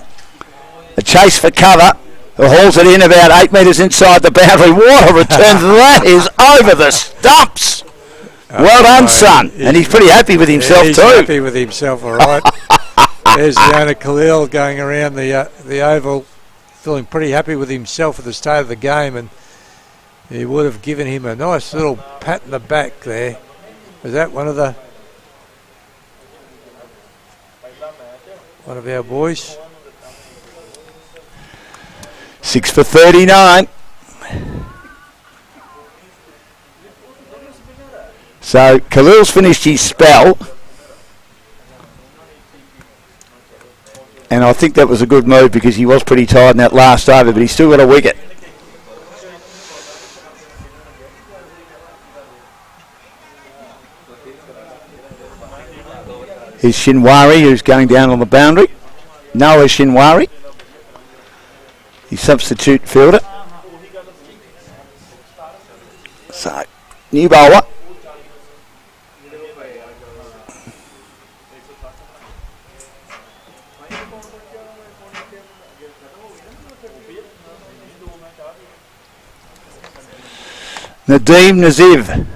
A chase for cover. Who hauls it in about 8 metres inside the boundary. What a return. That is over the stumps. Well done, son. And he's pretty happy with himself, he's too. He's happy with himself, all right. There's Leona Khalil going around the oval, feeling pretty happy with himself at the start of the game, and he would have given him a nice little pat in the back there. Was that one of our boys? 6 for 39. So Khalil's finished his spell. And I think that was a good move because he was pretty tired in that last over, but he's still got a wicket. Here's Shinwari, who's going down on the boundary. Noah Shinwari. He's substitute fielder. So, new bowler. Nadeem Naziv.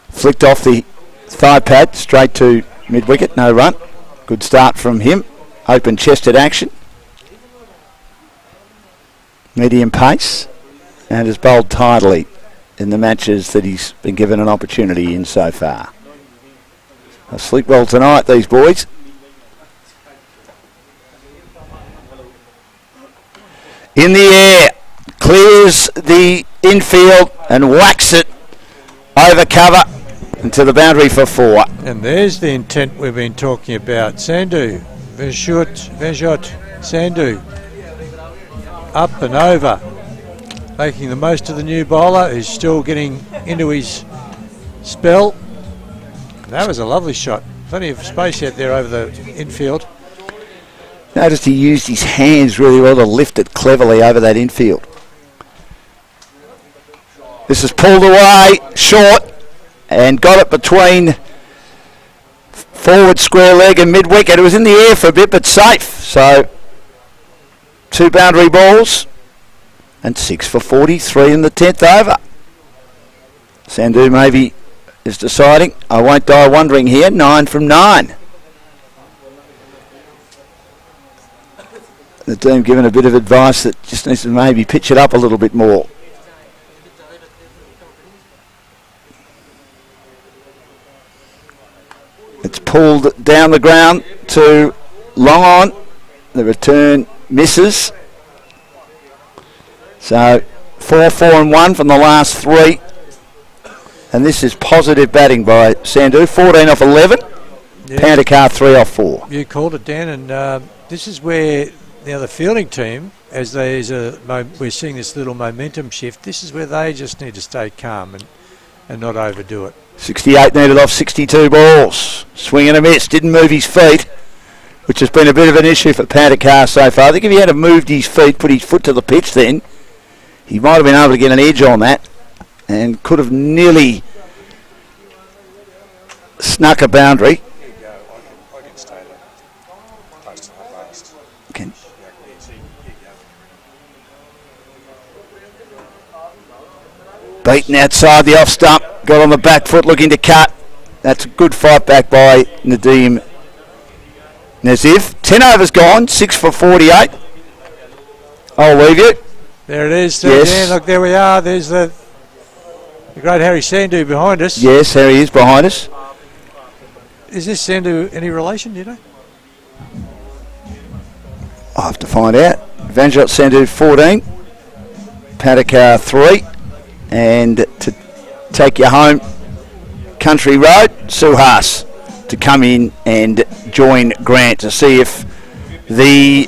Flicked off the thigh pad straight to mid-wicket, no run. Good start from him. Open-chested action. Medium pace. And has bowled tidily in the matches that he's been given an opportunity in so far. They'll sleep well tonight, these boys. In the air. Clears the infield and whacks it over cover into the boundary for 4. And there's the intent we've been talking about. Sandhu, Venjot Sandhu. up and over, making the most of the new bowler who's still getting into his spell. And that was a lovely shot. Plenty of space out there over the infield. Noticed he used his hands really well to lift it cleverly over that infield. This is pulled away short and got it between forward square leg and mid wicket. It was in the air for a bit but safe. So 2 boundary balls and 6 for 43 in the 10th over. Sandhu maybe is deciding. I won't die wondering here. 9 from 9. The team given a bit of advice that just needs to maybe pitch it up a little bit more. It's pulled down the ground to long on. The return misses. So 4, 4 and 1 from the last 3. And this is positive batting by Sandhu. 14 off 11. Yeah. Pandakar 3 off 4. You called it, Dan, and this is where now the fielding team, as we're seeing this little momentum shift, this is where they just need to stay calm and not overdo it. 68 needed off 62 balls. Swing and a miss. Didn't move his feet, which has been a bit of an issue for Pandakar so far. I think if he had moved his feet, put his foot to the pitch then, he might have been able to get an edge on that and could have nearly snuck a boundary. I can stay there. Close to the last. Okay. Beaten outside the off stump. Got on the back foot looking to cut. That's a good fight back by Nadeem Nazif. 10 overs gone. 6 for 48. I'll leave you. There it is. Yes. Dan, look, there we are. There's the great Harry Sandhu behind us. Yes, there he is behind us. Is this Sandhu any relation, do you know? I'll have to find out. Vanjot Sandhu 14. Pandakar 3. And to take you home, Country Road, Suhas to come in and join Grant to see if the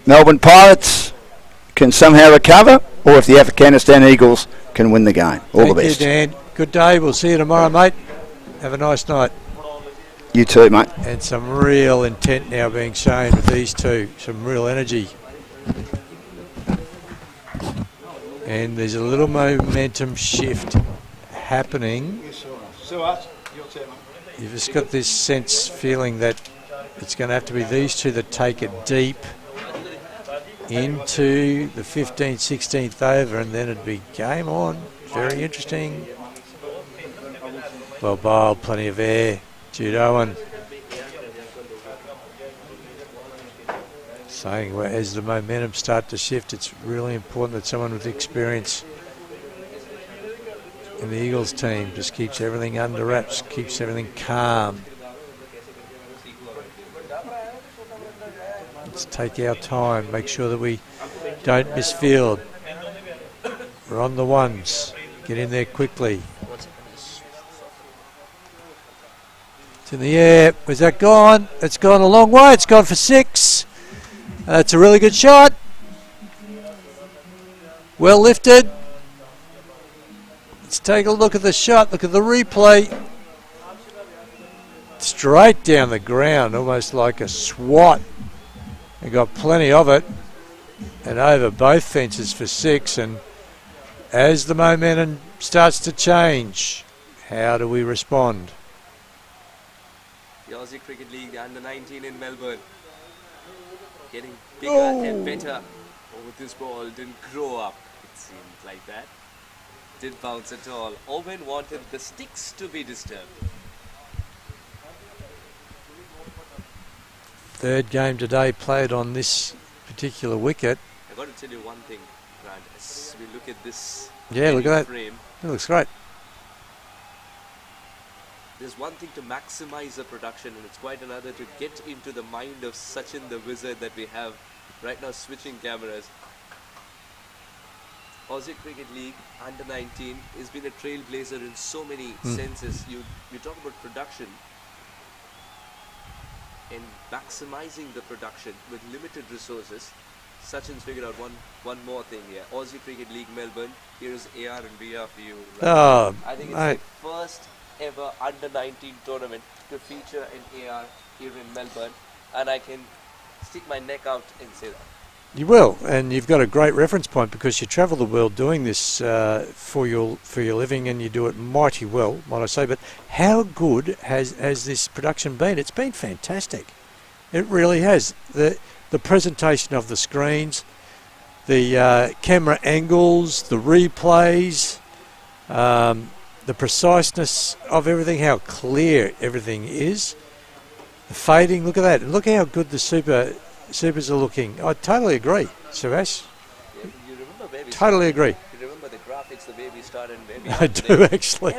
Melbourne Pirates can somehow recover or if the Afghanistan Eagles can win the game. All the best. Thank you, Dan. Good day. We'll see you tomorrow, mate. Have a nice night. You too, mate. And some real intent now being shown with these two. Some real energy. And there's a little momentum shift happening. You've just got this sense, feeling that it's going to have to be these two that take it deep into the 15th, 16th over, and then it'd be game on. Very interesting. Well bowled, plenty of air. Jude Owen saying, well, as the momentum start to shift, it's really important that someone with experience in the Eagles team just keeps everything under wraps, keeps everything calm. Let's take our time, make sure that we don't misfield. We're on the ones. Get in there quickly. It's in the air. Where's that gone? It's gone a long way. It's gone for 6. That's a really good shot. Well lifted. Let's take a look at the shot. Look at the replay. Straight down the ground, almost like a swat. They got plenty of it. And over both fences for 6. And as the momentum starts to change, how do we respond? The Aussie Cricket League Under-19 in Melbourne. Getting bigger and better. Oh, this ball didn't grow up, it seemed like that. Didn't bounce at all. Owen wanted the sticks to be disturbed. Third game today played on this particular wicket. I've got to tell you one thing, Grant. As we look at this look at that frame, it looks great. There's one thing to maximize the production, and it's quite another to get into the mind of Sachin the Wizard that we have right now, switching cameras. Aussie Cricket League Under-19 has been a trailblazer in so many senses. You talk about production and maximizing the production with limited resources. Sachin's figured out one more thing here. Aussie Cricket League Melbourne. Here is AR and VR for you. Oh, I think it's mate. the first ever under-19 tournament to feature an AR here in Melbourne, and I can stick my neck out and say that. You will, and you've got a great reference point because you travel the world doing this for your living, and you do it mighty well, might I say. But how good has this production been? It's been fantastic. It really has. The presentation of the screens, the camera angles, the replays, the preciseness of everything, how clear everything is. The fading, look at that. Look how good the supers are looking. I totally agree, Suresh. Yeah, you remember where we Totally agree. You remember the graphics, the way we started and where we I are do today? actually.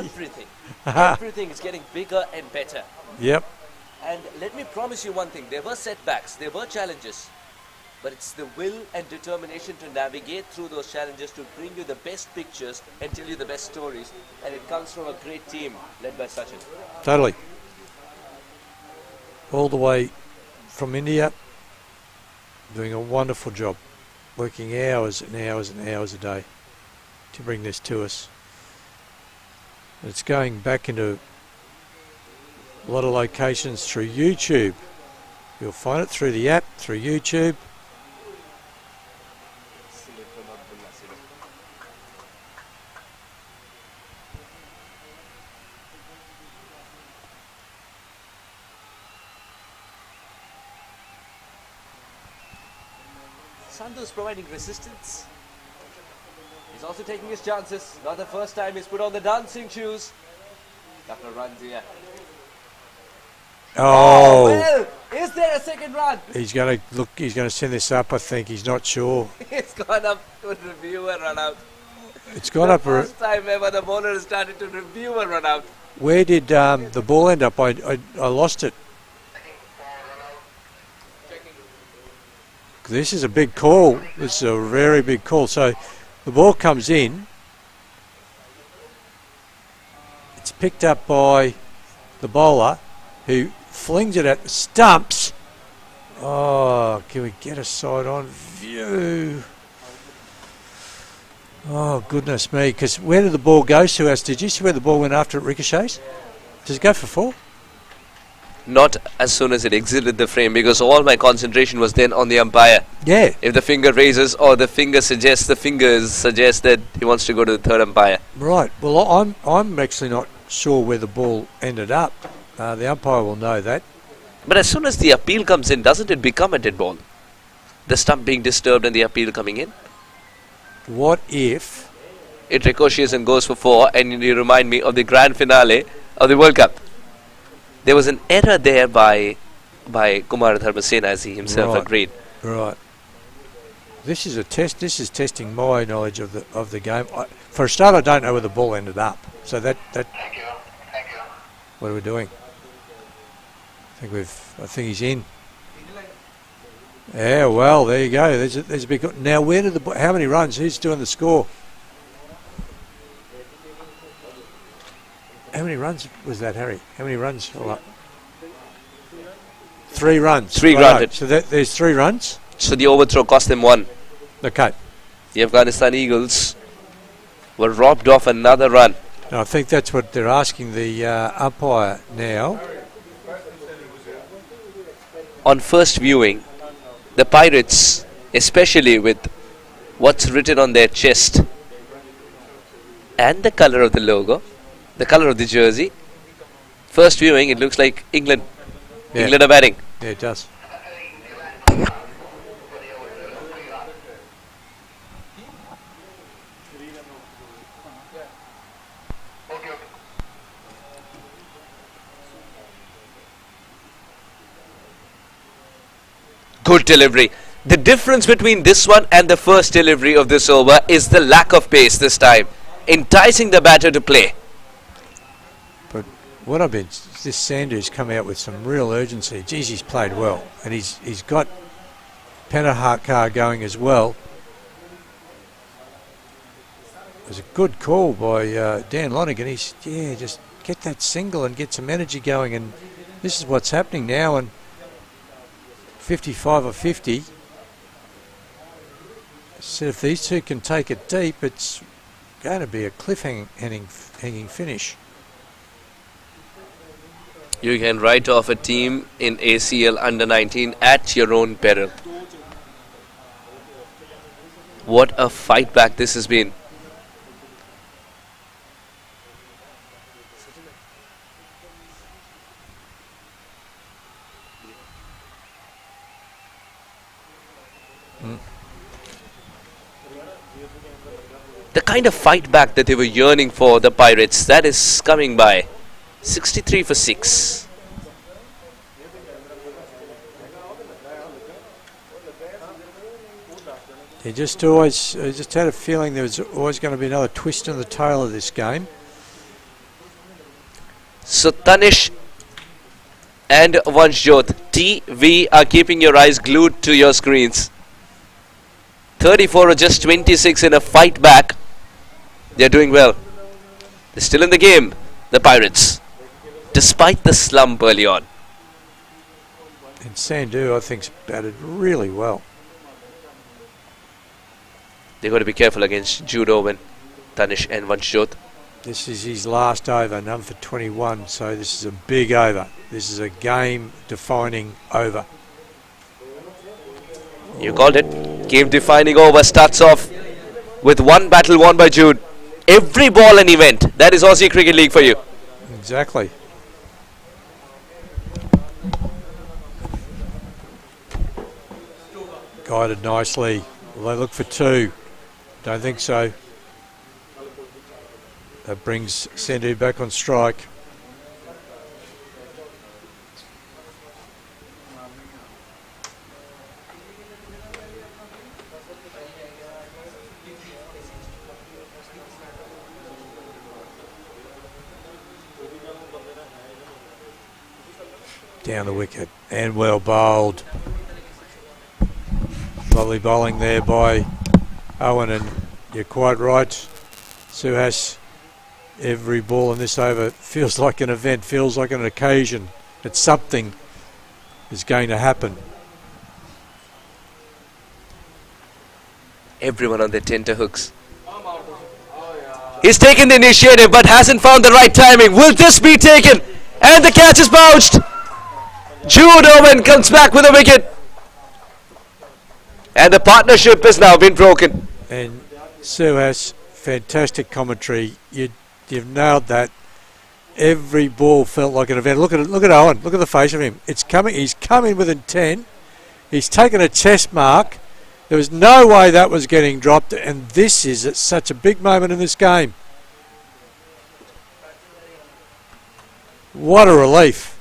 Everything is getting bigger and better. Yep. And let me promise you one thing, there were setbacks, there were challenges, but it's the will and determination to navigate through those challenges to bring you the best pictures and tell you the best stories, and it comes from a great team led by Sachin. Totally. All the way from India, doing a wonderful job, working hours and hours and hours a day to bring this to us. It's going back into a lot of locations through YouTube. You'll find it through the app, through YouTube. Sandhu's providing resistance. He's also taking his chances. Not the first time he's put on the dancing shoes. Couple of runs here. Oh, Well, is there a second run? he's going to look. He's going to send this up. I think he's not sure. It's gone up to review a run out. It's gone The up. first time ever the bowler has started to review a run out. Where did the ball end up? I lost it. This is a big call. This is a very big call. So the ball comes in. It's picked up by the bowler, who flings it at the stumps. Oh, can we get a side on view? Oh, goodness me. Because where did the ball go, Suas? Did you see where the ball went after it ricochets? Does it go for four? Not as soon as it exited the frame, because all my concentration was then on the umpire. Yeah. If the finger raises or the fingers suggest that he wants to go to the third umpire. Right. Well, I'm actually not sure where the ball ended up. The umpire will know that. But as soon as the appeal comes in, doesn't it become a dead ball? The stump being disturbed and the appeal coming in? What if... It ricochets and goes for four, and you remind me of the grand finale of the World Cup. There was an error there by Kumar Dharmasena, as he himself agreed. Right. This is a test. This is testing my knowledge of the game. For a start, I don't know where the ball ended up. So that. Thank you. What are we doing? I think he's in. Yeah. Well, there you go. There's a big. Now, where did how many runs? Who's doing the score? How many runs was that, Harry? How many runs? 3 runs. 3 granted. So there's 3 runs. So the overthrow cost them 1. Okay. The Afghanistan Eagles were robbed of another run. No, I think that's what they're asking the umpire now. On first viewing, the Pirates, especially with what's written on their chest and the colour of the logo, the colour of the jersey, first viewing, it looks like England. Yeah. England are batting. Yeah, it does. Good delivery. The difference between this one and the first delivery of this over is the lack of pace this time, enticing the batter to play. But what I've been, this Sandhu's come out with some real urgency. Geez, he's played well, and he's got Penahakar going as well. It was a good call by Dan Lonigan. He's just get that single and get some energy going, and this is what's happening now. And 55 or 50. So if these two can take it deep, it's going to be a hanging finish. You can write off a team in ACL under 19 at your own peril. What a fight back this has been. The kind of fight back that they were yearning for, the Pirates, that is coming by. 63 for 6. I just had a feeling there was always going to be another twist in the tail of this game. So Tanish and Vanshjot, TV are keeping your eyes glued to your screens. 34 or just 26 in a fight back. They're doing well. They're still in the game, the Pirates, despite the slump early on. And Sandhu, I think, batted really well. They've got to be careful against Jude Owen, Tanish and Vanshjot. This is his last over, number for 21, so this is a big over. This is a game-defining over. You called it. Game-defining over starts off with one battle won by Jude. Every ball an event. That is Aussie Cricket League for you. Exactly. Guided nicely. Will they look for two? Don't think so. That brings Sandhu back on strike. Down the wicket and well bowled. Lovely bowling there by Owen, and you're quite right, Suhas. Every ball in this over feels like an event, feels like an occasion that something is going to happen. Everyone on their tenterhooks. He's taken the initiative but hasn't found the right timing. Will this be taken? And the catch is bounced. Jude Owen comes back with a wicket. And the partnership has now been broken. And Suhas, fantastic commentary. You've nailed that. Every ball felt like an event. Look at Owen. Look at the face of him. It's coming. He's coming with intent. He's taken a chest mark. There was no way that was getting dropped, and this is such a big moment in this game. What a relief.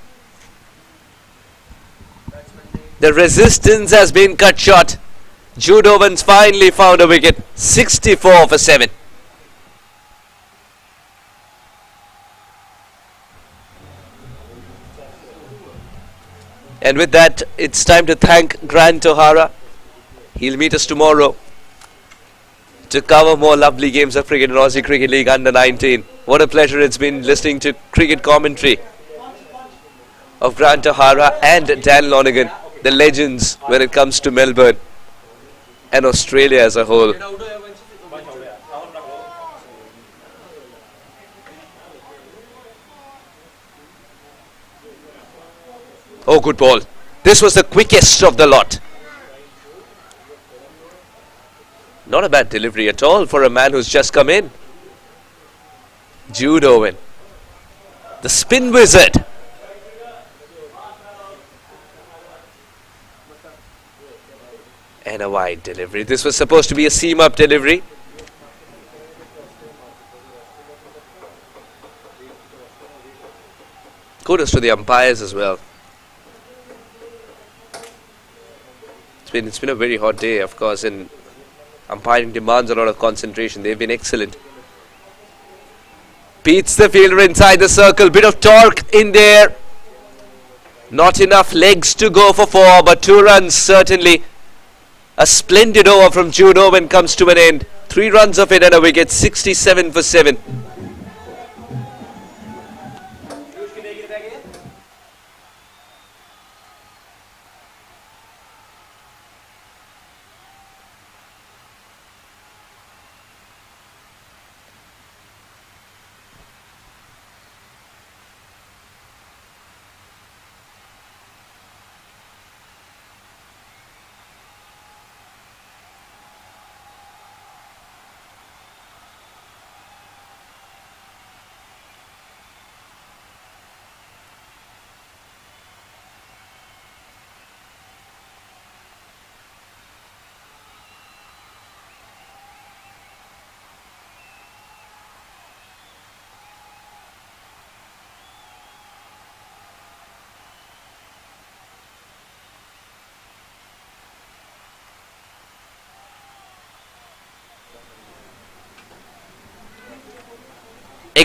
The resistance has been cut short. Jude Owens finally found a wicket. 64 for 7. And with that, it's time to thank Grant O'Hara. He'll meet us tomorrow to cover more lovely games of cricket in Aussie Cricket League under 19. What a pleasure it's been listening to cricket commentary of Grant O'Hara and Dan Lonergan, the legends when it comes to Melbourne and Australia as a whole. Oh, good ball. This was the quickest of the lot. Not a bad delivery at all for a man who's just come in. Jude Owen, the spin wizard. And a wide delivery. This was supposed to be a seam-up delivery. Kudos to the umpires as well. It's been a very hot day, of course, and umpiring demands a lot of concentration. They've been excellent. Beats the fielder inside the circle. Bit of torque in there. Not enough legs to go for 4, but 2 runs certainly. A splendid over from Jude Owen comes to an end. 3 runs of it and a wicket. 67 for 7.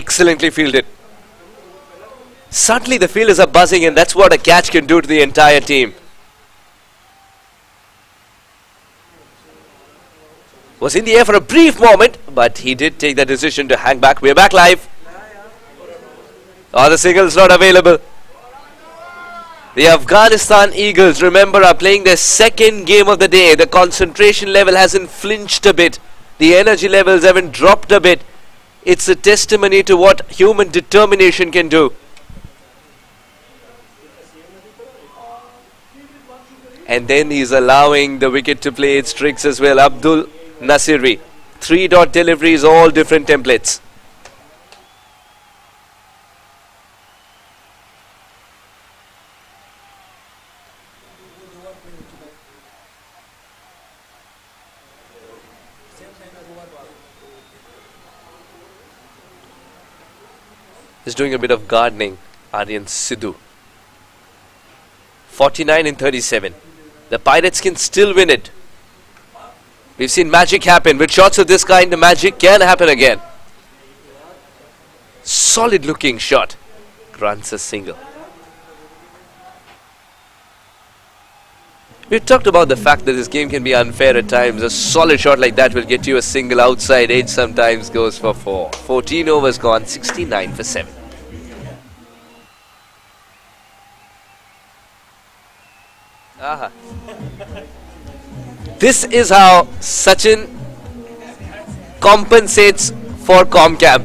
Excellently fielded. Suddenly the fielders are buzzing, and that's what a catch can do to the entire team. Was in the air for a brief moment, but he did take the decision to hang back. We're back live. Oh, the single's not available. The Afghanistan Eagles, remember, are playing their second game of the day. The concentration level hasn't flinched a bit. The energy levels haven't dropped a bit. It's a testimony to what human determination can do. And then he's allowing the wicket to play its tricks as well. Abdul Nasiri. 3-dot deliveries, all different templates. He's doing a bit of gardening, Aryan Sidhu. 49 in 37. The Pirates can still win it. We've seen magic happen. With shots of this kind, the magic can happen again. Solid looking shot. Grants a single. We've talked about the fact that this game can be unfair at times. A solid shot like that will get you a single. Outside edge sometimes goes for 4. 14 overs gone, 69 for 7. Aha. This is how Sachin compensates for Comcam.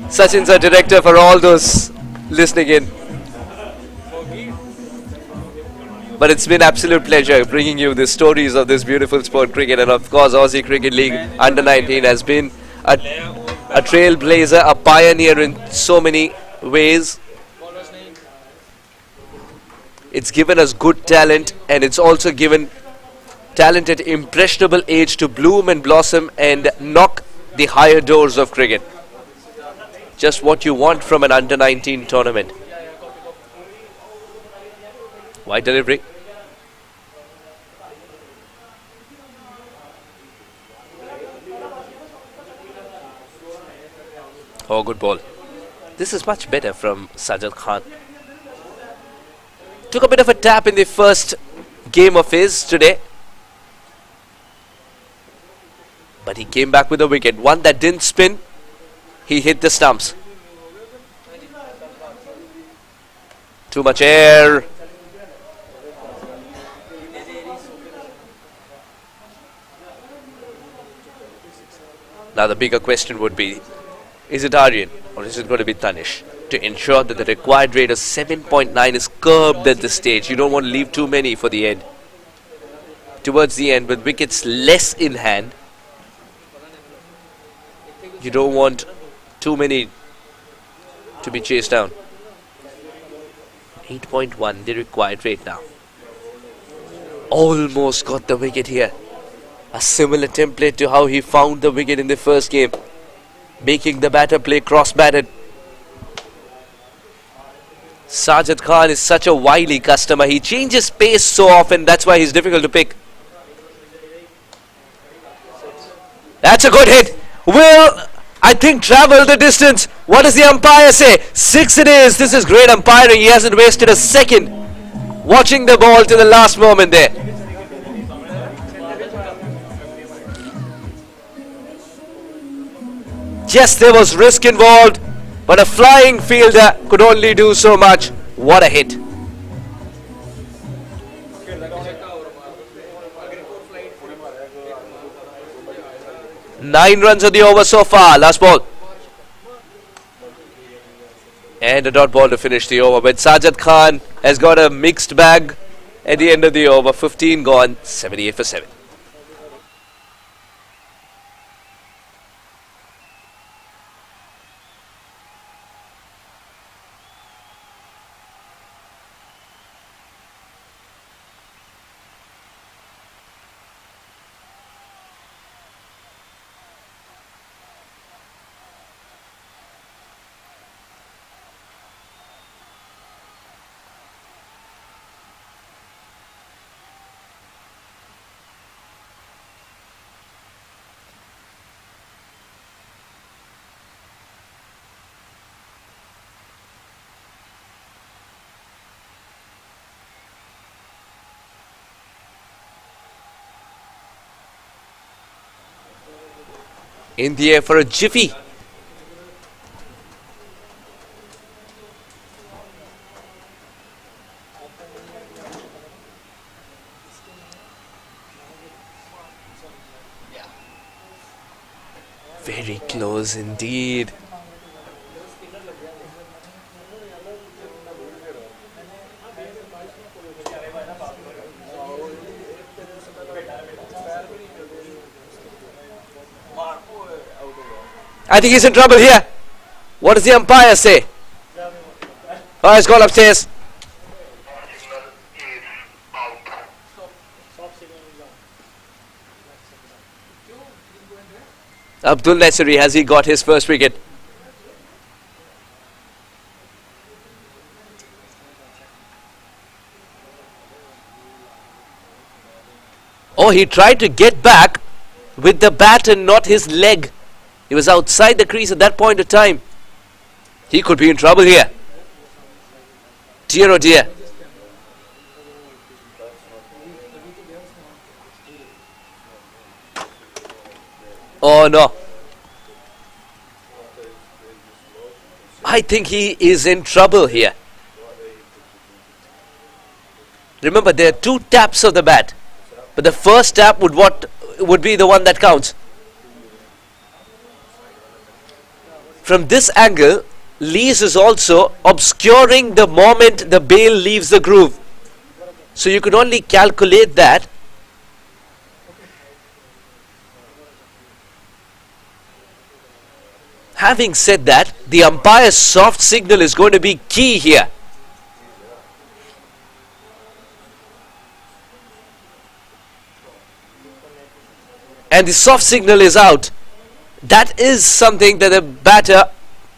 Sachin's our director for all those listening in. But it's been absolute pleasure bringing you the stories of this beautiful sport, cricket. And of course, Aussie Cricket League Under 19 has been a trailblazer, a pioneer in so many ways. It's given us good talent, and it's also given talent at impressionable age to bloom and blossom and knock the higher doors of cricket. Just what you want from an Under 19 tournament. Wide delivery. Oh, good ball. This is much better from Sajad Khan. Took a bit of a tap in the first game of his today. But he came back with a wicket. One that didn't spin. He hit the stumps. Too much air. Now the bigger question would be, is it Aryan or is it going to be Tanish? To ensure that the required rate of 7.9 is curbed at this stage. You don't want to leave too many for the end. Towards the end, with wickets less in hand, you don't want too many to be chased down. 8.1, the required rate now. Almost got the wicket here. A similar template to how he found the wicket in the first game. Making the batter play cross-batted. Sajad Khan is such a wily customer. He changes pace so often. That's why he's difficult to pick. That's a good hit. Will, I think, travel the distance. What does the umpire say? 6 it is. This is great umpiring. He hasn't wasted a second watching the ball to the last moment there. Yes, there was risk involved, but a flying fielder could only do so much. What a hit. Nine runs on the over so far. Last ball. And a dot ball to finish the over. But Sajad Khan has got a mixed bag at the end of the over. 15 gone, 78 for 7. in the air for a jiffy. Very close indeed. I think he's in trouble here. What does the umpire say? Oh, he's gone upstairs. Abdul Nasiri, has he got his first wicket? Oh, he tried to get back with the bat and not his leg. He was outside the crease at that point of time. He could be in trouble here. Dear oh dear. Oh no. I think he is in trouble here. Remember, there are 2 taps of the bat, but the first tap would be the one that counts. From this angle, Lees is also obscuring the moment the bail leaves the groove. So you could only calculate that. Having said that, the umpire's soft signal is going to be key here. And the soft signal is out. That is something that the batter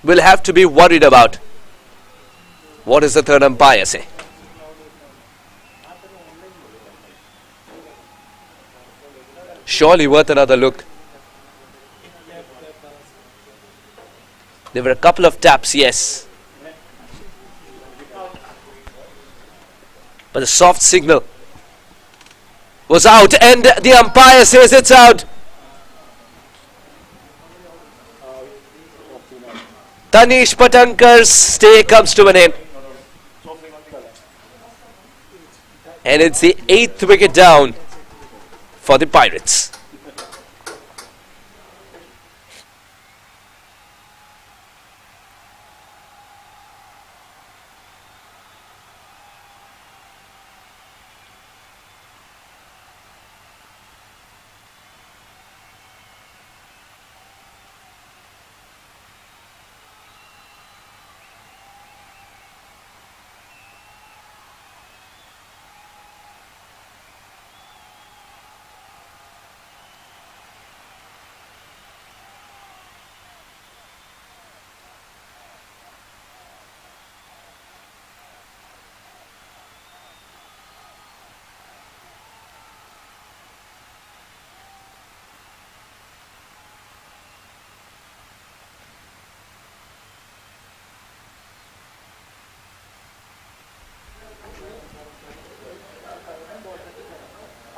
will have to be worried about. What does the third umpire say? Surely worth another look. There were a couple of taps, yes. But the soft signal was out and the umpire says it's out. Tanish Patankar's stay comes to an end. And it's the 8th wicket down for the Pirates.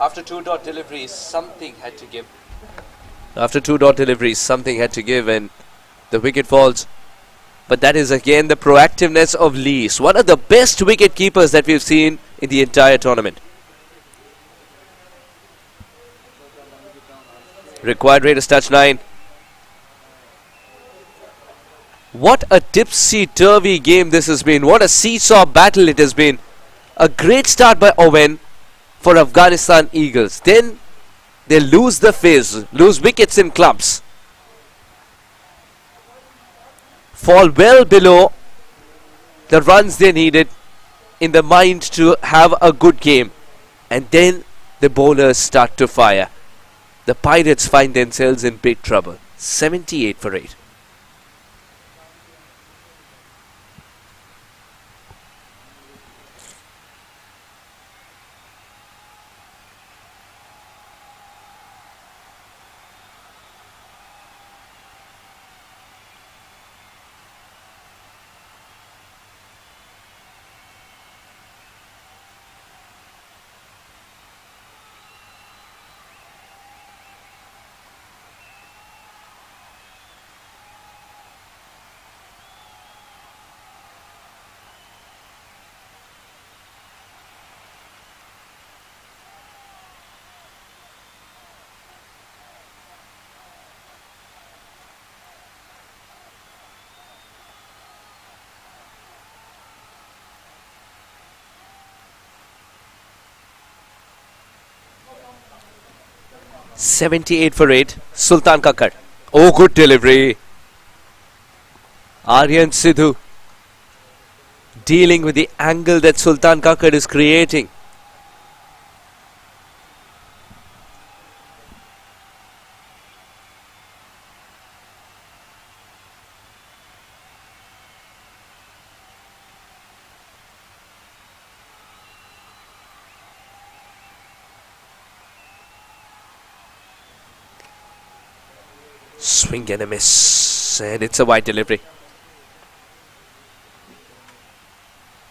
After 2 dot deliveries, something had to give. After 2 dot deliveries, something had to give and the wicket falls. But that is again the proactiveness of Lees, one of the best wicket keepers that we've seen in the entire tournament. Required rate is touch 9. What a tipsy-turvy game this has been. What a seesaw battle it has been. A great start by Owen for Afghanistan Eagles. Then they lose the fizz, lose wickets in clubs, fall well below the runs they needed in the mind to have a good game, and then the bowlers start to fire. The Pirates find themselves in big trouble. 78 for 8. 78 for 8. Sultan Kakar. Oh, good delivery. Aryan Sidhu dealing with the angle that Sultan Kakar is creating. Swing and a miss, and it's a wide delivery.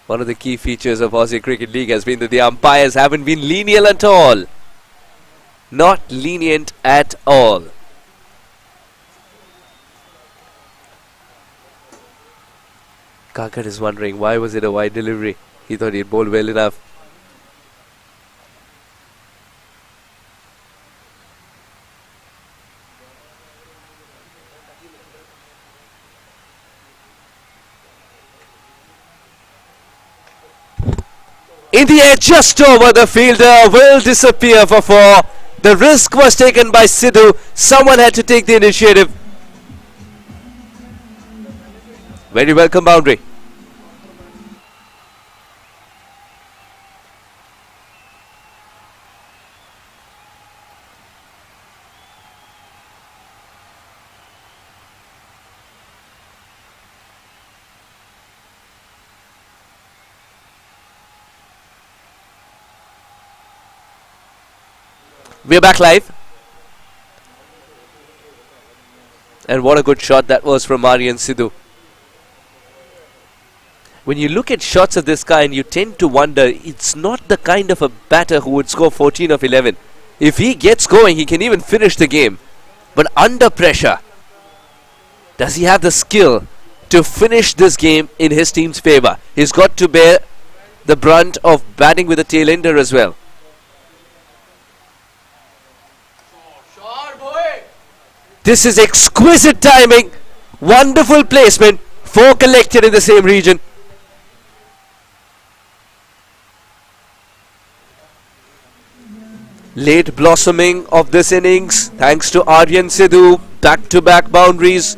One of the key features of Aussie Cricket League has been that the umpires haven't been lenient at all. Not lenient at all. Kakar is wondering why was it a wide delivery. He thought he'd bowled well enough. In the air, just over, the fielder will disappear for 4. The risk was taken by Sidhu. Someone had to take the initiative. Very welcome boundary. We're back live. And what a good shot that was from Aryan Sidhu. When you look at shots of this kind, you tend to wonder, it's not the kind of a batter who would score 14 of 11. If he gets going, he can even finish the game. But under pressure, does he have the skill to finish this game in his team's favour? He's got to bear the brunt of batting with a tail-ender as well. This is exquisite timing, wonderful placement, 4 collected in the same region. Late blossoming of this innings thanks to Aryan Sidhu, back-to-back boundaries,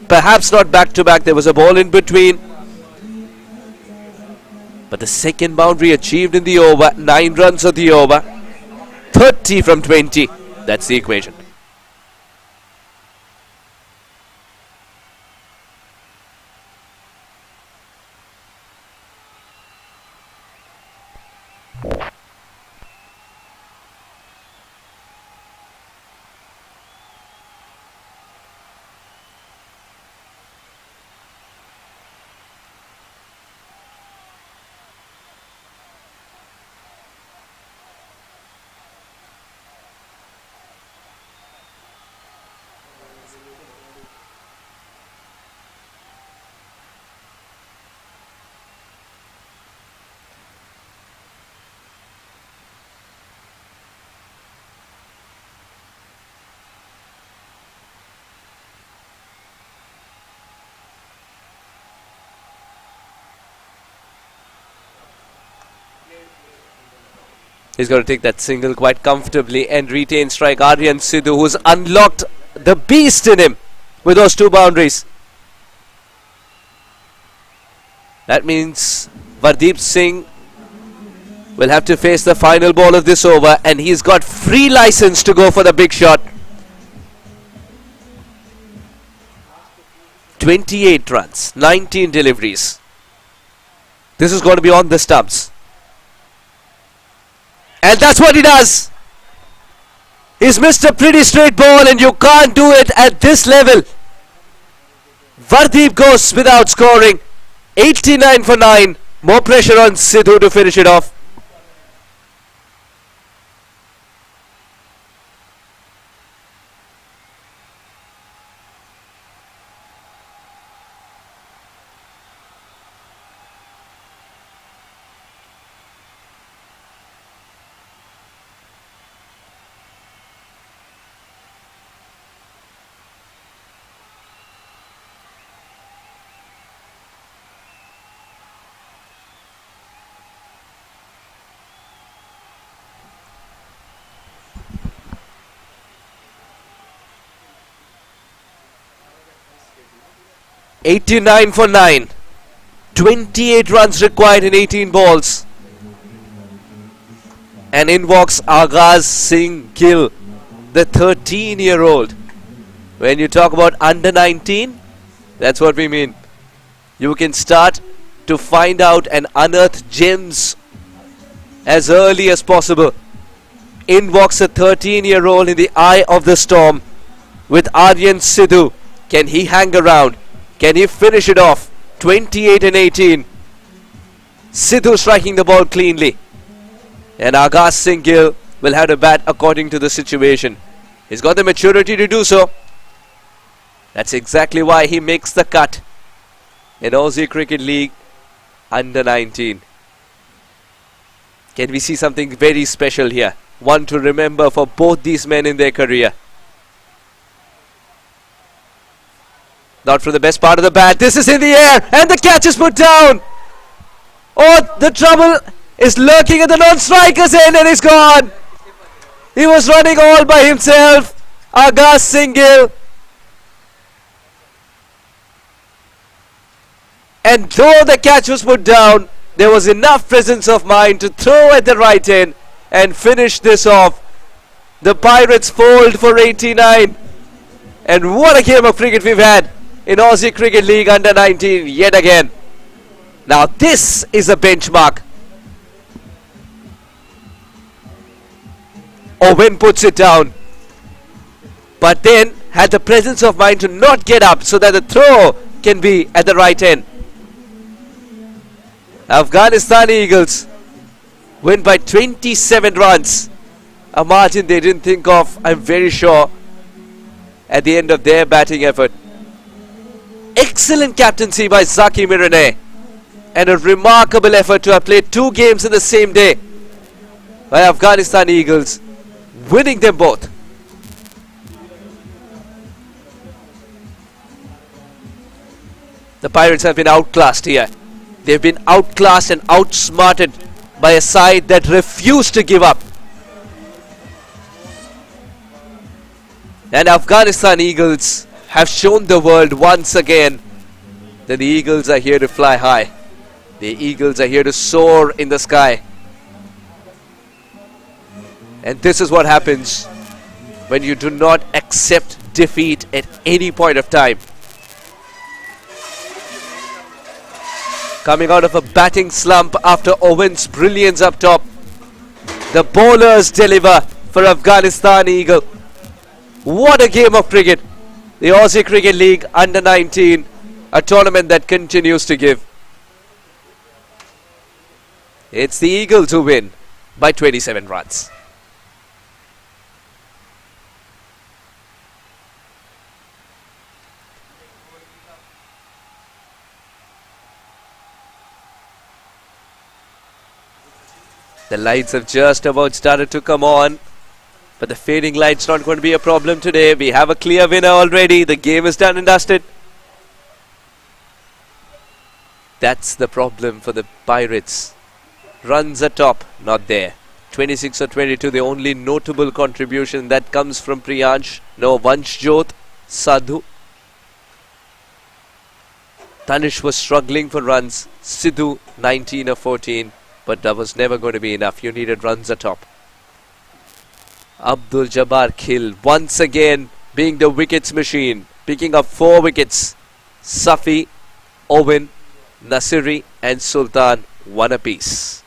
perhaps not back-to-back, there was a ball in between. But the second boundary achieved in the over, 9 runs of the over, 30 from 20, that's the equation. He's got to take that single quite comfortably and retain strike. Aryan Sidhu, who's unlocked the beast in him with those 2 boundaries. That means Vardeep Singh will have to face the final ball of this over, and he's got free license to go for the big shot. 28 runs, 19 deliveries. This is going to be on the stumps. And that's what he does. He's missed a pretty straight ball, and you can't do it at this level. Vardeep goes without scoring. 89 for 9. More pressure on Sidhu to finish it off. 89 for 9. 28 runs required in 18 balls. And in walks Agaz Singh Gill, the 13-year-old. When you talk about under 19, that's what we mean. You can start to find out and unearth gems as early as possible. In walks a 13-year-old in the eye of the storm with Aryan Sidhu. Can he hang around? Can he finish it off? 28 and 18. Sidhu striking the ball cleanly. And Agaz Singh Gill will have to bat according to the situation. He's got the maturity to do so. That's exactly why he makes the cut in Aussie Cricket League under 19. Can we see something very special here? One to remember for both these men in their career. Not from the best part of the bat. This is in the air and the catch is put down. Oh, the trouble is lurking at the non-striker's end and he's gone. He was running all by himself. Agaz Singh Gill. And though the catch was put down, there was enough presence of mind to throw at the right end and finish this off. The Pirates fold for 89. And what a game of cricket we've had in Aussie Cricket League under 19 yet again. Now this is a benchmark. Owen puts it down, but then had the presence of mind to not get up so that the throw can be at the right end. Afghanistan Eagles win by 27 runs, a margin they didn't think of, I'm very sure, at the end of their batting effort. Excellent captaincy by Zaki Mirane and a remarkable effort to have played 2 games in the same day by Afghanistan Eagles, winning them both. The Pirates have been outclassed here. They've been outclassed and outsmarted by a side that refused to give up. And Afghanistan Eagles have shown the world once again that the Eagles are here to fly high. The Eagles are here to soar in the sky. And this is what happens when you do not accept defeat at any point of time. Coming out of a batting slump after Owen's brilliance up top, the bowlers deliver for Afghanistan Eagle. What a game of cricket. The Aussie Cricket League under 19, a tournament that continues to give. It's the Eagles who win by 27 runs. The lights have just about started to come on, but the fading light's not going to be a problem today. We have a clear winner already. The game is done and dusted. That's the problem for the Pirates. Runs at top, not there. 26 or 22, the only notable contribution that comes from Priyansh. No, Vanshjot, Sadhu. Tanish was struggling for runs. Sidhu, 19 or 14. But that was never going to be enough. You needed runs atop. Abdul Jabbar Khil once again being the wickets machine, picking up 4 wickets. Safi, Owen, Nasiri and Sultan 1 apiece.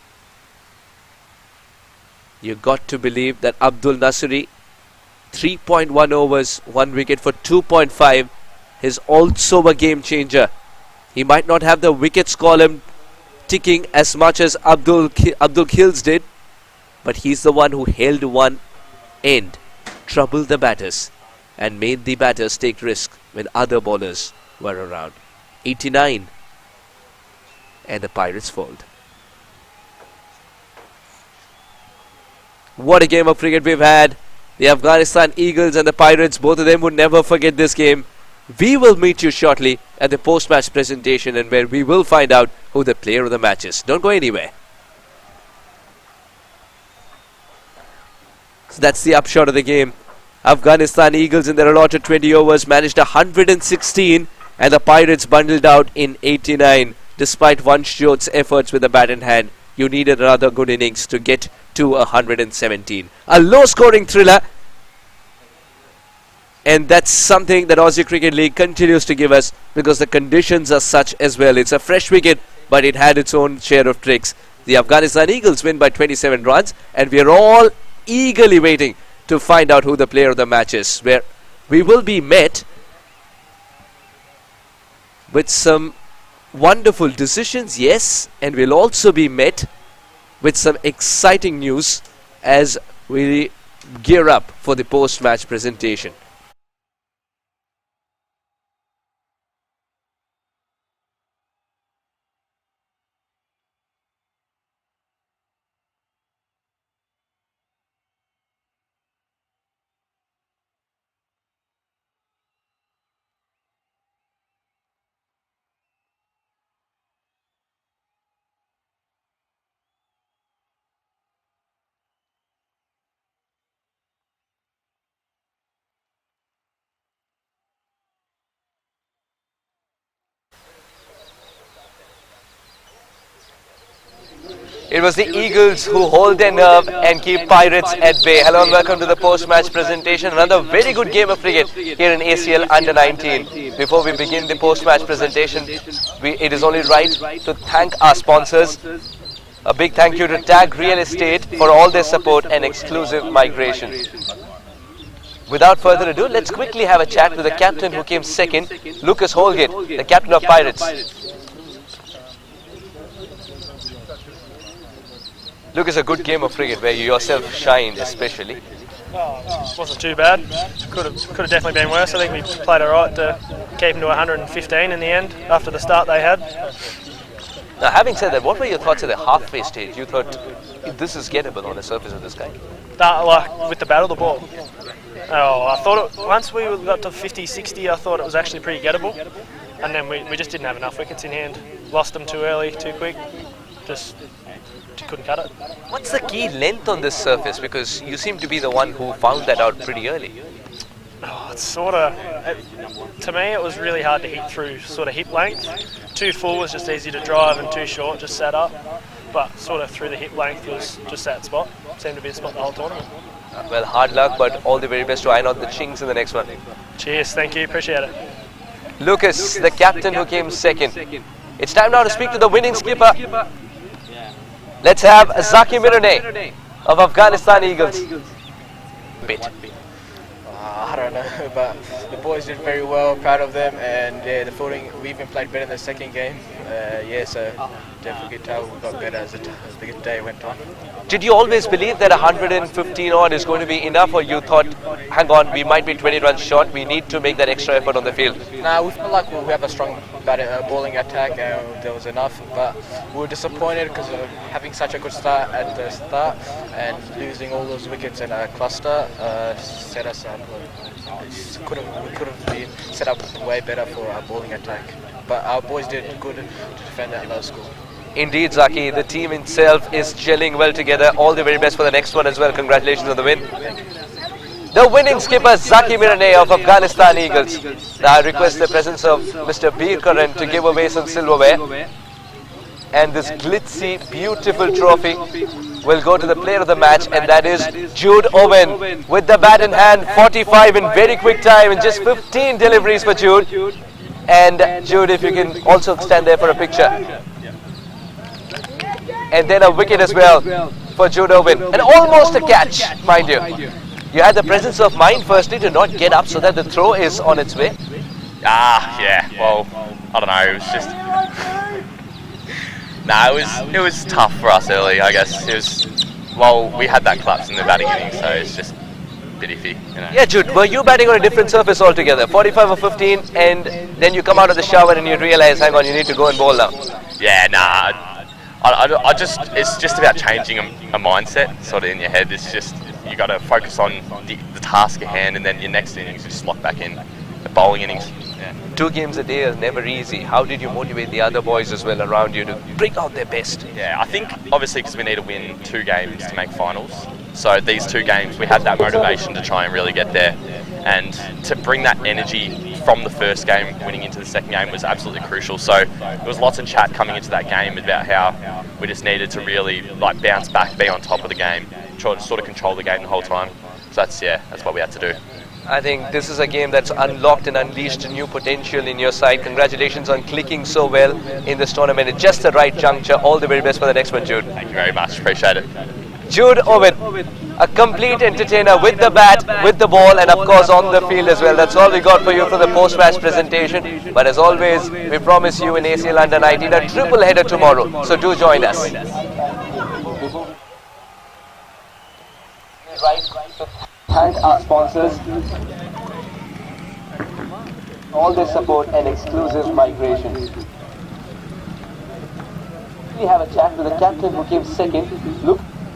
You got to believe that Abdul Nasiri, 3.1 overs, 1 wicket for 2.5 is also a game changer. He might not have the wickets column ticking as much as Abdul Khil's did, but he's the one who held one end, troubled the batters and made the batters take risk when other bowlers were around. 89 and the Pirates fold. What a game of cricket we've had. The Afghanistan Eagles and the Pirates, both of them would never forget this game. We will meet you shortly at the post-match presentation and where we will find out who the player of the match is. Don't go anywhere. So that's the upshot of the game. Afghanistan Eagles in their allotted 20 overs managed 116 And the Pirates bundled out in 89. Despite one shot's efforts with the bat in hand, you needed another good innings to get to 117. A low-scoring thriller. And that's something that Aussie Cricket League continues to give us because the conditions are such as well. It's a fresh wicket, but it had its own share of tricks. The Afghanistan Eagles win by 27 runs, and we are all eagerly waiting to find out who the player of the match is, where we will be met with some wonderful decisions, yes, and we'll also be met with some exciting news as we gear up for the post-match presentation. It was the Eagles who hold their nerve and keep Pirates at bay. Hello and welcome to the post-match presentation. Another very good game of cricket here in ACL under 19. Before we begin the post-match presentation, it is only right to thank our sponsors. A big thank you to Tag Real Estate for all their support and exclusive migration. Without further ado, let's quickly have a chat with the captain who came second, Lucas Holgate, the captain of Pirates. Lucas, a good game of cricket where you yourself shined especially. Wasn't too bad. Could have definitely been worse. I think we played alright to keep them to 115 in the end after the start they had. Now, having said that, what were your thoughts at the halfway stage? You thought this is gettable on the surface of the sky? Like with the bat of the ball. I thought once we got to 50, 60, I thought it was actually pretty gettable. And then we just didn't have enough wickets in hand. Lost them too early, too quick. Just couldn't cut it. What's the key length on this surface? Because you seem to be the one who found that out pretty early. It's sort of, to me it was really hard to hit through sort of hip length. Too full was just easy to drive and too short just sat up. But sort of through the hip length was just that spot. Seemed to be a spot the whole tournament. Well, hard luck, but all the very best to iron out the chinks in the next one. Cheers, thank you, appreciate it. Lucas, the captain who came second. It's time now to speak to the winning skipper. Let's have Zaki Mirane of Afghanistan Eagles. I don't know, but the boys did very well, proud of them, and yeah, the fielding, we even played better in the second game. So definitely could tell we got better as the day went on. Did you always believe that 115 odd is going to be enough, or you thought, hang on, we might be 20 runs short, we need to make that extra effort on the field? Nah, we felt like we have a strong bowling attack, there was enough, but we were disappointed because of having such a good start at the start and losing all those wickets in a cluster set us up. We could have been set up way better for our bowling attack, but our boys did good to defend that low score. Indeed, Zaki, the team itself is gelling well together. All the very best for the next one as well. Congratulations on the win. The winning skipper, Zaki Mirane of Afghanistan Eagles. Now I request the presence of Mr. Bir Karan to give away some silverware. And this glitzy, beautiful trophy will go to the player of the match, and that is Jude Owen. With the bat in hand, 45 in very quick time, and just 15 deliveries for Jude. And Jude, if you can also stand there for a picture. And then a wicket as well for Jude Owen. And almost a catch, mind you. You had the presence of mind firstly to not get up so that the throw is on its way. Yeah, well, I don't know, it was just... it was tough for us early, I guess. It was, well, we had that collapse in the batting innings, so it's just a bit iffy, you know. Yeah, Jude, were you batting on a different surface altogether? 45 or 15, and then you come out of the shower and you realize, hang on, you need to go and bowl now. Yeah, it's just about changing a mindset sort of in your head. It's just, you got to focus on the task at hand, and then your next innings just lock back in the bowling innings. Yeah. 2 games a day is never easy. How did you motivate the other boys as well around you to bring out their best? Yeah, I think obviously because we need to win 2 games to make finals. So these 2 games we had that motivation to try and really get there, and to bring that energy from the first game winning into the second game was absolutely crucial. So there was lots of chat coming into that game about how we just needed to really like bounce back, be on top of the game, try to sort of control the game the whole time. So that's what we had to do. I think this is a game that's unlocked and unleashed a new potential in your side. Congratulations on clicking so well in this tournament at just the right juncture. All the very best for the next one, Jude. Thank you very much. Appreciate it. Jude Owen, a complete entertainer with the bat, with the ball, and of course on the field as well. That's all we got for you from the post-match presentation. But as always, we promise you an ACL Under 19, a triple header tomorrow. So do join us. Thank our sponsors, all their support and exclusive migration. We have a chat with the captain who came second. Look.